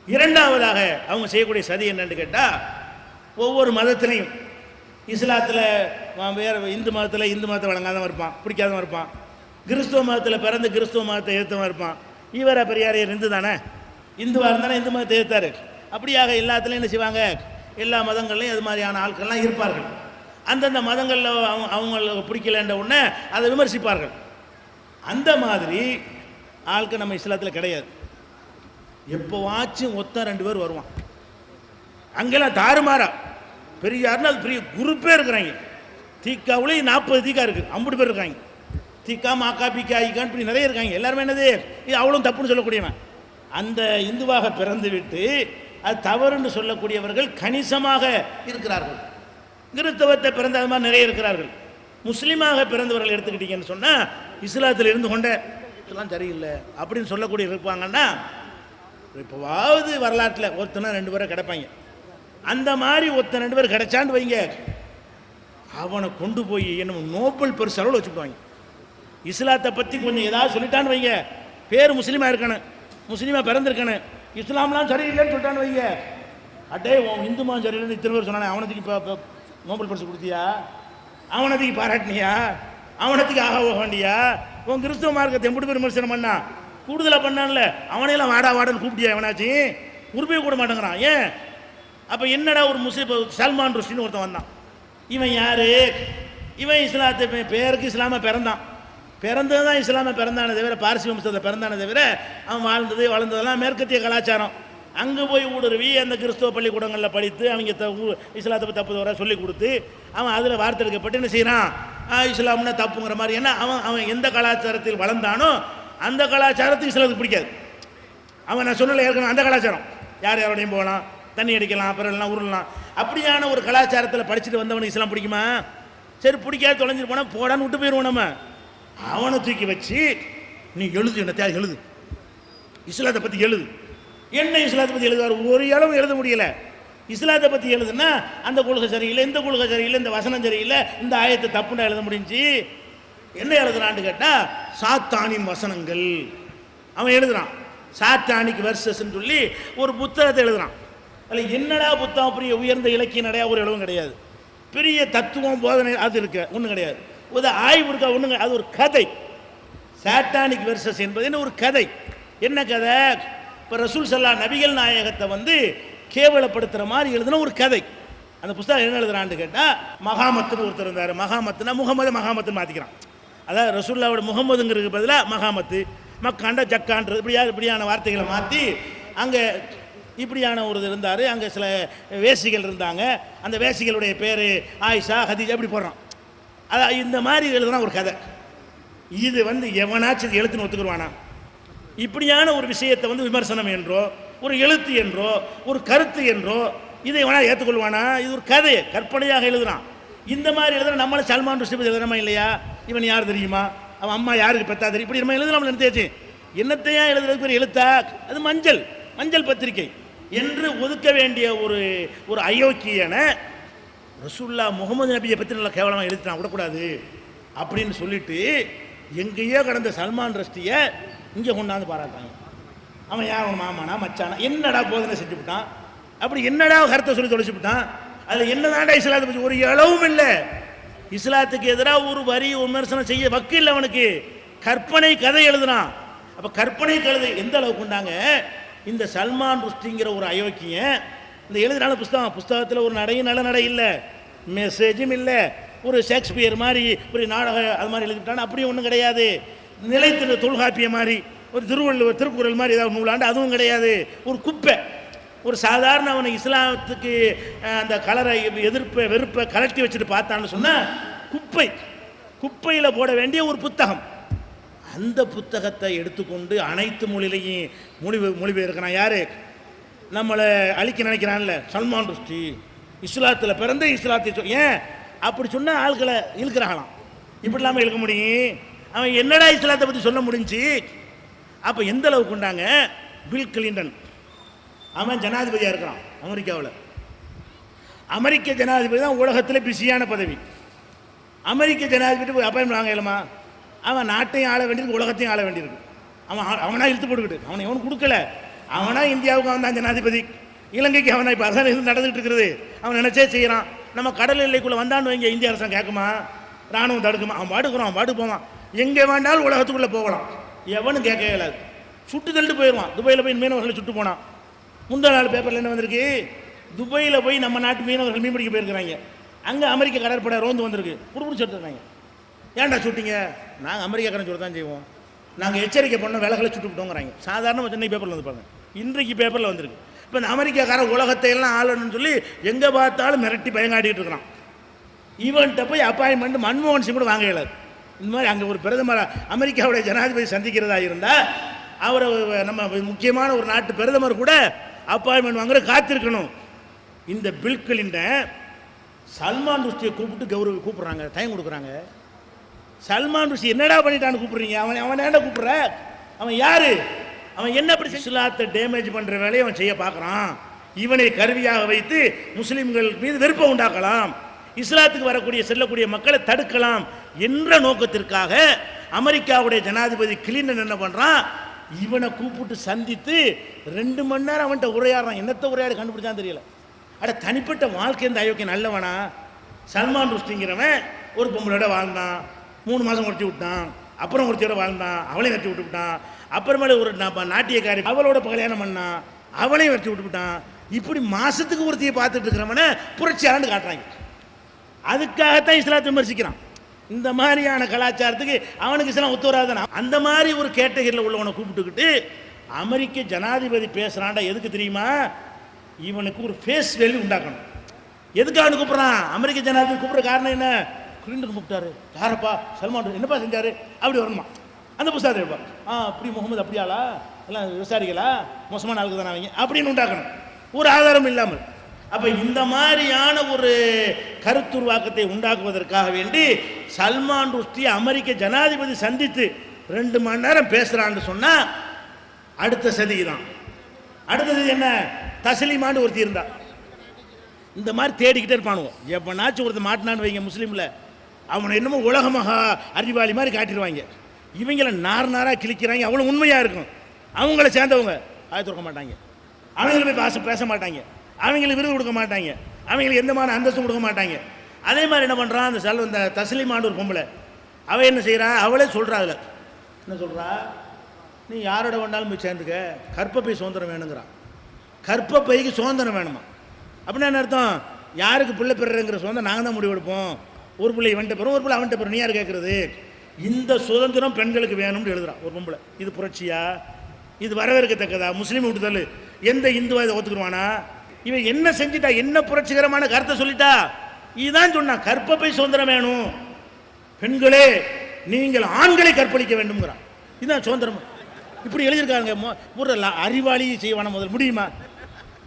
A: இரண்டாவதாக அவங்க செய்யக்கூடிய சதி என்னன்னு கேட்டால், ஒவ்வொரு மதத்திலையும், இஸ்லாத்தில் வேறு இந்து மதத்தில் இந்து மதத்தை வழங்காதவன் இருப்பான், பிடிக்காதவன் இருப்பான். கிறிஸ்துவ மதத்தில் பிறந்து கிறிஸ்துவ மதத்தை எதிர்த்தவன் இருப்பான். ஈவர பெரியார் இந்து தானே, இந்துவாக இருந்தானே இந்து மதத்தை எதிர்த்தாரு. அப்படியாக எல்லாத்துலேயும் என்ன செய்வாங்க, எல்லா மதங்கள்லையும் அது மாதிரியான ஆட்கள்லாம் இருப்பார்கள். அந்தந்த மதங்களில் அவங்களுக்கு பிடிக்கலன்ற உடனே அதை விமர்சிப்பார்கள். அந்த மாதிரி ஆட்கள் நம்ம இஸ்லாத்தில் கிடையாது. எப்போவாச்சும் ஒத்த 2 பேர் வருவான். அங்கெல்லாம் தாறுமாறா பெரியார்னு அது பெரிய குரூப்பே இருக்கிறாங்க. தீக்காவுலேயும் 40 தீக்கா இருக்குது, 50 பேர் இருக்காங்க. தீக்கா, மாக்கா, பீக்கா, ஐக்கான்னு இப்படி நிறைய இருக்காங்க. எல்லாருமே என்னது, இது அவ்வளோ தப்புன்னு சொல்லக்கூடியவன். அந்த இந்துவாக பிறந்து விட்டு அது தவறுன்னு சொல்லக்கூடியவர்கள் கணிசமாக இருக்கிறார்கள். கிறிஸ்தவத்தை பிறந்த அது மாதிரி நிறைய இருக்கிறார்கள். முஸ்லீமாக பிறந்தவர்கள் எடுத்துக்கிட்டீங்கன்னு சொன்னால் இஸ்லாத்தில் இருந்து கொண்ட இதெல்லாம் சரியில்லை அப்படின்னு சொல்லக்கூடிய இருப்பாங்கன்னா, இப்போவாவது வரலாற்றில் ஒருத்தனா 2 பேரை கிடைப்பாங்க. அந்த மாதிரி ஒருத்தன் 2 பேர் கிடைச்சான்னு வைங்க, அவனை கொண்டு போய் என்ன நோபல் பரிசு அளவில் வச்சுக்குவாங்க. இஸ்லாத்தை பற்றி கொஞ்சம் ஏதாவது சொல்லிட்டான்னு வைங்க, பேர் முஸ்லீமாக இருக்கணும், முஸ்லீமாக பிறந்திருக்கணும், இஸ்லாம்லாம் சரியில்லைன்னு சொல்லிட்டான்னு வைங்க, அட்டே உன் இந்து மதம் சரியில்லைன்னு இத்தனை பேர் சொன்னானே, அவனத்துக்கு இப்போ நோபல் பரிசு கொடுத்தியா, அவனத்துக்கு பாராட்டினியா, அவனத்துக்கு ஆக வேண்டியா, உன் கிறிஸ்துவ மார்க்கத்தை 80 பேர் விமர்சனம் பண்ணா, கூடுதலாக பண்ணான்ல, அவனையெல்லாம் வாடா வாடன்னு கூப்பிட்டியா, எவனாச்சு உருப்பே கூட மாட்டேங்கிறான். ஏன்? அப்போ என்னடா ஒரு முஸ்லீம், சல்மான் ருஷ்டின்னு ஒருத்தன் வந்தான். இவன் யார்? இவன் இஸ்லாத்தை பேருக்கு இஸ்லாமை பிறந்தான், பிறந்தது தான் இஸ்லாமை பிறந்தானே தவிர, பார்சி வம்சத்தில் பிறந்தானே தவிர அவன் வாழ்ந்தது வளர்ந்ததெல்லாம் மேற்கத்திய கலாச்சாரம். அங்கே போய் ஊடுருவி அந்த கிறிஸ்துவ பள்ளிக்கூடங்களில் படித்து அவங்க இஸ்லாத்தை தப்பு தவிர சொல்லி கொடுத்து அவன் அதில் வார்த்தெடுக்கப்பட்டு என்ன செய்கிறான், இஸ்லாம்னா தப்புங்கிற மாதிரி. ஏன்னா அவன் எந்த கலாச்சாரத்தில் வளர்ந்தானோ அந்த கலாச்சாரத்துக்கு இஸ்லாத்துக்கு பிடிக்காது. அவன் நான் சொல்லலை ஏற்கனவே, அந்த கலாச்சாரம் யார் யாரோடையும் போகலாம், தண்ணி அடிக்கலாம், பிறலாம், உருளலாம், அப்படியான ஒரு கலாச்சாரத்தில் படிச்சுட்டு வந்தவனுக்கு இஸ்லாம் பிடிக்குமா? சரி, பிடிக்காது, தொலைஞ்சிட்டு போனால் போடான்னு விட்டு போயிடுவோம். நம்ம அவனை தூக்கி வச்சு நீ எழுது, என்ன தேவை எழுது, இஸ்லாத்தை பற்றி எழுது. என்ன இஸ்லாத்தை பற்றி எழுதுவார்? ஒரு அளவு எழுத முடியல. இஸ்லாத்தை பற்றி எழுதுனா அந்த கொள்கை சரியில்லை, இந்த கொள்கை சரியில்லை, இந்த வசனம் சரியில்லை, இந்த ஆயத்தை தப்புன்னு எழுத முடிஞ்சு. என்ன எழுதுறான்னு கேட்டால் சாத்தானின் வசனங்கள் அவன் எழுதுறான். சாத்தானிக் வெர்சஸ்ன்னு சொல்லி ஒரு புத்தகத்தை எழுதுறான். அதில் என்னடா புத்தகம், பெரிய உயர்ந்த இலக்கிய நடையா ஒரு எழுவும் கிடையாது, பெரிய தத்துவம் போதனை அது இருக்கு ஒன்றும் கிடையாது, ஒரு ஆய்வு இருக்கா ஒன்றுங்க, அது ஒரு கதை. சாத்தானிக் வெர்சஸ் என்பது என்ன? ஒரு கதை. என்ன கதை? இப்போ ரசூல் ஸல்லல்லாஹு நபிகள் நாயகத்தை வந்து கேவலப்படுத்துகிற மாதிரி எழுதுன ஒரு கதை. அந்த புத்தகம் என்ன எழுதுறான்னு கேட்டால் மகாமத்துன்னு ஒருத்தர் இருந்தார். மகாமத்துனா மகாமத்துன்னு மாற்றிக்கிறான். அதாவது ரசூல்லாவோட முகமதுங்கிறதுக்கு பதிலாக மகாமத்து, மக்காண்ட ஜக்கான்றது இப்படியான வார்த்தைகளை மாற்றி அங்கே இப்படியான ஒரு இருந்தார். அங்கே சில வேசிகள் இருந்தாங்க, அந்த வேசிகளுடைய பேர் ஆயிஷா, ஹதீஜா, இப்படி போடுறான். அதான் இந்த மாதிரி எழுதுனா ஒரு கதை. இது வந்து எவனாச்சும் எழுத்துன்னு ஒத்துக்குருவானா? இப்படியான ஒரு விஷயத்தை வந்து விமர்சனம் என்றோ, ஒரு எழுத்து என்றோ, ஒரு கருத்து என்றோ இதை எவனா ஏற்றுக்கொள்வானா? இது ஒரு கதையை கற்பனையாக எழுதுறான். இந்த மாதிரி எழுதுனா நம்மளும் சல்மான் ருஷ்டி பற்றி எழுதுறமா இல்லையா? இவன் யார் தெரியுமா, அவன் அம்மா யாருக்கு பெத்தா தெரியும், இப்படி நம்ம எழுதலாம் நினைத்தாச்சு. என்னத்தையா எழுதுறதுக்கு பேர் எழுத்தா? அது மஞ்சள் பத்திரிகை என்று ஒதுக்க வேண்டிய ஒரு அயோக்கியனை ரசூல்லா முகமது நபியை பற்றி நல்லா கேவலமாக எழுதிட்டான், விடக்கூடாது அப்படின்னு சொல்லிட்டு எங்கேயோ கடந்த சல்மான் ரஷ்டியை இங்கே கொண்டாந்து பாராட்டாங்க. அவன் யார், அவன் மாமானா மச்சானா, என்னடா போதனை செஞ்சு விட்டான், அப்படி என்னடா கருத்தை சொல்லி தொலைச்சு விட்டான். அதில் என்னதாண்டா இஸ்லாத்தை பற்றி ஒரு அளவும் இல்லை. இஸ்லாத்துக்கு எதிராக ஒரு வரி விமர்சனம் செய்ய வக்கு இல்லை அவனுக்கு. கற்பனை கதை எழுதுனான். அப்போ கற்பனை கதை எந்த அளவுக்கு கொண்டாங்க? இந்த சல்மான் ருஷ்டிங்கிற ஒரு அயோக்கியன் இந்த எழுதுனால புஸ்தகத்தில் ஒரு நடையும் நல்ல நடை இல்லை, மெசேஜும் இல்லை, ஒரு ஷேக்ஸ்பியர் மாதிரி ஒரு நாடகம் அது மாதிரி எழுதிட்டான்னு அப்படியும் ஒன்றும் கிடையாது. நிலைத்திருந்த தொல்காப்பிய மாதிரி ஒரு திருவள்ளுவர் திருக்குறள் மாதிரி ஏதாவது நூலாண்டு அதுவும் கிடையாது. ஒரு குப்பை, ஒரு சாதாரண அவனை இஸ்லாத்துக்கு அந்த கலரை வெறுப்பை கலட்டி வச்சுட்டு பார்த்தான்னு சொன்னால் குப்பையில் போட வேண்டிய ஒரு புத்தகம். அந்த புத்தகத்தை எடுத்துக்கொண்டு அனைத்து மொழியிலையும் மொழிபெயர்க்கிறான். யார்? நம்மளை அழிக்க நினைக்கிறான்ல சல்மான் ருஷ்டி. இஸ்லாத்தில் பிறந்த இஸ்லாத்தை ஏன் அப்படி சொன்னால் ஆட்களை இழுக்கிறாங்களாம். இப்படி இல்லாமல் இழுக்க முடியும்? அவன் என்னடா இஸ்லாத்தை பற்றி சொல்ல முடிஞ்சு? அப்போ எந்த அளவுக்கு கொண்டாங்க? பில் கிளின்டன் அவன் ஜனாதிபதியாக இருக்கிறான் அமெரிக்காவில். அமெரிக்க ஜனாதிபதி தான் உலகத்தில் பிஸியான பதவி. அமெரிக்க ஜனாதிபதி அப்பாயின்மெண்ட் வாங்க இயலுமா? அவன் நாட்டையும் ஆள வேண்டியிருக்கு, உலகத்தையும் ஆள வேண்டியிருக்கு. அவனா இழுத்து போட்டுக்கிட்டு அவனை எவனும் கொடுக்கல. அவனா இந்தியாவுக்கு அவன் தான் ஜனாதிபதி, இலங்கைக்கு அவனை இப்போ அதான் இது நடந்துகிட்டு இருக்கிறது. அவன் நினைச்சே செய்கிறான். நம்ம கடல் எல்லைக்குள்ளே வந்தான்னு வைங்க, இந்திய அரசாங்கம் கேட்குமா? ராணுவம் தடுக்குமா? அவன் பாட்டுக்குறான், அவன் பாட்டு போவான். எங்கே வேண்டாலும் உலகத்துக்குள்ளே போகலாம், எவனும் கேட்க இயலாது. சுட்டு தள்ளிட்டு போயிடுவான். துபாயில் போய் மீனவர்களை சுட்டு போனான். முந்தா நாள் பேப்பரில் என்ன வந்திருக்கு? துபாயில் போய் நம்ம நாட்டு மீனவர்கள் மீன் பிடிக்க போயிருக்கிறாங்க. அங்கே அமெரிக்க கடற்படை ரோந்து வந்திருக்கு, புடிச்சு எடுத்துருக்காங்க. ஏன்டா சுட்டிங்க? நாங்கள் அமெரிக்காக்காரன் சொல்லி தான் செய்வோம், நாங்கள் எச்சரிக்கை பண்ணோம், விலகளை சுட்டு விட்டோங்கிறாங்க. சாதாரணமாக சென்னை பேப்பரில் வந்து பாருங்க, இன்றைக்கு பேப்பரில் வந்திருக்கு. இப்போ இந்த அமெரிக்காக்காரன் உலகத்தை எல்லாம் ஆளணும்னு சொல்லி எங்கே பார்த்தாலும் மிரட்டி பயங்காட்டிகிட்டு இருக்கிறான். ஈவெண்ட்டை போய் அப்பாயின்மெண்ட் மன்மோகன் சிங் கூட வாங்க இயலாது. இந்த மாதிரி அங்கே ஒரு பிரதமர் அமெரிக்காவுடைய ஜனாதிபதி சந்திக்கிறதா இருந்தால் அவரை நம்ம முக்கியமான ஒரு நாட்டு பிரதமர் கூட அப்பாயின்மெண்ட் வாங்குற காத்திருக்கணும். இந்த பில் கிளின்டன் சல்மான் ருஷ்டியை கூப்பிட்டு கூப்பிட்றாங்க, டைம் கொடுக்குறாங்க. சல்மான் ருஷ்டி என்னடா பண்ணிட்டான்னு கூப்பிட்றீங்க? அவன் ஏன்டா கூப்பிட்ற? அவன் யாரு? அவன் என்ன அப்படி இஸ்லாத்தை டேமேஜ் பண்ணுற வேலையை அவன் செய்ய பார்க்குறான். இவனை கருவியாக வைத்து முஸ்லீம்கள் மீது வெறுப்பை உண்டாக்கலாம், இஸ்லாத்துக்கு வரக்கூடிய செல்லக்கூடிய மக்களை தடுக்கலாம் என்ற நோக்கத்திற்காக அமெரிக்காவுடைய ஜனாதிபதி கிளின்டன் என்ன பண்ணுறான்? இவனை கூப்பிட்டு சந்தித்து 2 மணி நேரம் அவன்கிட்ட உரையாடுறான். என்னத்தை உரையாடு கண்டுபிடிச்சான்னு தெரியல. அட தனிப்பட்ட வாழ்க்கை இந்த அயோக்கியம் நல்லவனா? சல்மான் ருஷ்டிங்கிறவன் ஒரு பொம்பளோட வாழ்ந்தான், 3 மாதம் ஒருத்தி விட்டான், அப்புறம் ஒருத்தியோட வாழ்ந்தான், அவளையும் வெட்டி விட்டுவிட்டான், அப்புறமேல ஒரு நாட்டியக்காரி அவளோட கல்யாணம் பண்ணான், அவளையும் வெட்டி விட்டுவிட்டான். இப்படி மாசத்துக்கு ஒருத்தியை பார்த்துட்டு இருக்கிறவனை புரட்சியாளன்னு காட்டுறாங்க. அதுக்காகத்தான் இஸ்லாத்தை விமர்சிக்கிறான். இந்த மாதிரியான கலாச்சாரத்துக்கு அவனுக்கு இஸ்லாம் ஒத்து வராதுன்னா அந்த மாதிரி ஒரு கேட்டகரியில் உள்ளவனை கூப்பிட்டுக்கிட்டு அமெரிக்க ஜனாதிபதி பேசுகிறான்டா. எதுக்கு தெரியுமா? இவனுக்கு ஒரு ஃபேஸ் வேல்யூ உண்டாக்கணும். எதுக்கு அவனு கூப்பிட்றான்? அமெரிக்க ஜனாதிபதி கூப்பிட்ற காரணம் என்ன? கிளின்டன் கூப்பிட்டாரு, யாரப்பா? சல்மான் என்னப்பா செஞ்சாரு? அப்படி வரணுமா? அந்த புஸ்தகத்தை வைப்பான். அப்படி முகமது அப்படியாளா, எல்லாம் விசாரிக்கலா, மோசமான ஆளுக்கு தானே அவங்க அப்படின்னு உண்டாக்கணும், ஒரு ஆதாரம் இல்லாமல். அப்போ இந்த மாதிரியான ஒரு கருத்துருவாக்கத்தை உண்டாக்குவதற்காக வேண்டி சல்மான் ருஷ்டி அமெரிக்க ஜனாதிபதி சந்தித்து 2 மணி நேரம் பேசுகிறான்னு சொன்னால் அடுத்த சதி தான். அடுத்தது என்ன, தஸ்லீமான்னு ஒருத்தி இருந்தா. இந்த மாதிரி தேடிக்கிட்டே இருப்பானுவோம். எப்போனாச்சும் ஒருத்தர் மாட்டினான்னு வைங்க முஸ்லீமில், அவனை என்னமோ உலகமாக அறிவாளி மாதிரி காட்டிடுவாங்க. இவங்கள நாராக கிழிக்கிறாங்க, அவ்வளோ உண்மையாக இருக்கும். அவங்கள சேர்ந்தவங்க துறக்க மாட்டாங்க, அவங்கள போய் பேச மாட்டாங்க, அவங்களுக்கு விருது கொடுக்க மாட்டாங்க, அவங்களுக்கு எந்த மாதிரி அந்தஸ்தும் கொடுக்க மாட்டாங்க. அதே மாதிரி என்ன பண்ணுறான், இந்த தஸ்லீமான்னு ஒரு பொம்பளை, அவள் என்ன செய்கிறா, அவளே சொல்கிறா. அதில் என்ன சொல்கிறா, நீ யாரோட வேண்டாலும் போய் சேர்ந்துக்க, கற்பப்பை சுதந்திரம் வேணுங்கிறான். கற்பப்பைக்கு சுதந்திரம் வேணுமா அப்படின்னா என்ன அர்த்தம், யாருக்கு பிள்ளை பெறுறங்கிற சுதந்திரம் நாங்கள் தான் முடிவெடுப்போம். ஒரு பிள்ளை இவன்ட்ட பெறும், ஒரு பிள்ளை அவன்கிட்ட பெறும், நீ யார் கேட்குறது. இந்த சுதந்திரம் பெண்களுக்கு வேணும்னு எழுதுறான் ஒரு பொம்பளை. இது புரட்சியா, இது வரவேற்கத்தக்கதா, முஸ்லீம் விட்டுதல், எந்த இந்துவா இதை ஒத்துக்குருவானா? இவன் என்ன செஞ்சிட்டா, என்ன புரட்சிகரமான கருத்தை சொல்லிட்டா, இதுதான் சொன்னா, கற்பப்பை சுதந்திரம் வேணும், பெண்களே நீங்கள் ஆண்களை கற்பழிக்க வேண்டும்ங்கிறான். இதுதான் சுதந்திரம். இப்படி எழுதியிருக்காங்க. ஒரு அறிவாளி செய்வான முதல் முடியுமா?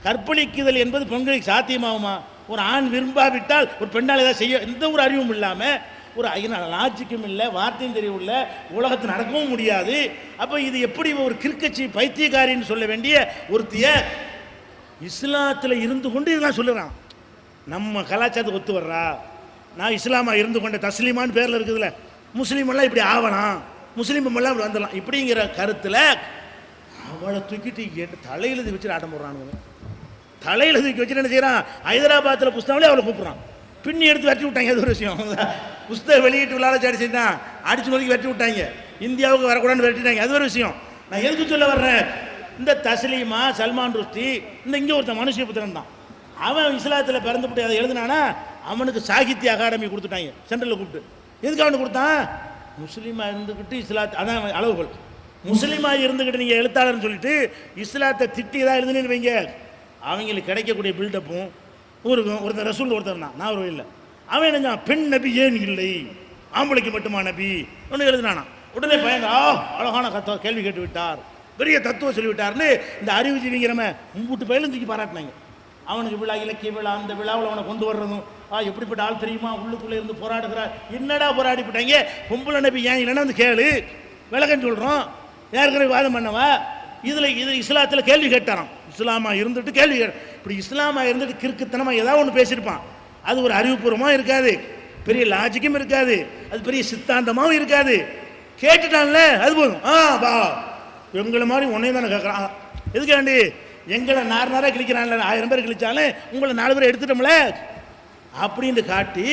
A: கற்பழிக்குதல் என்பது பெண்களுக்கு சாத்தியமாகுமா? ஒரு ஆண் விரும்பாவிட்டால் ஒரு பெண்ணால் ஏதாவது செய்ய எந்த ஒரு அறிவும் இல்லாமல், ஒரு லாஜிக்கும் இல்லை, வார்த்தையும் தெரியவில்ல, உலகத்தில் நடக்கவும் முடியாது. அப்போ இது எப்படி ஒரு கிறுக்கச்சி பைத்தியக்காரின்னு சொல்ல வேண்டிய ஒருத்திய இஸ்லாத்தில் இருந்து கொண்டு இதெல்லாம் சொல்லுறான். நம்ம கலாச்சாரத்துக்கு ஒத்து வர்றா? நான் இஸ்லாமாக இருந்து கொண்ட தஸ்லீமான்னு பேரில் இருக்குதுல்ல, முஸ்லீமெல்லாம் இப்படி ஆகலாம், முஸ்லீம் எல்லாம் இப்படி வந்துடலாம் இப்படிங்கிற கருத்தில் அவளை தூக்கிட்டு தலையில் வச்சுட்டு ஆட்டம் போடுறானுங்க. தலையில் தூக்கி வச்சுட்டு என்ன செய்யறான், ஹைதராபாத்தில் புஸ்தகங்களே அவளை கூப்பிட்றான். பின்னி எடுத்து வெட்டி விட்டாங்க. அது ஒரு விஷயம். புஸ்தகம் வெளியிட்டு விளையாட செய்தான் அடிச்சு நோக்கி வெட்டி விட்டாங்க. இந்தியாவுக்கு வரக்கூடாதுன்னு வெட்டிட்டாங்க. அது ஒரு விஷயம். நான் எதுக்கு சொல்ல வர்றேன், இந்த தஸ்லீமா, சல்மான் ருஷ்டி, இந்த இங்கே ஒருத்தன் மனுஷபுத்திரன் தான், அவன் இஸ்லாத்தில் பிறந்துவிட்டு அதை எழுதினானா அவனுக்கு சாகித்ய அகாடமி கொடுத்துட்டாங்க சென்ட்ரலில் கூப்பிட்டு. எதுக்கு அவனுக்கு கொடுத்தான், முஸ்லீமாக இருந்துக்கிட்டு இஸ்லாத், அதான் அளவுகள், முஸ்லீமாக இருந்துக்கிட்டு நீங்கள் எழுத்தாளர்னு சொல்லிட்டு இஸ்லாத்தை திட்டி தான் எழுதுனேன்னு வைங்க, அவங்களுக்கு கிடைக்கக்கூடிய பில்டப்பும் ஒருத்தர் ரசூல் ஒருத்தர் தான், நான் ஒரு இல்லை, அவன் என்ன பெண் நபி ஏன் இல்லை, ஆம்பளைக்கு மட்டுமா நபி ஒன்று எழுதினானா, உடனே பயங்க அழகான கேள்வி கேட்டு விட்டார், பெரிய தத்துவம் சொல்லிவிட்டார்னு இந்த அறிவுஜீவிங்கிறம மும்பூட்டு பயிலும் தூக்கி பாராட்டினாங்க. அவனுக்கு விழா, இலக்கிய விழா, அந்த விழாவில் அவனை கொண்டு வர்றதும், எப்படிப்பட்ட ஆள் தெரியுமா, உள்ளுக்குள்ளே இருந்து போராடுகிறார், என்னடா போராடிப்பட்டாங்க, பொம்பளை நபி ஏன் இல்லைன்னா வந்து கேளு, விலகன்னு சொல்கிறோம், யாருக்கிற வாதம் பண்ணவா, இது இஸ்லாத்தில் கேள்வி கேட்டாராம். இஸ்லாமா இருந்துட்டு கேள்வி இப்படி இஸ்லாமா இருந்துட்டு கிறுக்குத்தனமாக ஏதாவது ஒன்று பேசியிருப்பான். அது ஒரு அறிவுபூர்வமாக இருக்காது, பெரிய லாஜிக்கும் இருக்காது, அது பெரிய சித்தாந்தமாகவும் இருக்காது. கேட்டுட்டான்ல அது போதும், பா எங்களை மாதிரி உன்னையும் தானே கேட்குறான், எதுக்காண்டி எங்களை நாராக கிழிக்கிறான்ல, 1000 பேர் கிழிச்சாலும் உங்களை 4 பேர் எடுத்துட்டோம்ல அப்படின்னு காட்டி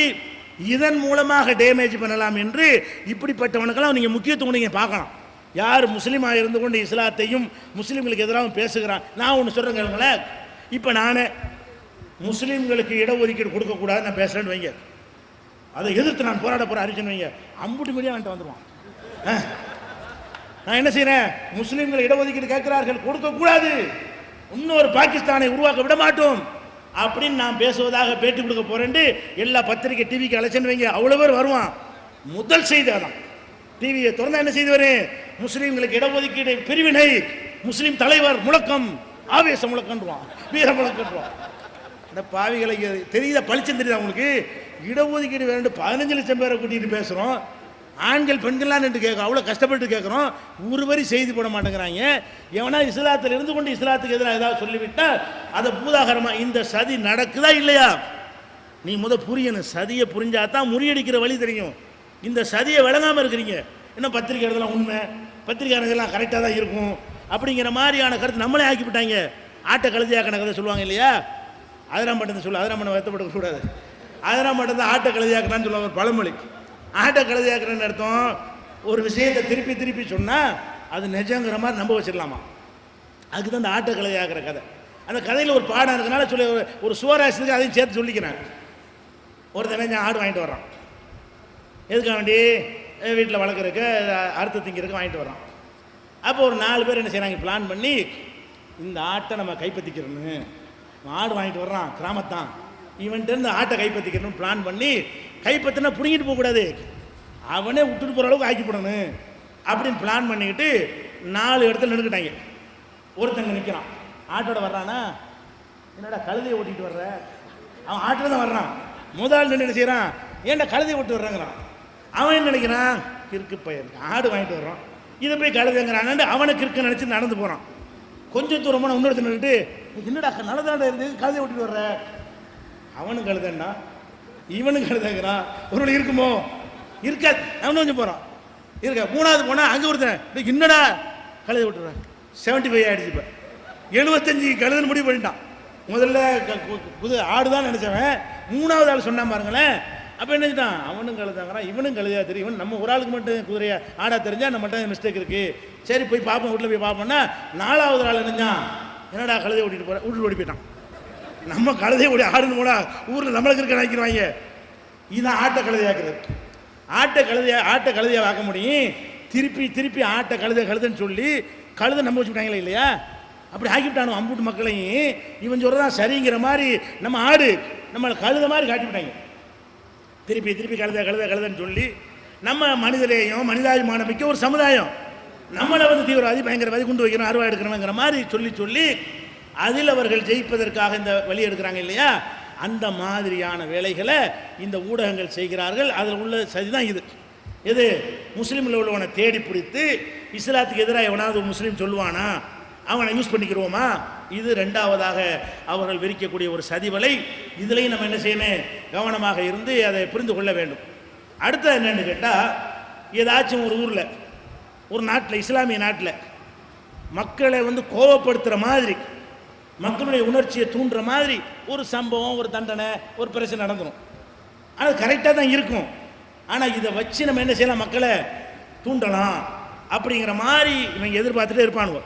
A: இதன் மூலமாக டேமேஜ் பண்ணலாம் என்று இப்படிப்பட்டவனுக்கெல்லாம் நீங்கள் முக்கியத்துவம் நீங்கள் பார்க்கலாம். யார் முஸ்லீமாக இருந்து கொண்டு இஸ்லாத்தையும் முஸ்லீம்களுக்கு எதிராகவும் பேசுகிறான். நான் ஒன்று சொல்கிறேன் கேளுங்களேன், இப்போ நானே முஸ்லீம்களுக்கு இடஒதுக்கீடு கொடுக்கக்கூடாது நான் பேசுகிறேன்னு வைங்க, அதை எதிர்த்து நான் போராட போகிற அறிவிச்சுன்னு வைங்க, அம்புட்டி மீடியா வந்துட்டு வந்துடுவான். நான் என்ன செய்கிறேன், முஸ்லீம்கள் இடஒதுக்கீடு கேட்கிறார்கள், கொடுக்கக்கூடாது, இன்னொரு பாகிஸ்தானை உருவாக்க விட மாட்டோம் அப்படின்னு நான் பேசுவதாக பேட்டி கொடுக்க போறேன். எல்லா பத்திரிகை டிவிக்கு அழைச்சேன்னு வைங்க, அவ்வளோ பேர் வருவான். முதல் செய்தி அதான், டிவியை திறந்தா என்ன செய்து வரேன், முஸ்லீம்களுக்கு இடஒதுக்கீடு பிரிவினை, முஸ்லீம் தலைவர் முழக்கம், ஆவேச முழக்கன்றான், வீர முழக்கன்றான். இந்த பாவிகளை தெரியுதா, பளிச்சம் தெரியுதா உங்களுக்கு, இடஒதுக்கீடு வேணும் 15 லட்சம் பேரை கூட்டிகிட்டு பேசுகிறோம், ஆண்கள் பெண்கள்லாம் நின்று கேட்குறோம், அவ்வளோ கஷ்டப்பட்டு கேட்குறோம், ஒரு வரி செய்தி போட மாட்டேங்கிறாங்க. எவனா இஸ்லாத்தில் இருந்து கொண்டு இஸ்லாத்துக்கு எதிராக ஏதாவது சொல்லிவிட்டால் அதை பூதாகரமாக, இந்த சதி நடக்குதா இல்லையா, நீ புரியணும். சதியை புரிஞ்சாதான் முறியடிக்கிற வழி தெரியும். இந்த சதியை விளங்காமல் இருக்கிறீங்க, இன்னும் பத்திரிக்கை எழுதலாம், உண்மை பத்திரிக்கையாளர்கள்லாம் கரெக்டாக தான் இருக்கும் அப்படிங்கிற மாதிரியான கருத்து நம்மளே ஆக்கிவிட்டாங்க. ஆட்டை கழுதியாக்கின கதை சொல்லுவாங்க இல்லையா, அதெல்லாம் மட்டும் சொல்ல, அதெல்லாம் மட்டும் வருத்தப்படக்கூடாது, அதெல்லாம் மட்டும் தான் ஆட்டை கழுதியாக்கினான்னு சொல்லுவாங்க ஒரு பழமொழி. ஆட்டை கழுதியாக்குறேன்னு அர்த்தம், ஒரு விஷயத்தை திருப்பி திருப்பி சொன்னால் அது நிஜங்கிற மாதிரி நம்ப வச்சிடலாமா, அதுக்கு தான் அந்த ஆட்டை கழுதியாக்குற கதை. அந்த கதையில் ஒரு பாடம் இருக்கிறனால சொல்லி ஒரு சுவராசிக்கு அதையும் சேர்த்து சொல்லிக்கிறேன். ஒருத்தனை நான் ஆடு வாங்கிட்டு வர்றான், எதுக்காக வேண்டி வீட்டில் வளர்க்குறதுக்கு அறுத்து திங்கிறதுக்கு வாங்கிட்டு வர்றான். அப்போ ஒரு 4 பேர் என்ன செய்கிறாங்க, பிளான் பண்ணி இந்த ஆட்டை நம்ம கைப்பற்றிக்கிறோன்னு, ஆடு வாங்கிட்டு வர்றான் கிராமத்தான், இவன்ட்டு ஆட்டை கைப்பற்றிக்கணும்னு பிளான் பண்ணி, கைப்பற்றினா பிடிங்கிட்டு போகக்கூடாது, அவனே விட்டுட்டு போகிற அளவுக்கு ஆக்கி போடணும். அப்படின்னு பிளான் பண்ணிக்கிட்டு 4 இடத்துல நின்றுக்கிட்டாங்க. ஒருத்தங்க நிற்கிறான், ஆட்டோட வர்றானா, என்னடா கழுதையை ஓட்டிகிட்டு வர்ற, அவன் ஆட்டோட தான் வர்றான். முதல் நின்று என்ன செய்கிறான், ஏன்டா கழுதையை ஓட்டு வர்றாங்கிறான். அவன் என்ன நினைக்கிறான், கிறுக்கு பையன் ஆடு வாங்கிட்டு வர்றான், இதை போய் கழுதைங்கிறான். அவனுக்கு கிறுக்கு நினச்சி நடந்து போகிறான். கொஞ்சம் தூரமான இன்னொருத்தர் நின்றுட்டு, என்னடா நல்லதாண்டா இருந்து கழுதை ஓட்டிட்டு வர்ற, அவனும் கழுதன்னா இவனும் கழுதைங்கிறான். ஒரு இருக்குமோ இருக்காது, அவனு கொஞ்சம் போகிறான் இருக்க. 3வது போனால் அங்கே ஒருத்தன், என்னடா கழுதை ஓட்டுறான். 75 ஆகிடுச்சு. இப்போ 75 கழுதுன்னு முடிவு பண்ணிட்டான். முதல்ல புது ஆடு தான் நினச்சவன், 3வது ஆள் சொன்னான் பாருங்களேன். அப்போ என்ன செஞ்சான், அவனும் கழுதாங்கிறான், இவனும் கழுதையா தெரியும். இவன் நம்ம ஒரு ஆளுக்கு மட்டும் குதிரையா ஆடா தெரிஞ்சா நம்மகிட்ட மிஸ்டேக் இருக்குது, சரி போய் பார்ப்போம், வீட்டில் போய் பார்ப்போம்னா 4வது ஆள் நினைஞ்சான், என்னடா கழுதை ஓட்டிட்டு போகிற, வீட்டில் ஓடி போயிட்டான். நம்ம கழுதை ஓடி ஆடுன்னு போனா ஊரில் நம்மளுக்கு இருக்க நினைக்கிறாங்க. இதுதான் ஆட்டை கழுதையாக்குறது. ஆட்டை கழுதையா ஆக்க முடியும். திருப்பி ஆட்டை கழுதைன்னு சொல்லி கழுதை நம்ம வச்சுக்கிட்டாங்களே இல்லையா, அப்படி ஆக்கிவிட்டானு அம்புட்டு மக்களையும். இவன் சொல்றதான் சரிங்கிற மாதிரி நம்ம ஆடு நம்ம கழுதை மாதிரி காட்டிவிட்டாங்க. திருப்பி கழுதைன்னு சொல்லி நம்ம மனிதரையும் மனிதாபிமானம் மிக்க ஒரு சமுதாயம், நம்மளை தீவிரவாதி பயங்கரவாதி குண்டு வைக்கிறோம் அருவா எடுக்கிறோங்கிற மாதிரி சொல்லி அதில் அவர்கள் ஜெயிப்பதற்காக இந்த வழி எடுக்கிறாங்க இல்லையா. அந்த மாதிரியான வேலைகளை இந்த ஊடகங்கள் செய்கிறார்கள். அதில் உள்ள சரிதான் இது முஸ்லீமில் உள்ளவனை தேடி பிடித்து இஸ்லாத்துக்கு எதிராக எவனாவது முஸ்லீம் சொல்லுவானா, அவனை யூஸ் பண்ணிக்கிறோமா, இது 2வதாக அவர்கள் விரிக்கக்கூடிய ஒரு சதிவலை. இதுலையும் நம்ம என்ன செய்யணும், கவனமாக இருந்து அதை புரிந்து கொள்ள வேண்டும். அடுத்தது என்னன்னு கேட்டால், ஏதாச்சும் ஒரு ஊரில் ஒரு நாட்டில் இஸ்லாமிய நாட்டில் மக்களை கோபப்படுத்துகிற மாதிரி, மக்களுடைய உணர்ச்சியை தூண்டுற மாதிரி ஒரு சம்பவம், ஒரு தண்டனை, ஒரு பிரச்சனை நடந்துடும். ஆனால் கரெக்டாக தான் இருக்கும். ஆனால் இதை வச்சு நம்ம என்ன செய்யலாம், மக்களை தூண்டலாம் அப்படிங்கிற மாதிரி இவங்க எதிர்பார்த்துட்டே இருப்பானுங்க.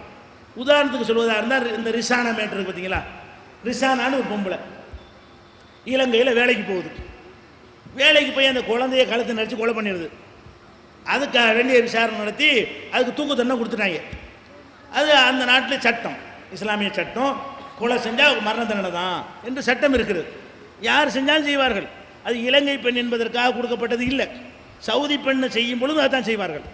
A: உதாரணத்துக்கு சொல்வதாக இருந்தால், இந்த ரிசானா மேட்ரு இருக்கு பார்த்தீங்களா. ரிசானான்னு ஒரு பொம்பளை இலங்கையில் வேலைக்கு போகுது. வேலைக்கு போய் அந்த குழந்தைய கழுத்தை நடிச்சு கொலை பண்ணிடுது. அதுக்கு வேண்டிய விசாரணை நடத்தி அதுக்கு தூக்கு தண்டனை கொடுத்துட்டாங்க. அது அந்த நாட்டில் சட்டம், இஸ்லாமிய சட்டம், கொலை செஞ்சால் மரண தண்டனை தான் என்று சட்டம் இருக்குது. யார் செஞ்சாலும் செய்வார்கள். அது இலங்கை பெண் என்பதற்காக கொடுக்கப்பட்டது இல்லை. சவுதி பெண்ணை செய்யும் பொழுது அதுதான் செய்வார்கள்.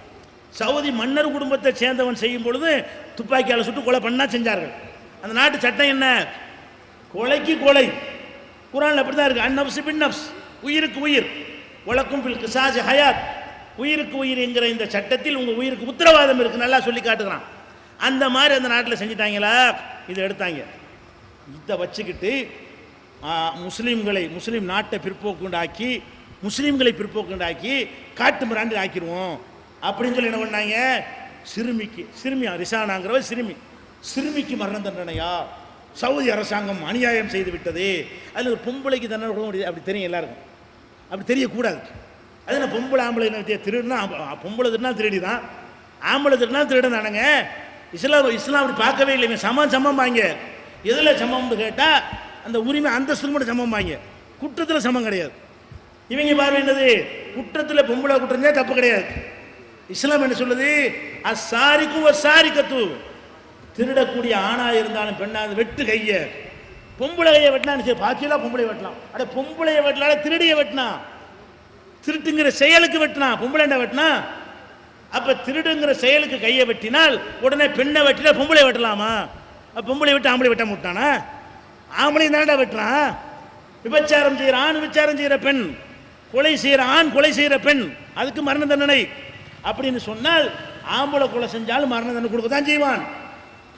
A: சவுதி மன்னர் குடும்பத்தை சேர்ந்தவன் செய்யும் பொழுது துப்பாக்கியால் சுட்டு கொலை பண்ணா செஞ்சார்கள். அந்த நாட்டு சட்டம் என்ன, கொலைக்கு கொலை. குர்ஆன்ல அப்படி தான் இருக்குது. அந்நப்ஸ் பின் நப்ஸ், உயிருக்கு உயிர், வலக்கும் ஃபில் கிஸாஸ் ஹயாத், உயிருக்கு உயிர் என்கிற இந்த சட்டத்தில் உங்கள் உயிருக்கு உத்தரவாதம் இருக்குது, நல்லா சொல்லி காட்டுகிறான். அந்த மாதிரி அந்த நாட்டில் செஞ்சிட்டாங்களா, இதை எடுத்தாங்க. இதை வச்சுக்கிட்டு முஸ்லீம் நாட்டை பிற்போக்குண்டாக்கி, முஸ்லீம்களை பிற்போக்குண்டாக்கி காட்டு மிராண்டி ஆக்கிடுவோம் அப்படின்னு சொல்லி என்ன பண்ணாங்க, சிறுமியா ரிசானாங்கிறவ சிறுமிக்கு மரண தண்டனையா, சவுதி அரசாங்கம் அநியாயம் செய்து விட்டது. அதில் ஒரு பொம்பளைக்கு தண்டனை கொடுக்க முடியாது, அப்படி தெரியும் எல்லாருக்கும், அப்படி தெரியக்கூடாது. அது என்ன பொம்பளை ஆம்பளை திருடுனா, பொம்பளை திருடினா திருடி தான், ஆம்பளை திருடினா திருடன் தானங்க. இஸ்லாம் அப்படி பார்க்கவே இல்லைங்க. சமம் வாங்க. எதில் சமம்னு கேட்டால் அந்த உரிமை அந்தஸ்து மட்டும் சமம் வாங்க, குற்றத்தில் சமம் கிடையாது. இவங்க பார்வை என்னது, குற்றத்தில் பொம்பளை குற்றம் தப்பு கிடையாது. இஸ்லாம் என்ன சொல்லுது, அசாரிக்கும் ஒரு சாரிக்கத்து, திருடக்கூடிய ஆணா இருந்தாலும் பெண்ணா வெட்டு கைய, பொம்பளை கையை வெட்டினா பாக்கியெல்லாம் பொம்பளை வெட்டலாம். அட பொம்பளையை வெட்டலாம், திருடிய வெட்டினா, திருட்டுங்கிற செயலுக்கு வெட்டினா, பொம்பளை வெட்டினா. அப்ப திருடுங்கிற செயலுக்கு கையை வெட்டினால் உடனே பெண்ணை வெட்டினா பொம்பளை வெட்டலாமா? பொம்பளை வெட்டி ஆம்பளை வெட்ட முட்டானா? ஆம்பளையும் தாண்டா வெட்டுறான். விபச்சாரம் செய்கிற ஆண், விபச்சாரம் செய்கிற பெண், கொலை செய்கிற ஆண், கொலை செய்கிற பெண், அதுக்கு மரண தண்டனை அப்படின்னு சொன்னால், ஆம்பளை கொலை செஞ்சாலும் மரண தண்டனை கொடுக்க தான் செய்வான்,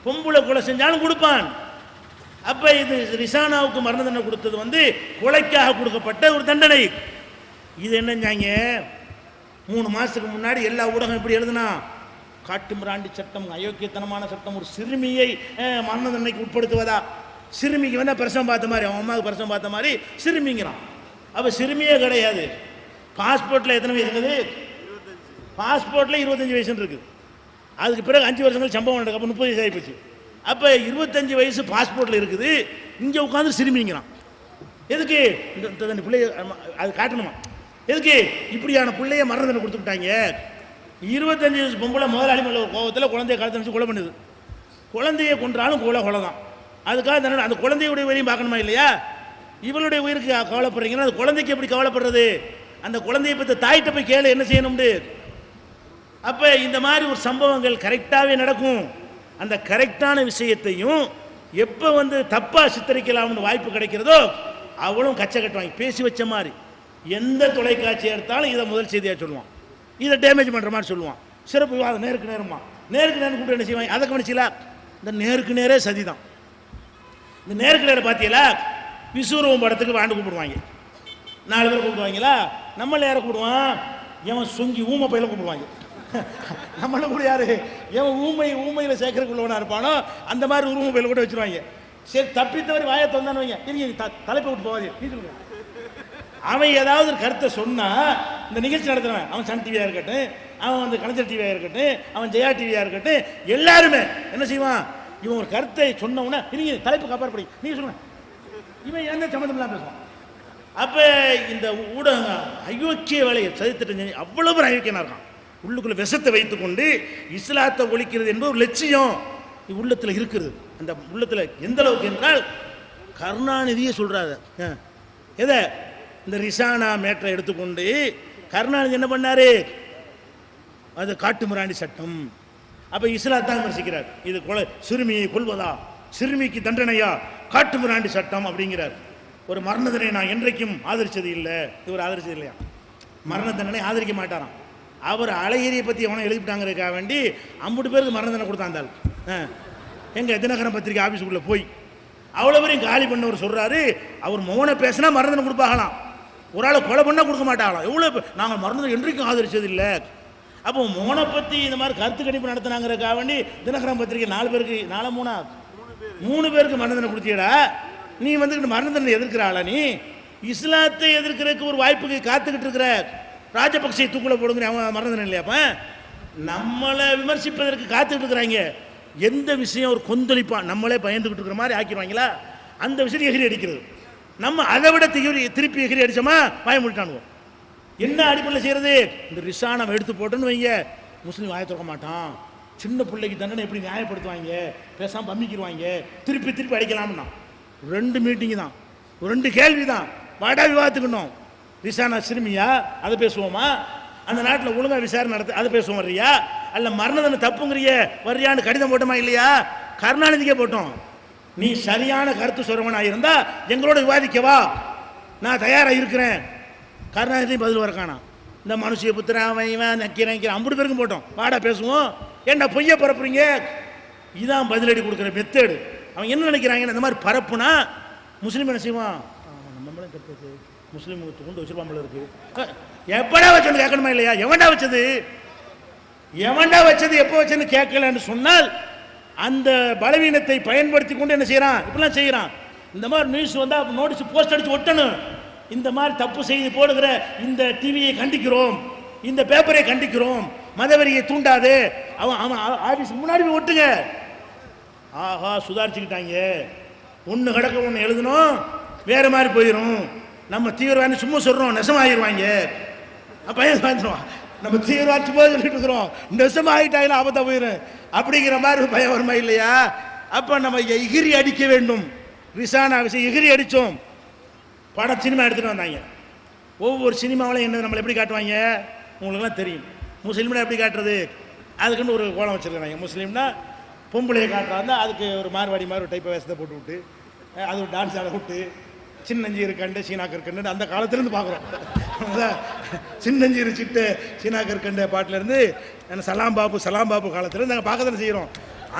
A: பொம்பளை கொலை செஞ்சாலும் கொடுப்பான். அப்ப இது ரிசானாவுக்கு மரண தண்டனை கொடுத்தது கொலைக்காக கொடுக்கப்பட்ட ஒரு தண்டனை. இது என்னஞ்சாங்க, 3 மாதத்துக்கு முன்னாடி எல்லா ஊடகம் எப்படி எழுதுனா, காட்டு மிராண்டி சட்டம், அயோக்கியத்தனமான சட்டம், ஒரு சிறுமியை மரண தண்டனைக்கு உட்படுத்துவதா, சிறுமிக்கு பிரசவம் பார்த்த மாதிரி, அவன் அம்மாவுக்கு பிரசவம் பார்த்த மாதிரி சிறுமிங்கிறான். அப்போ சிறுமியே கிடையாது. பாஸ்போர்ட்டில் எத்தனை வயசு இருக்குது, பாஸ்போர்ட்டில் 25 வயசுன்னு இருக்குது. அதுக்கு பிறகு 5 வருஷங்கள் சம்பவம் நடக்கும், அப்போ 30 வயசு ஆகிப்போச்சு. அப்போ 25 வயசு பாஸ்போர்ட்டில் இருக்குது, இங்கே உட்காந்து சிறுமிங்கிறான். எதுக்கு இந்த பிள்ளைய அது காட்டணுமா? எதுக்கு இப்படியான பிள்ளைய மரண தண்டனை கொடுத்துட்டாங்க? 25 வயசு பொம்பளை முதலாளி மேல கோபத்தில் குழந்தைய கழுத்தை வச்சு கொலை பண்ணுது. குழந்தைய கொன்றாலும் கொலை தான். அதுக்காக தானே அந்த குழந்தையுடைய உயிரையும் பார்க்கணுமா இல்லையா? இவளுடைய உயிருக்கு கவலைப்படுறீங்கன்னா அந்த குழந்தைக்கு எப்படி கவலைப்படுறது? அந்த குழந்தையை பற்றி தாயிட்ட போய் கேளு என்ன செய்யணும்னு. அப்போ இந்த மாதிரி ஒரு சம்பவங்கள் கரெக்டாகவே நடக்கும். அந்த கரெக்டான விஷயத்தையும் எப்போ வந்து தப்பாக சித்தரிக்கலாம்னு வாய்ப்பு கிடைக்கிறதோ அவளும் கச்சை கட்டுவாங்க. பேசி வச்ச மாதிரி எந்த தொலைக்காட்சி எடுத்தாலும் இதை முதல் செய்தியாக சொல்லுவான், இதை டேமேஜ் பண்ணுற மாதிரி சொல்லுவான். சிறப்பு விவாதம் நேருக்கு நேரமா, நேருக்கு நேரம் கூப்பிட்டு என்ன செய்வாங்க, அதை கவனிச்சில இந்த நேருக்கு நேரே சதி தான். இந்த நேருக்கு நேரம் பார்த்தீங்களா, விஸ்வரூபம் படத்துக்கு வாண்டு கூப்பிடுவாங்க, 4 பேர் கூப்பிடுவாங்களா, நம்மள யாரை கூப்பிடுவான், எவன் சொங்கி ஊமை பையில கூப்பிடுவாங்க. நம்மள கூட யாரு எவன் ஊமையில் சேர்க்கறதுக்குள்ளவனா இருப்பானோ அந்த மாதிரி ஊமை பையில கூட வச்சுருவாங்க. சரி தப்பித்தவரை வாயை தந்தான்னு வைங்க, தலைப்பை விட்டு போவாது. அவன் ஏதாவது ஒரு கருத்தை சொன்னா இந்த நிகழ்ச்சி நடத்துறவன், அவன் சன் டிவியா இருக்கட்டும், அவன் வந்து கலைஞர் டிவியா இருக்கட்டும், அவன் ஜெயா டிவியா இருக்கட்டும், எல்லாருமே என்ன செய்வான், இவன் ஒரு கருத்தை சொன்ன உடனே நீங்க தலைப்பு காப்பாற்படி நீங்க சொல்லுங்க, இவன் என்ன சம்மந்தம் இல்லாம பேசுவான். அப்ப இந்த ஊடகம் அயோக்கிய வேலையை சதித்திட்டு அவ்வளவு அயோக்கியனா இருக்கான். உள்ளுக்குள்ள விஷத்தை வைத்துக்கொண்டு இஸ்லாத்தை ஒழிக்கிறது என்பது ஒரு லட்சியம் உள்ளத்துல இருக்குது. அந்த உள்ளத்துல எந்த அளவுக்கு என்றால் கருணாநிதியே சொல்றாரு, எதை இந்த ரிசானா மேட்டரை எடுத்துக்கொண்டு கருணாநிதி என்ன பண்ணாரு, அது காட்டுமிராண்டி சட்டம். அப்ப இஸ்லாத்தான் விமர்சிக்கிறார், இது கொலை, சிறுமியை கொல்வதா, சிறுமிக்கு தண்டனையா, காட்டுமிராண்டி சட்டம் அப்படிங்கிறார். ஒரு மரண தண்டனை நான் என்றைக்கும் ஆதரிச்சது இல்லை, இவர் ஆதரிச்சது இல்லையா, மரண தண்டனை ஆதரிக்க மாட்டாராம். அவர் அழகிரியை பற்றி எவனோ எழுதிட்டாங்கிறதுக்காக வேண்டி 50 பேருக்கு மரண தண்டனை கொடுத்தாந்தாள். எங்கள் தினகரன் பத்திரிகை ஆஃபீஸுக்குள்ளே போய் அவ்வளோ பேரையும் காலி பண்ணவர் சொல்கிறாரு, அவர் மௌன பேசினா மரண தண்டனை கொடுப்பாகலாம், ஒரு ஆளை கொலை பண்ணால் கொடுக்க மாட்டாங்களாம். எவ்வளோ நாங்கள் மரண தண்டனை என்றைக்கும் ஆதரிச்சது இல்லை. அப்போ மௌனை பற்றி இந்த மாதிரி கருத்து கணிப்பு நடத்தினாங்கிறதுக்காக வேண்டி தினகரன் பத்திரிகை 4 பேருக்கு 3 பேருக்கு மரண தண்டனை கொடுத்தியடா. நீ வந்து மரண தண்டனை எதிர்க்கிற ஆளா, நீ இஸ்லாத்தை எதிர்க்கிறதுக்கு ஒரு வாய்ப்புக்கு காத்துக்கிட்டு இருக்கிற ராஜபக்சே தூக்குல போடுங்கிற அவன் மரண தண்டனை இல்லையாப்ப. நம்மளை விமர்சிப்பதற்கு காத்துக்கிட்டு இருக்கிறாங்க. எந்த விஷயம் ஒரு கொந்தளிப்பான் நம்மளே பயந்துக்கிட்டு இருக்கிற மாதிரி ஆக்கிடுவாங்களா, அந்த விஷயத்தை எகிரி அடிக்கிறது. நம்ம அதை விட திருப்பி எகிரி அடிச்சோமா வாய முடிட்டானுவோம். என்ன அடிப்படையில் செய்யறது, இந்த ரிசானை எடுத்து போட்டோன்னு வைங்க, முஸ்லீம் வாய திறக்க மாட்டான். சின்ன பிள்ளைக்கு தண்டனை எப்படி நியாயப்படுத்துவாங்க, பேசாமல் பம்மிக்கிடுவாங்க, திருப்பி அடிக்கலாம்னா 2 மீட்டிங் தான், 2 கேள்வி தான், வாடா விவாதத்துக்கணும். ரிசானா சிறுமியா, அதை பேசுவோமா, அந்த நாட்டில் ஒழுங்காக விசாரணை நடத்து, அதை பேசுவோம் வர்றியா, அல்ல மரண தண்டனை தப்புங்கிறிய வர்றியான்னு கடிதம் போட்டோமா இல்லையா, கருணாநிதிக்கே போட்டோம். நீ சரியான கருத்து சொல்றவனாக இருந்தா எங்களோட விவாதிக்கவா, நான் தயாராக இருக்கிறேன். கருணாநிதி பதில் வரக்கானா, இந்த மனுஷிய புத்திரன் அவன் நக்கிறேன் 50 பேருக்கும் போட்டோம், வாடா பேசுவோம். ஏன்டா பொய்ய பரப்புறீங்க, இதான் பதிலடி கொடுக்குற மெத்தேடு. அவன் என்ன நினைக்கிறாங்க, இந்த மாதிரி பரப்புனா முஸ்லீம் என்ன செய்வான், நம்மளும் கெட்டது முஸ்லீம் கொண்டு வச்சிருப்பாமல் இருக்கு, எப்படா வச்சது கேட்கணுமா இல்லையா, எவன்டா வச்சது எப்போ வச்சதுன்னு கேட்கலன்னு சொன்னால் அந்த பலவீனத்தை பயன்படுத்தி கொண்டு என்ன செய்யறான், இப்படிலாம் செய்யறான். இந்த மாதிரி நியூஸ் வந்தா நோட்டீஸ் போஸ்ட் அடிச்சு ஒட்டணும், இந்த மாதிரி தப்பு செய்து போடுகிற இந்த டிவியை கண்டிக்கிறோம், இந்த பேப்பரை கண்டிக்கிறோம், மதவெறியை தூண்டாது, அவன் ஆபீஸ் முன்னாடி போய் ஒட்டுங்க. ஆஹா சுதாரிச்சுக்கிட்டாங்க, ஒன்று கிடக்க ஒன்று எழுதணும் வேற மாதிரி போயிடும், நம்ம தீவிரவாதி சும்மா சொல்றோம் நெசமாகிடுவாங்க, பையன் வந்துடுவான், நம்ம தீவிரவாதி சும்மா சொல்லிட்டு இருக்கிறோம் நெசமாகிட்டாங்கன்னா ஆபத்தா போயிடும் அப்படிங்கிற மாதிரி ஒரு பயம் வருமா இல்லையா. அப்போ நம்ம எகிரி அடிக்க வேண்டும். ரிசானா விஷயம் எகிரி அடித்தோம். படம் சினிமா எடுத்துகிட்டு வந்தாங்க. ஒவ்வொரு சினிமாவிலும் என்ன நம்மளை எப்படி காட்டுவாங்க உங்களுக்குலாம் தெரியும். முஸ்லீம்னா எப்படி காட்டுறது, அதுக்குன்னு ஒரு கோலம் வச்சுருக்காங்க. முஸ்லீம்னா பொம்பளையை காட்டுறாங்க, அதுக்கு ஒரு மார்வாடி மாதிரி ஒரு டைப்பை வேஷத்தை போட்டு விட்டு அது ஒரு டான்ஸ் ஆட விட்டு சின்னஞ்சீரு கண்டு சீனாக்கர் கண்டு அந்த காலத்துலேருந்து பார்க்குறோம். சின்னஞ்சீரு சிட்டு சீனாக்கர் கண்ட பாட்டிலேருந்து சலாம் பாபு காலத்துலேருந்து நாங்கள் பார்க்க தானே செய்கிறோம்.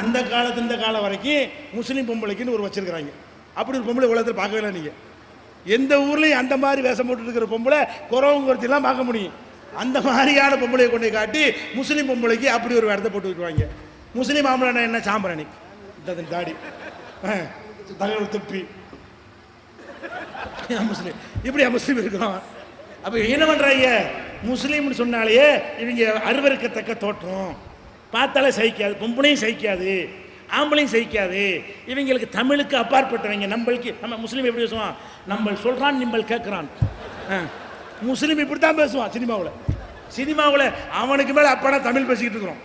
A: அந்த காலத்து இந்த காலம் வரைக்கும் முஸ்லீம் பொம்பளைக்குன்னு ஒரு வச்சுருக்கிறாங்க. அப்படி ஒரு பொம்பளை உலகத்தில் பார்க்கவே இல்லை. நீங்கள் எந்த ஊர்லேயும் அந்த மாதிரி வேஷம் போட்டு இருக்கிற பொம்பளை குறவங்குறதெல்லாம் பார்க்க முடியும். அந்த மாதிரியான பொம்பளையை கொண்டு காட்டி முஸ்லீம் பொம்பளைக்கு அப்படி ஒரு இடத்த போட்டு விட்டுருவாங்க. முஸ்லீம் ஆம்பளை என்ன சாம்பிராணி தாடி தலைவர் துப்பி முஸ்லீம் இப்படி முஸ்லீம் இருக்கிறோம். அப்போ என்ன பண்ணுறாங்க, முஸ்லீம்னு சொன்னாலேயே இவங்க அருவருக்கத்தக்க தோற்றம், பார்த்தாலே சகிக்காது, பொம்பளையும் சகிக்காது, ஆம்பளையும் சகிக்காது, இவங்களுக்கு தமிழுக்கு அப்பாற்பட்டவங்க. நம்மளுக்கு நம்ம முஸ்லீம் எப்படி பேசுவான், நம்ம சொல்கிறான் நிம்பள் கேட்குறான். முஸ்லீம் இப்படி தான் பேசுவான். சினிமாவில் அவனுக்கு மேலே அப்படா தமிழ் பேசிக்கிட்டு இருக்கிறோம்,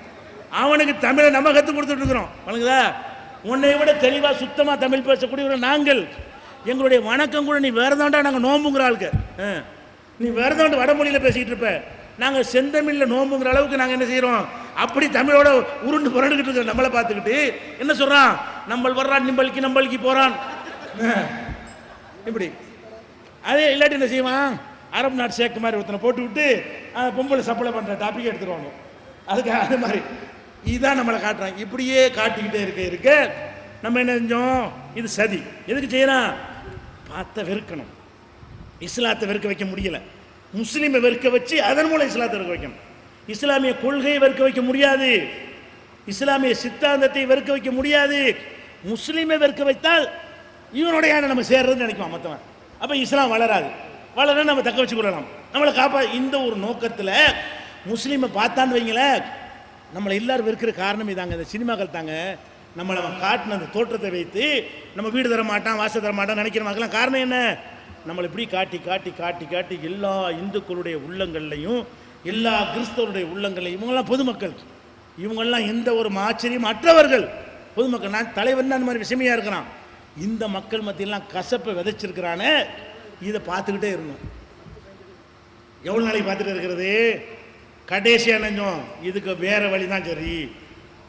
A: அவனுக்கு தமிழை நம்ம கற்றுக் கொடுத்துட்டு இருக்கிறோம். வணங்குதா, உன்னை விட தெளிவாக சுத்தமாக தமிழ் பேசக்கூடிய நாங்கள், எங்களுடைய வணக்கம் கூட நீ வேறு தாண்டா நாங்கள் நோம்புங்கிற ஆளுக்கு, நீ வேறு தாண்டு வடமொழியில் பேசிக்கிட்டு இருப்ப,
B: நாங்கள் செந்தமிழில் நோம்புங்கிற அளவுக்கு நாங்கள் என்ன செய்கிறோம், அப்படி தமிழோட உருண்டு புரண்டுக்கிட்டு இருக்கிற நம்மளை பார்த்துக்கிட்டு என்ன சொல்கிறான், நம்மள் வர்றான் நம்பளிக்கு போகிறான் இப்படி. அதே இல்லாட்டி என்ன செய்வான், அரபு நாட்டு சேக்கு மாதிரி ஒருத்தனை போட்டு விட்டு பொம்பளை சப்ளை பண்ணுற டாப்பிக்கை எடுத்துருவாங்க. அதுக்கு அது மாதிரி இதுதான் நம்மளை காட்டுறாங்க. இப்படியே காட்டிக்கிட்டே இருக்க நம்ம என்ன செஞ்சோம், இது சதி. எதுக்கு செய்யலாம், பார்த்த வெறுக்கணும். இஸ்லாத்தை வெறுக்க வைக்க முடியல, முஸ்லீமை வெறுக்க வச்சு அதன் மூலம் இஸ்லாத்தை வெறுக்க வைக்கணும். இஸ்லாமிய கொள்கையை வெறுக்க வைக்க முடியாது, இஸ்லாமிய சித்தாந்தத்தை வெறுக்க வைக்க முடியாது. முஸ்லீமை வெறுக்க வைத்தால் இவனுடைய நம்ம சேர்றதுன்னு நினைக்குவான் மற்றவன். அப்போ இஸ்லாம் வளராது, வளர நம்ம தக்க வச்சு கொள்ளலாம், நம்மளை இந்த ஒரு நோக்கத்தில் முஸ்லீமை பார்த்தான்னு வைங்களேன், நம்மளை எல்லாரும் வெறுக்கிற காரணம் இதாங்க. இந்த சினிமாக்கள் தாங்க நம்மளை காட்டின அந்த தோற்றத்தை வைத்து நம்ம வீடு தர மாட்டான், வாசல் தர மாட்டான் நினைக்கிற மக்கள்லாம் காரணம் என்ன, நம்மளை இப்படி காட்டி காட்டி காட்டி காட்டி எல்லா இந்துக்களுடைய உள்ளங்கள்லையும் எல்லா கிறிஸ்தவருடைய உள்ளங்கள்லையும் இவங்கெல்லாம் பொதுமக்கள், இவங்கெல்லாம் எந்த ஒரு ஆச்சரியம் அற்றவர்கள் பொதுமக்கள். நான் தலைவன் அந்த மாதிரி விஷயமையாக இருக்கிறான். இந்த மக்கள் மத்தியெல்லாம் கசப்பை விதைச்சிருக்கிறானே, இதை பார்த்துக்கிட்டே இருந்தோம். எவ்வளோ நாளைக்கு பார்த்துட்டு இருக்கிறது, கடைசியாக நினைஞ்சோம் இதுக்கு வேற வழி தான் சரி,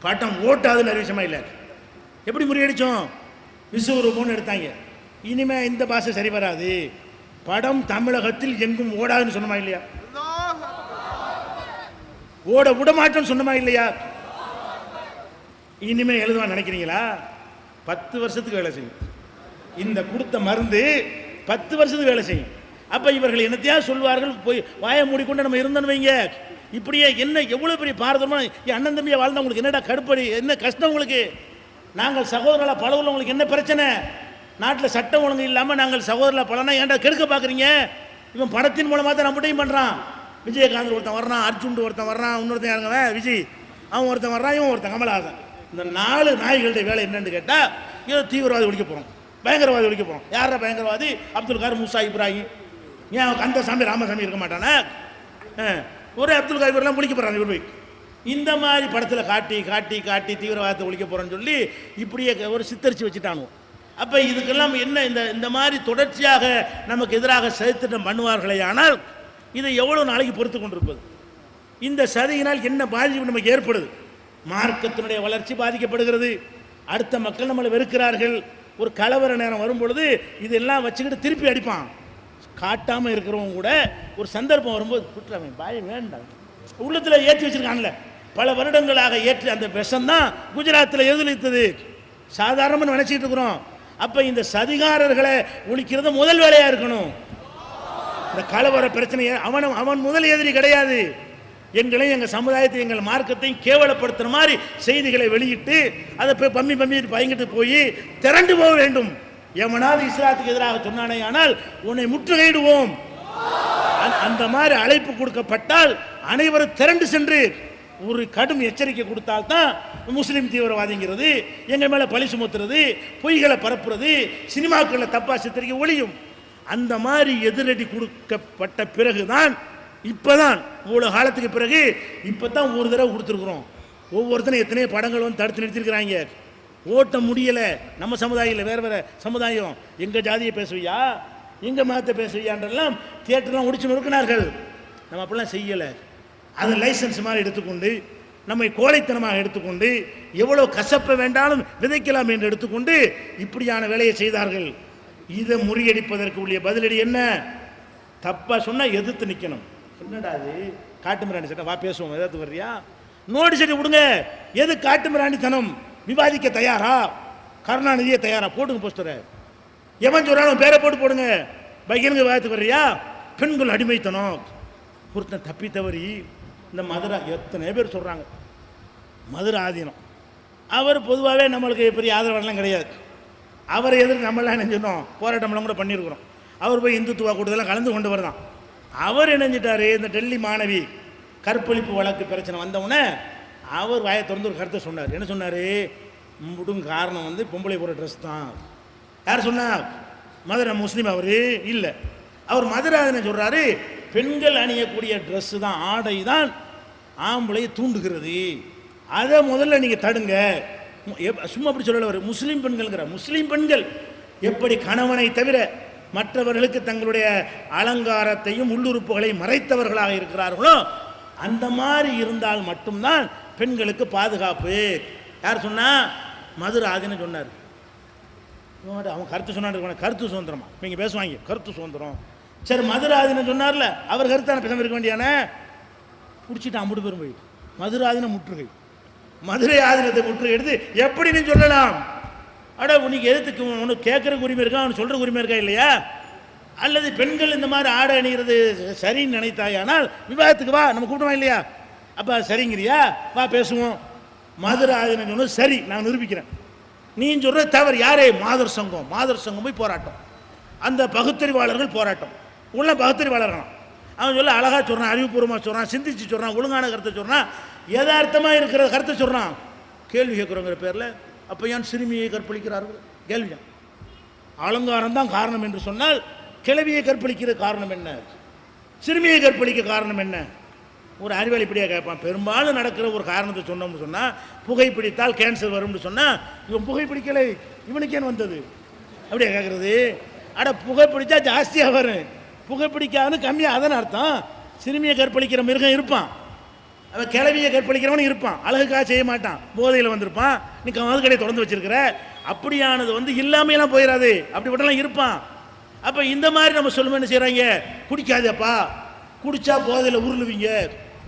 B: பட்டம் ஓட்டாதுன்னு அறிவிச்சமா இல்லை. எப்படி முறியடிச்சோம், விசுவரூபம்னு எடுத்தாங்க. இனிமே இந்த பாஷை சரி வராது, படம் தமிழகத்தில் எங்கும் ஓடாதுன்னு சொன்னமா இல்லையா, ஓட விடமாட்டோன்னு சொன்னமா இல்லையா. இனிமே எழுதுவா நினைக்கிறீங்களா, 10 வருஷத்துக்கு வேலை செய்யும். இந்த கொடுத்த மருந்து 10 வருஷத்துக்கு வேலை செய்யும். அப்போ இவர்கள் என்னத்தையா சொல்வார்கள், போய் வாயை மூடிக்கொண்டு நம்ம இருந்தோன்னு வைங்க. இப்படியே என்ன எவ்வளோ பெரிய பாரதமாக என் அண்ணன் தம்பியை வாழ்ந்தா உங்களுக்கு என்னடா கடுப்படி, என்ன கஷ்டம் உங்களுக்கு, நாங்கள் சகோதரர்களாக பழகுல உங்களுக்கு என்ன பிரச்சனை, நாட்டில் சட்டம் ஒழுங்கு இல்லாமல் நாங்கள் சகோதரர்களாக பழனா ஏன்டா கெடுக்க பார்க்குறீங்க. இவன் படத்தின் மூலமாக தான் நம்மகிட்டையும் பண்ணுறான். விஜயகாந்த் ஒருத்தன் வர்றான், அர்ஜுன் ஒருத்தன் வர்றான், இன்னொருத்தன் யாருங்க விஜய், அவன் ஒருத்தன் வர்றான், இவன் ஒருத்தன் கமலஹாசன். இந்த 4 நாய்களுடைய வேலை என்னன்னு கேட்டால், ஏதோ தீவிரவாதி ஒழிக்க போகிறோம், பயங்கரவாதி ஒழிக்க போகிறோம். யாரா பயங்கரவாதி, அப்துல் கார், மூசா, இப்ராஹிம். ஏன் அந்த சாமி ராமசாமி இருக்க மாட்டானே, ஒரே அப்துல் கார்லாம் ஒழிக்க போகிறாங்க இவர் போய். இந்த மாதிரி படத்தில் காட்டி காட்டி காட்டி தீவிரவாதத்தை ஒழிக்க போகிறோன்னு சொல்லி இப்படியே ஒரு சித்தரித்து வச்சுட்டானுவோம். அப்போ இதுக்கெல்லாம் என்ன, இந்த மாதிரி தொடர்ச்சியாக நமக்கு எதிராக சதித்திட்டம் பண்ணுவார்களே, ஆனால் இதை எவ்வளோ நாளைக்கு பொறுத்து கொண்டிருப்பது. இந்த சதியினால் என்ன பாதிப்பு நமக்கு ஏற்படுது, மார்க்கத்தினுடைய வளர்ச்சி பாதிக்கப்படுகிறது, அடுத்த மக்கள் நம்மளை வெறுக்கிறார்கள். ஒரு கலவர நேரம் வரும் பொழுது இதெல்லாம் வச்சுக்கிட்டு திருப்பி அடிப்பான். காட்டாமல் இருக்கிறவங்க கூட ஒரு சந்தர்ப்பம் வரும்போது குற்றவன் பாய் வேண்டாம் உள்ளத்தில் ஏற்றி வச்சிருக்கான்ல, பல வருடங்களாக ஏற்றி அந்த விஷம்தான் குஜராத்தில் எதிர்த்தது சாதாரணமாக நினச்சிட்டு இருக்கிறோம். அப்போ இந்த சதிகாரர்களை ஒழிக்கிறது முதல் வேலையாக இருக்கணும். இந்த கலவர பிரச்சனையை அவன் முதல் எதிரி கிடையாது. எங்களையும் எங்கள் சமுதாயத்தை எங்கள் மார்க்கத்தையும் கேவலப்படுத்துகிற மாதிரி செய்திகளை வெளியிட்டு அதை போய் பம்மி பயங்கிட்டு போய் திரண்டு போக வேண்டும். எவனாவது இஸ்லாத்துக்கு எதிராக சொன்னானே ஆனால் உன்னை முற்றுகையிடுவோம். அந்த மாதிரி அழைப்பு கொடுக்கப்பட்டால் அனைவரும் திரண்டு சென்று ஒரு கடும் எச்சரிக்கை கொடுத்தால்தான் முஸ்லீம் தீவிரவாதிங்கிறது, எங்கள் மேலே பழி சுமத்துறது, பொய்களை பரப்புறது, சினிமாக்களில் தப்பா சித்தரிக்க ஒழியும். அந்த மாதிரி எதிரடி கொடுக்கப்பட்ட பிறகுதான், இப்போதான் இவ்வளோ காலத்துக்கு பிறகு இப்போ தான் ஒரு தடவை கொடுத்துருக்குறோம். ஒவ்வொருத்தரும் எத்தனையோ படங்கள் வந்து தடுத்து நிறுத்திருக்கிறாங்க. ஓட்ட முடியலை. நம்ம சமுதாயம் இல்லை, வேறு வேறு சமுதாயம். எங்கள் ஜாதியை பேசுவியா, எங்கள் மதத்தை பேசுவியான்றெல்லாம் தியேட்டர்லாம் முடிச்சு நொறுக்கினார்கள். நம்ம அப்படிலாம் செய்யலை. அதை லைசன்ஸ் மாதிரி எடுத்துக்கொண்டு, நம்மை கோழைத்தனமாக எடுத்துக்கொண்டு, எவ்வளோ கசப்பை வேண்டாலும் விதைக்கலாம் என்று எடுத்துக்கொண்டு இப்படியான வேலையை செய்தார்கள். இதை முறியடிப்பதற்கு உள்ள பதிலடி என்ன? தப்பாக சொன்னால் எதிர்த்து நிற்கணும். என்னடா அது காட்டு மிராண்டி சட்டம், வா பேசுவோம், எதாவது வர்றியா, நோடி சட்டி விடுங்க. எது காட்டு மிராண்டித்தனம்? விவாதிக்க தயாரா? கருணாநிதியை தயாரா? போடுங்க போஸ்டரை. எவன் சொல்றாலும் பேரை போடுங்க. பகிரங்க விவாதத்துக்கு வர்றியா? பெண்கள் அடிமைத்தனம். ஒருத்தன் தப்பி தவறி இந்த மதுரை, எத்தனை பேர் சொல்கிறாங்க மதுரை ஆதீனம், அவர் பொதுவாகவே நம்மளுக்கு பெரிய ஆதரவாளெலாம் கிடையாது. அவரை எதிர்த்து நம்மளாம் என்ன சொன்னோம், போராட்டம்லாம் கூட பண்ணியிருக்கிறோம். அவர் போய் இந்துத்துவா கூட்டத்தெல்லாம் கலந்து கொண்டு வரதான். அவர் இணைஞ்சிட்டார். இந்த டெல்லி மாணவி கற்பழிப்பு வழக்கு பிரச்சனை வந்தவுடனே அவர் வாயை திறந்து ஒரு கருத்தை சொன்னார். என்ன சொன்னார்? முடும் காரணம் வந்து பொம்பளை போகிற ட்ரெஸ் தான். யார் சொன்னார்? மதுரை முஸ்லீம் அவர் இல்லை. அவர் மதுரை என்ன சொல்கிறாரு, பெண்கள் அணியக்கூடிய ட்ரெஸ்ஸு தான், ஆடை தான் ஆம்பளையை தூண்டுகிறது. அதை முதல்ல நீங்கள் தடுங்க. சும்மா அப்படி சொல்லல, அவர் முஸ்லீம் பெண்கள்ங்கிற. முஸ்லீம் பெண்கள் எப்படி கணவனை தவிர மற்றவர்களுக்கு தங்களுடைய அலங்காரத்தையும் உள்ளுறுப்புகளையும் மறைத்தவர்களாக இருக்கிறார்களோ அந்த மாதிரி இருந்தால் மட்டும்தான் பெண்களுக்கு பாதுகாப்பு. யார் சொன்னா? மதுராதின்னு சொன்னார். அவன் கருத்து சொன்னான், கருத்து சுதந்திரமா நீங்க பேசுவாங்க, கருத்து சுதந்திரம். சரி, மதுராதின்னு சொன்னார்ல, அவர் கருத்தான பேசாம இருக்க வேண்டியானே. பிடிச்சிட்டு அம்புட்டு பெரும் போய் மதுராதின முற்றுகை, மதுரை ஆதீனத்தை முற்றுகை எடுத்து எப்படி நீ சொல்லலாம்? அட உனக்கு எதுக்கு உனக்கு கேட்கறக்கு உரிமை இருக்கா, அவனுக்கு சொல்ற உரிமை இருக்கா இல்லையா? அல்லது பெண்கள் இந்த மாதிரி ஆடை அணிகிறது சரின்னு நினைத்தாயானால் விவாதத்துக்கு வா, நம்ம கூப்பிடுவோம் இல்லையா? அப்போ சரிங்கிறியா, வா பேசுவோம். மதுரை ஆதீனம் சொன்னது சரி, நான் நிரூபிக்கிறேன். நீ சொல்றது தவறு. யாரே? மாதர் சங்கம். மாதர் சங்கம் போய் போராட்டம், அந்த பகுத்தறிவாளர்கள் போராட்டம், உள்ள பகுத்தறிவாளர்கள். அவன் சொல்ல அழகா சொல்றான், அறிவுபூர்வமாக சொல்றான், சிந்திச்சு சொல்றான், ஒழுங்கான கருத்தை சொல்றான், யதார்த்தமாக இருக்கிற கருத்தை சொல்றான். கேள்வி கேட்குறோங்கிற பேரில் அப்போ ஏன் சிறுமியை கற்பழிக்கிறார்கள்? கேள்விதான். அலங்காரம் தான் காரணம் என்று சொன்னால் கிழவியை கற்பழிக்கிற காரணம் என்ன? சிறுமியை கற்பழிக்க காரணம் என்ன? ஒரு அறிவாளி இப்படியா கேட்பான். பெரும்பாலும் நடக்கிற ஒரு காரணத்தை சொன்னோம்னு சொன்னால், புகைப்பிடித்தால் கேன்சர் வரும்னு சொன்னால், இவன் புகைப்பிடிக்கலை, இவனுக்கு ஏன் வந்தது அப்படியே கேட்குறது. அட புகைப்பிடிச்சா ஜாஸ்தியாக வரும், புகைப்பிடிக்காதுன்னு கம்மியாக, அதன் அர்த்தம். சிறுமியை கற்பழிக்கிற மிருகம் இருப்பான், அவன் கிளவியை கற்பழிக்கிறவனும் இருப்பான், அழகுக்காக செய்ய மாட்டான், போதையில் வந்திருப்பான், நீ மது கடையை தொடர்ந்து வச்சிருக்கிற. அப்படியானது இல்லாமையெல்லாம் போயிடாது, அப்படிப்பட்டலாம் இருப்பான். அப்போ இந்த மாதிரி நம்ம சொல்லுவோம், என்ன செய்கிறாங்க? குடிக்காதப்பா, குடிச்சா போதையில் உருளுவீங்க.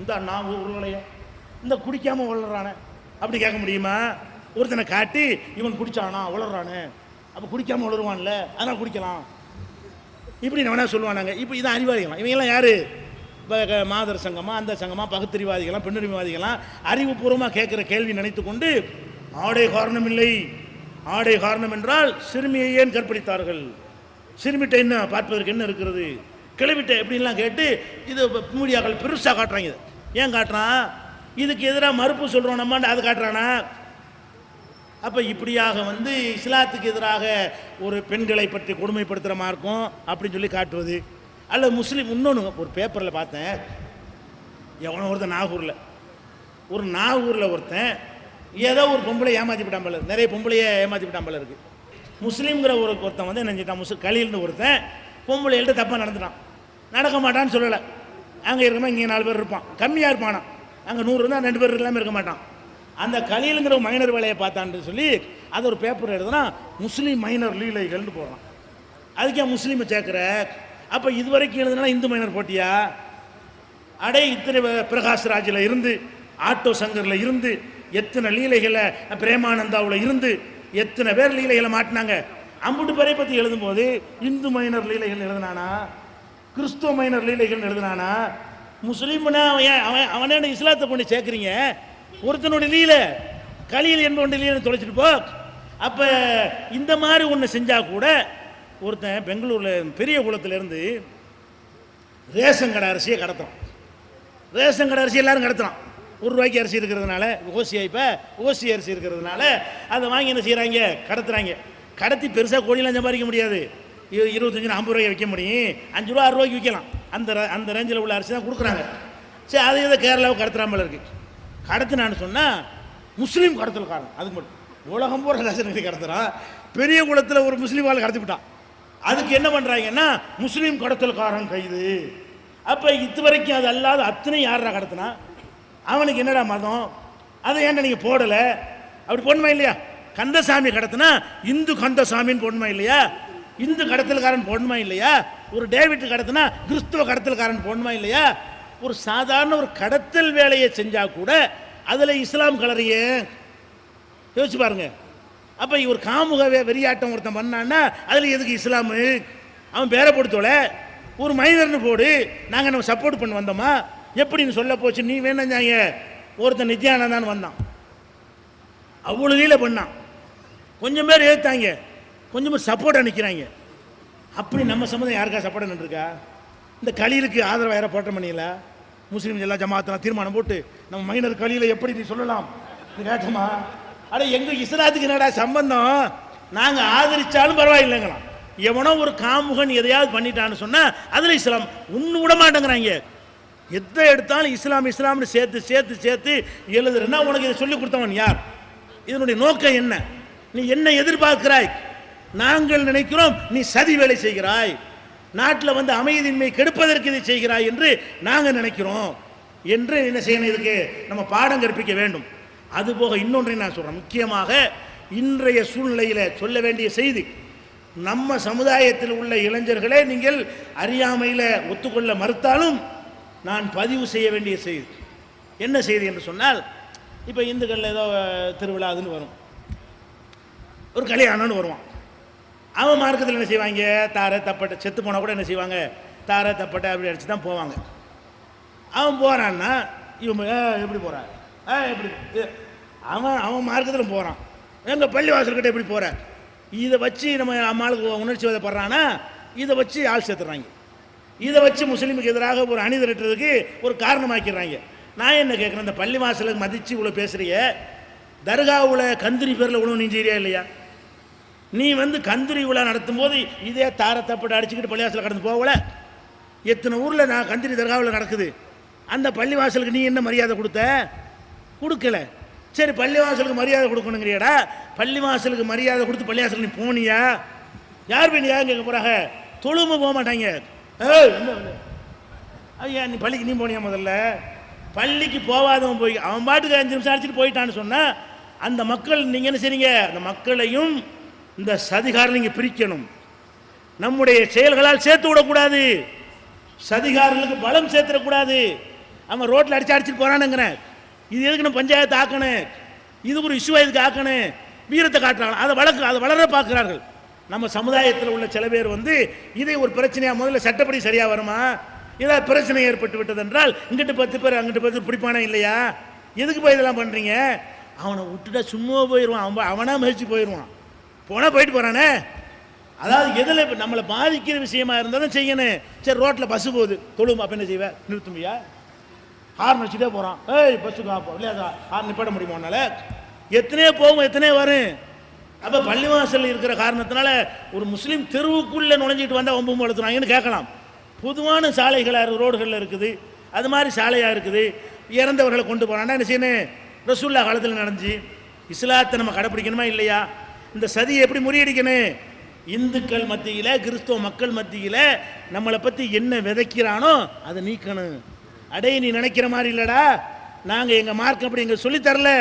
B: இந்த நான் உருளைய இந்த குடிக்காமல் உளறானே அப்படி கேட்க முடியுமா? ஒருத்தனை காட்டி இவன் குடிச்சானா உளறானே, அப்போ குடிக்காமல் உளருவான்ல, அதனால் குடிக்கலாம், இப்படி நான் வேணா சொல்லுவானாங்க. இப்போ இதான் அறிவாளிகளாம். இவங்கெல்லாம் யாரு? மாதர் சங்கமா, அந்த சங்கமா, பகுத்தறிவாதிகளாம், பெண்ணுரிமைவாதிகளாம் அறிவுபூர்வமாக கேட்குற கேள்வி நினைத்து கொண்டு ஆடை காரணம் இல்லை, ஆடை காரணம் என்றால் சிறுமியை ஏன் கற்பழித்தார்கள், சிறுமிட்ட என்ன பார்ப்பதற்கு என்ன இருக்கிறது, கிளவிட்ட எப்படின்லாம் கேட்டு இது மீடியாக்கள் பெருசாக காட்டுறாங்க. ஏன் காட்டுறான்? இதுக்கு எதிராக மறுப்பு சொல்கிறோம் நம்மாண்டு அது காட்டுறானா? அப்போ இப்படியாக இஸ்லாத்துக்கு எதிராக ஒரு பெண்களை பற்றி கொடுமைப்படுத்துகிற மார்க்கம் அப்படின்னு சொல்லி காட்டுவது. அல்ல முஸ்லீம் இன்னொன்று ஒரு பேப்பரில் பார்த்தேன், எவனோ ஒருத்தன் நாகூரில் ஒருத்தன் ஏதோ ஒரு பொம்பளை ஏமாற்றி விட்டாம்பல, நிறைய பொம்பளையை ஏமாற்றி விட்டாம்பல இருக்குது. முஸ்லீம்ங்கிற ஒருத்தன் என்ன செஞ்சிட்டான், கலீல்னு ஒருத்தன் பொம்பளைகள்கிட்ட தப்பாக நடந்துட்டான். நடக்க மாட்டான்னு சொல்லலை, அங்கே இருக்கமா இங்கே 4 பேர் இருப்பான், கம்மியாக இருப்பானா, அங்கே 100 இருந்தால் 2 பேர் இல்லாமல் இருக்க மாட்டான். அந்த கலீலுங்கிற மைனர் வேலையை பார்த்தான்னு சொல்லி அது ஒரு பேப்பர் எழுதுனா முஸ்லீம் மைனர் லீலைகள்னு போடுறான். அதுக்கே முஸ்லீமை சேர்க்குற. அப்போ இதுவரைக்கும் எழுதுனா இந்து மைனர் போட்டியா? அடே இத்தனை பிரகாஷ்ராஜில் இருந்து, ஆட்டோ சங்கரில் இருந்து, எத்தனை லீலைகளை பிரேமானந்தாவில் இருந்து எத்தனை பேர் லீலைகளை மாட்டினாங்க. அம்புட்டு பேரை பற்றி எழுதும்போது இந்து மைனர் லீலைகள் எழுதினானா, கிறிஸ்துவ மைனர் லீலைகள் எழுதினானா? முஸ்லீம்னா அவனே இஸ்லாத்தை கொண்டு சேர்க்குறீங்க. ஒருத்தனுடைய லீலை கலீல் என்பவனுடைய லீலை தொலைச்சிட்டு போ. அப்போ இந்த மாதிரி ஒன்று செஞ்சால் கூட ஒருத்தன் பெங்களூரில் பெரிய குளத்திலேருந்து ரேஷன் கடை அரிசியை கடத்துறான். ரேஷன் கடை அரிசி எல்லாரும் கடத்துறான். ₹1 அரிசி இருக்கிறதுனால, ஓசி அரிசி இருக்கிறதுனால அதை வாங்கி என்ன செய்கிறாங்க, கடத்துறாங்க. கடத்தி பெருசாக கோடியெல்லாம் சம்பாதிக்க முடியாது. 25-50 விற்க முடியும், ₹5 ₹6 விற்கலாம். அந்த ரேஞ்சில் உள்ள அரிசி தான் கொடுக்குறாங்க. சரி, அது இதை கேரளாவுக்கு கடத்துறாமல் இருக்குது. கடத்தினான்னு சொன்னால் முஸ்லீம் கடத்தல்காரன், அதுக்கு மட்டும் உலகம் போகிற ரேஷன் கடத்துறான். பெரிய குளத்தில் ஒரு முஸ்லீம் ஆள் கடத்தி விட்டான். அதுக்கு என்ன பண்ணுறாங்கன்னா முஸ்லீம் கடத்தல்காரன் கைது. அப்போ இதுவரைக்கும் அது அல்லாத அத்தனை யாரா கடத்தினா, அவனுக்கு என்னடா மதம், அதை ஏன்டா நீங்கள் போடலை? அப்படி போடணுமா இல்லையா? கந்தசாமி கடத்தினா இந்து கந்தசாமின்னு போடணுமா இல்லையா? இந்து கடத்தல்காரன் போடணுமா இல்லையா? ஒரு டேவிட் கடத்தினா கிறிஸ்துவ கடத்தல்காரன் போடணுமா இல்லையா? ஒரு சாதாரண ஒரு கடத்தல் வேலையை செஞ்சால் கூட அதில் இஸ்லாம் கலரையே யோசிச்சு பாருங்க. அப்போ ஒரு காமுக வெறியாட்டம் ஒருத்தன் பண்ணான்னா அதில் எதுக்கு இஸ்லாமு? அவன் பேரை போடுத்தோல ஒரு மைனர்னு போடு, நாங்கள் நம்ம சப்போர்ட் பண்ண வந்தோமா எப்படின்னு சொல்ல போச்சு. நீ வேணாங்க ஒருத்தன் நித்யானந்தான்னு வந்தான், அவ்வளோ லீலை பண்ணான், கொஞ்சம் பேர் ஏற்றாங்க, கொஞ்சம் பேர் சப்போர்ட்டாக நிற்கிறாங்க. அப்படி நம்ம சம்மந்தம் யாருக்கா சப்போர்ட்டாக நின்றுருக்கா? இந்த கலீலுக்கு ஆதரவாக யாரை போட்ட பண்ணியில முஸ்லீம் எல்லா ஜமாத்தெல்லாம் தீர்மானம் போட்டு நம்ம மைனர் கலீலை எப்படி நீ சொல்லலாம் கேட்டோமா? அட எங்கள் இஸ்லாத்துக்கு என்னடா சம்பந்தம்? நாங்கள் ஆதரிச்சாலும் பரவாயில்லைங்களாம். எவனோ ஒரு காமுகன் எதையாவது பண்ணிட்டான்னு சொன்னால் அதில் இஸ்லாம் ஒன்று விட மாட்டேங்கிறாங்க. எதை எடுத்தாலும் இஸ்லாம் இஸ்லாம்னு சேர்த்து சேர்த்து சேர்த்து எழுதுறேன்னா உனக்கு இதை சொல்லிக் கொடுத்தவன் யார்? இதனுடைய நோக்கம் என்ன? நீ என்ன எதிர்பார்க்கிறாய்? நாங்கள் நினைக்கிறோம் நீ சதி வேலை செய்கிறாய், நாட்டில் வந்து அமைதியின்மை கெடுப்பதற்கு இதை செய்கிறாய் என்று நாங்கள் நினைக்கிறோம் என்று என்ன செய்யணும், இதுக்கு நம்ம பாடம் கற்பிக்க வேண்டும். அதுபோக இன்னொன்றை நான் சொல்கிறேன், முக்கியமாக இன்றைய சூழ்நிலையில் சொல்ல வேண்டிய செய்தி, நம்ம சமுதாயத்தில் உள்ள இளைஞர்களே நீங்கள் அறியாமையில் ஒத்துக்கொள்ள மறுத்தாலும் நான் பதிவு செய்ய வேண்டிய செய்தி. என்ன செய்தி என்று சொன்னால், இப்போ இந்துக்களில் ஏதோ திருவிழா அதுன்னு வரும், ஒரு கல்யாணம்னு வருவான். அவன் மார்க்கத்தில் என்ன செய்வாங்க, தாரை தப்பட்டை, செத்து போனால் கூட என்ன செய்வாங்க, தாரை தப்பட்டை அப்படி அடித்து தான் போவாங்க. அவன் போகிறான்னா இவன் எப்படி போகிறான், எப்படி அவன் மார்க்கத்தில் போகிறான், எங்கள் பள்ளிவாசல்கிட்ட எப்படி போகிற, இதை வச்சு நம்ம அம்மாளுக்கு உணர்ச்சி வதப்படுறான்னா இதை வச்சு ஆள் சேர்த்துறாங்க, இதை வச்சு முஸ்லீமுக்கு எதிராக ஒரு அணி திரட்டுறதுக்கு ஒரு காரணமாக்கிறாங்க. நான் என்ன கேட்குறேன், இந்த பள்ளி வாசலுக்கு மதித்து இவ்வளோ பேசுறிய, தர்காவில் கந்திரி பேரில் உணவு நீ செய்றியா இல்லையா? நீ வந்து கந்திரி விழா நடத்தும் போது இதே தாரை தப்பட்டை அடிச்சுக்கிட்டு பள்ளிவாசலில் கடந்து போகல? எத்தனை ஊரில் நான் கந்திரி தர்காவில் நடக்குது, அந்த பள்ளிவாசலுக்கு நீ என்ன மரியாதை கொடுத்த? கொடுக்கல. சரி, பள்ளிவாசலுக்கு மரியாதை கொடுக்கணுங்கிறியாடா, பள்ளிவாசலுக்கு மரியாதை கொடுத்து பள்ளிவாசலுக்கு நீ போனியா? யார் போய் யார் கேட்க போகிறாங்க, தொழுமை போக மாட்டாங்க. ஐயா நீ பள்ளிக்கு நீ போனியா? முதல்ல பள்ளிக்கு போகாதவன் போய் அவன் பாட்டுக்கு 5 நிமிஷம் அடிச்சுட்டு போயிட்டான்னு சொன்னால் அந்த மக்கள் நீங்கள் என்ன செய்றீங்க, அந்த மக்களையும் இந்த சதிகாரம் நீங்கள் பிரிக்கணும். நம்முடைய செயல்களால் சேர்த்து விடக்கூடாது, சதிகாரர்களுக்கு பலம் சேர்த்துடக்கூடாது. அவன் ரோட்டில் அடிச்சுட்டு போகிறானுங்கிறேன், இது எதுக்கு நம்ம பஞ்சாயத்து ஆக்கணும், இது ஒரு இஷ்யூவாக இதுக்கு ஆக்கணும், வீரத்தை காட்டுறாங்க, அதை வளர பார்க்குறார்கள். நம்ம சமுதாயத்தில் உள்ள சில பேர் வந்து இதை ஒரு பிரச்சனையாக முதல்ல சட்டப்படி சரியாக வருமா, ஏதாவது பிரச்சனை ஏற்பட்டு விட்டது என்றால் இங்கிட்டு 10 பேர் அங்கிட்டு 10 பேர் பிடிப்பானே இல்லையா, எதுக்கு போய் இதெல்லாம் பண்ணுறீங்க? அவனை விட்டுட்டா சும்மா போயிடுவான், அவனாக மதிச்சு போயிடுவான், போனால் போயிட்டு போகிறானே. அதாவது எதில் நம்மளை பாதிக்கிற விஷயமா இருந்தாலும் செய்யணும். சரி, ரோட்டில் பஸ்ஸு போகுது, தொழுமா, அப்போ என்ன செய்வேன், நிறுத்தும்பியா? ஹார்ன் வச்சுட்டே போகிறான், பஸ்ஸுக்கு இல்லையா ஹார்ன் நிப்பாட முடியுமா உன்னால? எத்தனையோ போகும், எத்தனையோ வரும். அப்போ பள்ளிவாசல் இருக்கிற காரணத்தினால ஒரு முஸ்லீம் தெருவுக்குள்ளே நுழைஞ்சிட்டு வந்தால் ஒம்பு வளர்த்துனாங்கன்னு கேட்கலாம். பொதுவான சாலைகளாக ரோடுகளில் இருக்குது, அது மாதிரி சாலையாக இருக்குது, இறந்தவர்களை கொண்டு போகிறான்னா என்ன செய்யணும்? ரசூல்லா காலத்தில் நடந்துச்சு. இஸ்லாத்தை நம்ம கடைப்பிடிக்கணுமா இல்லையா? இந்த சதியை எப்படி முறியடிக்கணும்? இந்துக்கள் மத்தியில், கிறிஸ்தவ மக்கள் மத்தியில் நம்மளை பற்றி என்ன விதைக்கிறானோ அதை நீக்கணும். அடே நீ நினைக்கிற மாதிரி இல்லைடா, நாங்கள் எங்கள் மார்க் அப்படி எங்கள் சொல்லித்தரல,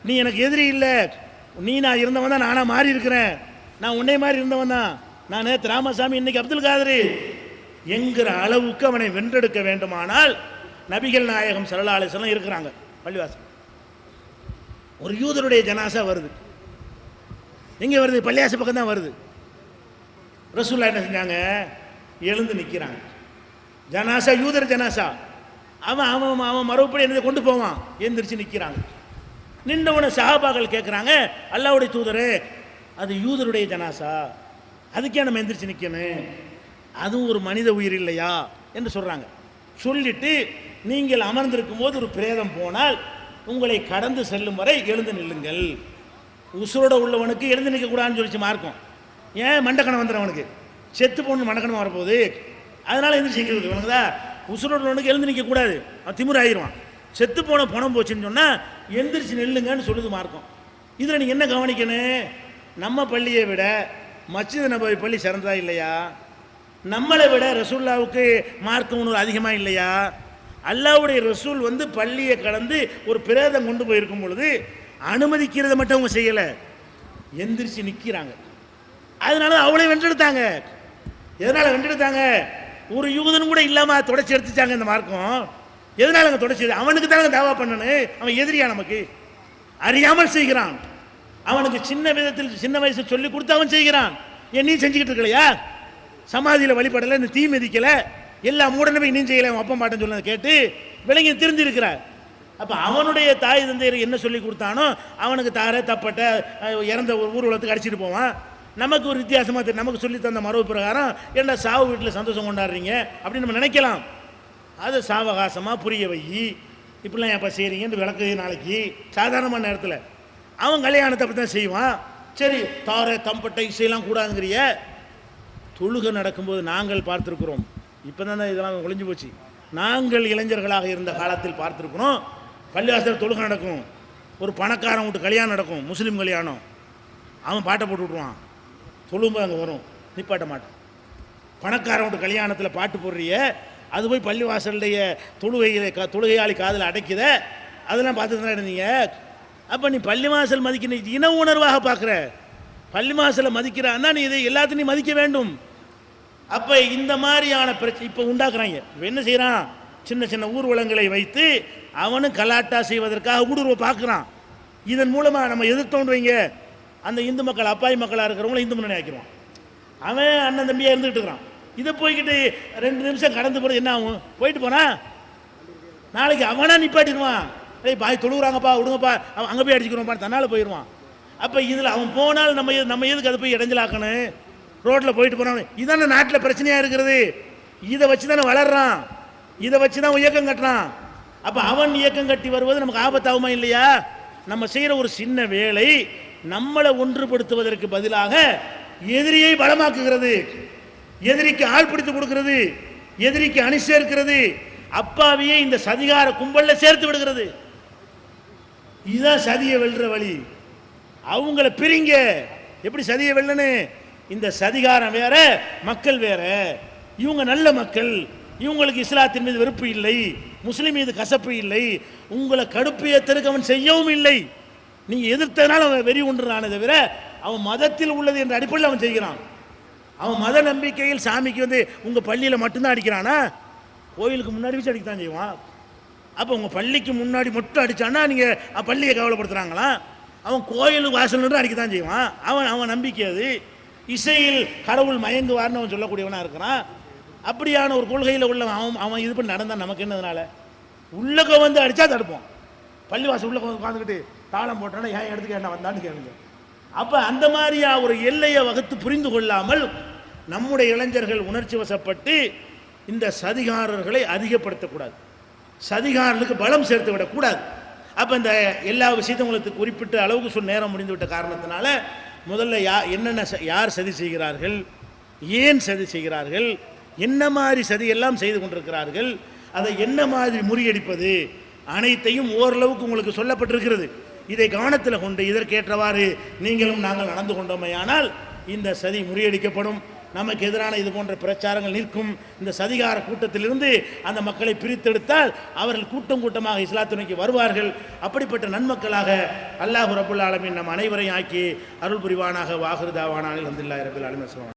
B: நீ எனக்கு எதிரி இல்லை, நீ நான் இருந்தவன் தான், நானாக மாறி இருக்கிறேன், நான் உன்னை மாதிரி இருந்தவன் தான், நான் நேற்று ராமசாமி இன்னைக்கு அப்துல் காதர் என்கிற அளவுக்கு அவனை வென்றெடுக்க வேண்டுமானால் நபிகள் நாயகம் ஸல்லல்லாஹு அலைஹி வஸல்லம் இருக்கிறாங்க. பள்ளிவாசல் ஒரு யூதருடைய ஜனாசா வருது, எங்கே வருது? பள்ளிவாசல் பக்கம் தான் வருது. ரசூலுல்லாஹ் என்ன செஞ்சாங்க? எழுந்து நிற்கிறாங்க. ஜனாசா யூதர் ஜனாசா, அவன் அவன் அவன் மறுபடி என்னதை கொண்டு போவான், எழுந்திரிச்சு நிற்கிறாங்க. நின்றவனை சஹாபாக்கள் கேட்குறாங்க, அல்லாஹ்வுடைய தூதரே அது யூதருடைய ஜனாசா, அதுக்கே நம்ம எந்திரிச்சு நிற்கணும், அதுவும் ஒரு மனித உயிர் இல்லையா என்று சொல்கிறாங்க. சொல்லிட்டு நீங்கள் அமர்ந்திருக்கும் போது ஒரு பிரேதம் போனால் உங்களை கடந்து செல்லும் வரை எழுந்து நில்லுங்கள். உசுரோட உள்ளவனுக்கு எழுந்து நிற்கக்கூடாதுன்னு சொல்லிச்சு மார்க்கம். ஏன்? மண்டக்கணம் வந்துடும் அவனுக்கு, செத்து போகணும், மண்டக்கணம் வரப்போகுது, அதனால் எந்திரிச்சு இவனுக்குதா உசுரோட உள்ளவனுக்கு எழுந்து நிற்கக்கூடாது, அவன் திமிர் ஆகிடுவான். செத்து போன பணம் போச்சுன்னு சொன்னால் எந்திரிச்சு நில்லுங்கன்னு சொல்லுது மார்க்கம். இதில் நீங்கள் என்ன கவனிக்கணும்? நம்ம பள்ளியை விட மஸ்ஜித் நபவி பள்ளி சிறந்ததா இல்லையா? நம்மளை விட ரசூல்லாவுக்கு மார்க்கம் ஒன்று அதிகமாக இல்லையா? அல்லாஹ்வுடைய ரசூல் வந்து பள்ளியை கடந்து ஒரு பிரேதம் கொண்டு போயிருக்கும் பொழுது அனுமதிக்கிறத மட்டும் அவங்க செய்யலை, எந்திரிச்சு நிற்கிறாங்க. அதனால அவளை வென்றெடுத்தாங்க. எதனால் வென்றெடுத்தாங்க? ஒரு யூதன் கூட இல்லாமல் தொடச்சி எடுத்துச்சாங்க இந்த மார்க்கம். எதனால் அங்கே தொடச்சி? அவனுக்கு தானே தாவா பண்ணணும், அவன் எதிரியா நமக்கு, அறியாமல் செய்கிறான். அவனுக்கு சின்ன விதத்தில் சின்ன வயசு சொல்லி கொடுத்து அவன் செய்கிறான். ஏன் நீ செஞ்சுக்கிட்டு இருக்கலையா? சமாதியில் வழிபடலை, இந்த தீ மிதிக்கலை, எல்லா மூடனமே நீ செய்யலை, அவன் அப்பா மாட்டேன்னு சொன்னதை கேட்டு விளங்கி தெரிஞ்சிருக்கிறார். அப்போ அவனுடைய தாய் தந்தையர் என்ன சொல்லி கொடுத்தானோ அவனுக்கு தார தப்பட்ட இறந்த ஒரு ஊர்வலத்துக்கு அடிச்சுட்டு போவான். நமக்கு ஒரு வித்தியாசமாக தெரியும், நமக்கு சொல்லி தந்த மரபு பிரகாரம் என்ன சாவு வீட்டில் சந்தோஷம் கொண்டாடுறீங்க அப்படின்னு நம்ம நினைக்கலாம். அதை சாவகாசமாக புரிய வை, இப்படிலாம் எப்போ செய்கிறீங்கன்னு விளக்கு நாளைக்கு சாதாரணமான நேரத்தில். அவன் கல்யாணத்தை அப்படி தான் செய்வான். சரி, தார தம்பட்டை இசையெல்லாம் கூடாதுங்கிறிய. தொழுகை நடக்கும்போது நாங்கள் பார்த்துருக்குறோம், இப்போ தானே இதெல்லாம் ஒளிஞ்சு போச்சு. நாங்கள் இளைஞர்களாக இருந்த காலத்தில் பார்த்துருக்குறோம், பள்ளிவாசல் தொழுகை நடக்கும், ஒரு பணக்காரன் விட்டு கல்யாணம் நடக்கும், முஸ்லீம் கல்யாணம், அவன் பாட்டை போட்டு விட்ருவான், தொழும்பு அங்கே வரும், நிப்பாட்ட மாட்டோம். பணக்காரனோட கல்யாணத்தில் பாட்டு போடுறிய, அது போய் பள்ளிவாசலுடைய தொழுகையாளி காதில் அடைக்குத, அதெல்லாம் பார்த்துட்டு தான் இருந்தீங்க. அப்போ நீ பள்ளிவாசல் மதிக்கிற இன உணர்வாக பார்க்குற, பள்ளிவாசலை மதிக்கிறான்னா நீ இதை எல்லாத்தையும் மதிக்க வேண்டும். அப்போ இந்த மாதிரியான பிரச்சனை இப்போ உண்டாக்குறாங்க. இப்போ என்ன செய்கிறான், சின்ன சின்ன ஊர்வலங்களை வைத்து அவனும் கலாட்டா செய்வதற்காக ஊடுருவ பார்க்குறான். இதன் மூலமாக நம்ம எதிர்த்தோன்னு வைங்க, அந்த இந்து மக்கள் அப்பாவி மக்களாக இருக்கிறவங்கள இந்து முன்னணி ஆக்கிடுவான். அவன் அண்ணன் தம்பியாக இருந்துகிட்டு இருக்கிறான். இதை போய்கிட்டு 2 நிமிஷம் கடந்து போகிறது என்ன ஆகும், போயிட்டு போனா நாளைக்கு அவனா நிப்பாட்டிடுவான். ஏய் பாய் தொழுகிறாங்கப்பா விடுங்கப்பா, அவன் அங்கே போய் அடிச்சுக்கிறோம்ப்பா தன்னால் போயிடுவான். அப்போ இதில் அவன் போனால் நம்ம எதுக்கு அதை போய் இடைஞ்சலாக்கணும், ரோட்டில் போயிட்டு போனான். இதான நாட்டில் பிரச்சனையாக இருக்கிறது. இதை வச்சு தானே வளர்றான், இதை வச்சு தான் இயக்கம் கட்டுறான். அப்போ அவன் இயக்கம் கட்டி வருவது நமக்கு ஆபத்தாகுமா இல்லையா? நம்ம செய்கிற ஒரு சின்ன வேலை நம்மளை ஒன்றுபடுத்துவதற்கு பதிலாக எதிரியை பலமாக்குகிறது, எதிரிக்கு ஆள் பிடித்து கொடுக்கிறது, எதிரிக்கு அணி சேர்க்கிறது, அப்பாவியை இந்த சதிகார கும்பல்ல சேர்த்து விடுகிறது. இதுதான் சதியை வெல்ற வழி. அவங்கள பிரிங்க. எப்படி சதியை வெல்லனு, இந்த சதிகாரம் வேற, மக்கள் வேற. இவங்க நல்ல மக்கள், இவங்களுக்கு இஸ்லாத்தின் மீது வெறுப்பு இல்லை, முஸ்லிம் மீது கசப்பு இல்லை, உங்களை கடுப்பு ஏத்தருக்கு அவன் செய்யவும் இல்லை. நீங்க எதிர்த்தனால அவன் வெறி ஒன்றுறானே தவிர அவன் மதத்தில் உள்ளது என்ற அடிப்படையில் அவன் செய்கிறான். அவன் மத நம்பிக்கையில் சாமிக்கு உங்க பள்ளியில மட்டும்தான் அடிக்கிறானா, கோயிலுக்கு முன்னாடி வச்சு அடிக்கத்தான் செய்வான். அப்போ உங்க பள்ளிக்கு முன்னாடி மட்டும் அடிச்சானா நீங்க பள்ளியை கவலைப்படுத்துறாங்களா? அவன் கோயில் வாசல் நின்று அடிக்கத்தான் செய்வான். அவன் நம்பிக்கை அது. இசையில் கடவுள் மயங்குவார்னு அவன் சொல்லக்கூடியவனா இருக்கிறான். அப்படியான ஒரு கொள்கையில் உள்ளவன் அவன் இது பண்ணி நடந்தான். நமக்கு என்னதுனால உள்ளக்க அடிச்சா தடுப்போம். பள்ளிவாசல் உள்ள உட்காந்துக்கிட்டு தாளம் போட்டானா ஏன் இடத்துக்கு என்ன வந்தான்னு கேளுங்க. அப்போ அந்த மாதிரியா ஒரு எல்லையை வகுத்து புரிந்து கொள்ளாமல் நம்முடைய இளைஞர்கள் உணர்ச்சி வசப்பட்டு இந்த சதிகாரர்களை அதிகப்படுத்தக்கூடாது, சதிகாரர்களுக்கு பலம் சேர்த்து விடக்கூடாது. அப்போ இந்த எல்லா விஷயத்தையும் உங்களுக்கு குறிப்பிட்ட அளவுக்கு நேரம் முடிந்து விட்ட காரணத்தினால முதல்ல என்னென்ன யார் சதி செய்கிறார்கள், ஏன் சதி செய்கிறார்கள், என்ன மாதிரி சதி எல்லாம் செய்து கொண்டிருக்கிறார்கள், அதை என்ன மாதிரி முறியடிப்பது அனைத்தையும் ஓரளவுக்கு உங்களுக்கு சொல்லப்பட்டிருக்கிறது. இதை கவனத்தில் கொண்டு இதற்கேற்றவாறு நீங்களும் நாங்கள் நடந்து கொண்டோமையானால் இந்த சதி முறியடிக்கப்படும். நமக்கு எதிரான இது போன்ற பிரச்சாரங்கள் நிற்கும். இந்த சதிகார கூட்டத்திலிருந்து அந்த மக்களை பிரித்தெடுத்தால் அவர்கள் கூட்டம் கூட்டமாக இஸ்லாத்துணைக்கு வருவார்கள். அப்படிப்பட்ட நன்மக்களாக அல்லாஹ் ரப்புல் ஆலமீன் நம் அனைவரையும் ஆக்கி அருள் புரிவானாக. வாஹிரு தாவானா அல்ஹம்துலில்லாஹி ரப்பில் ஆலமீன்.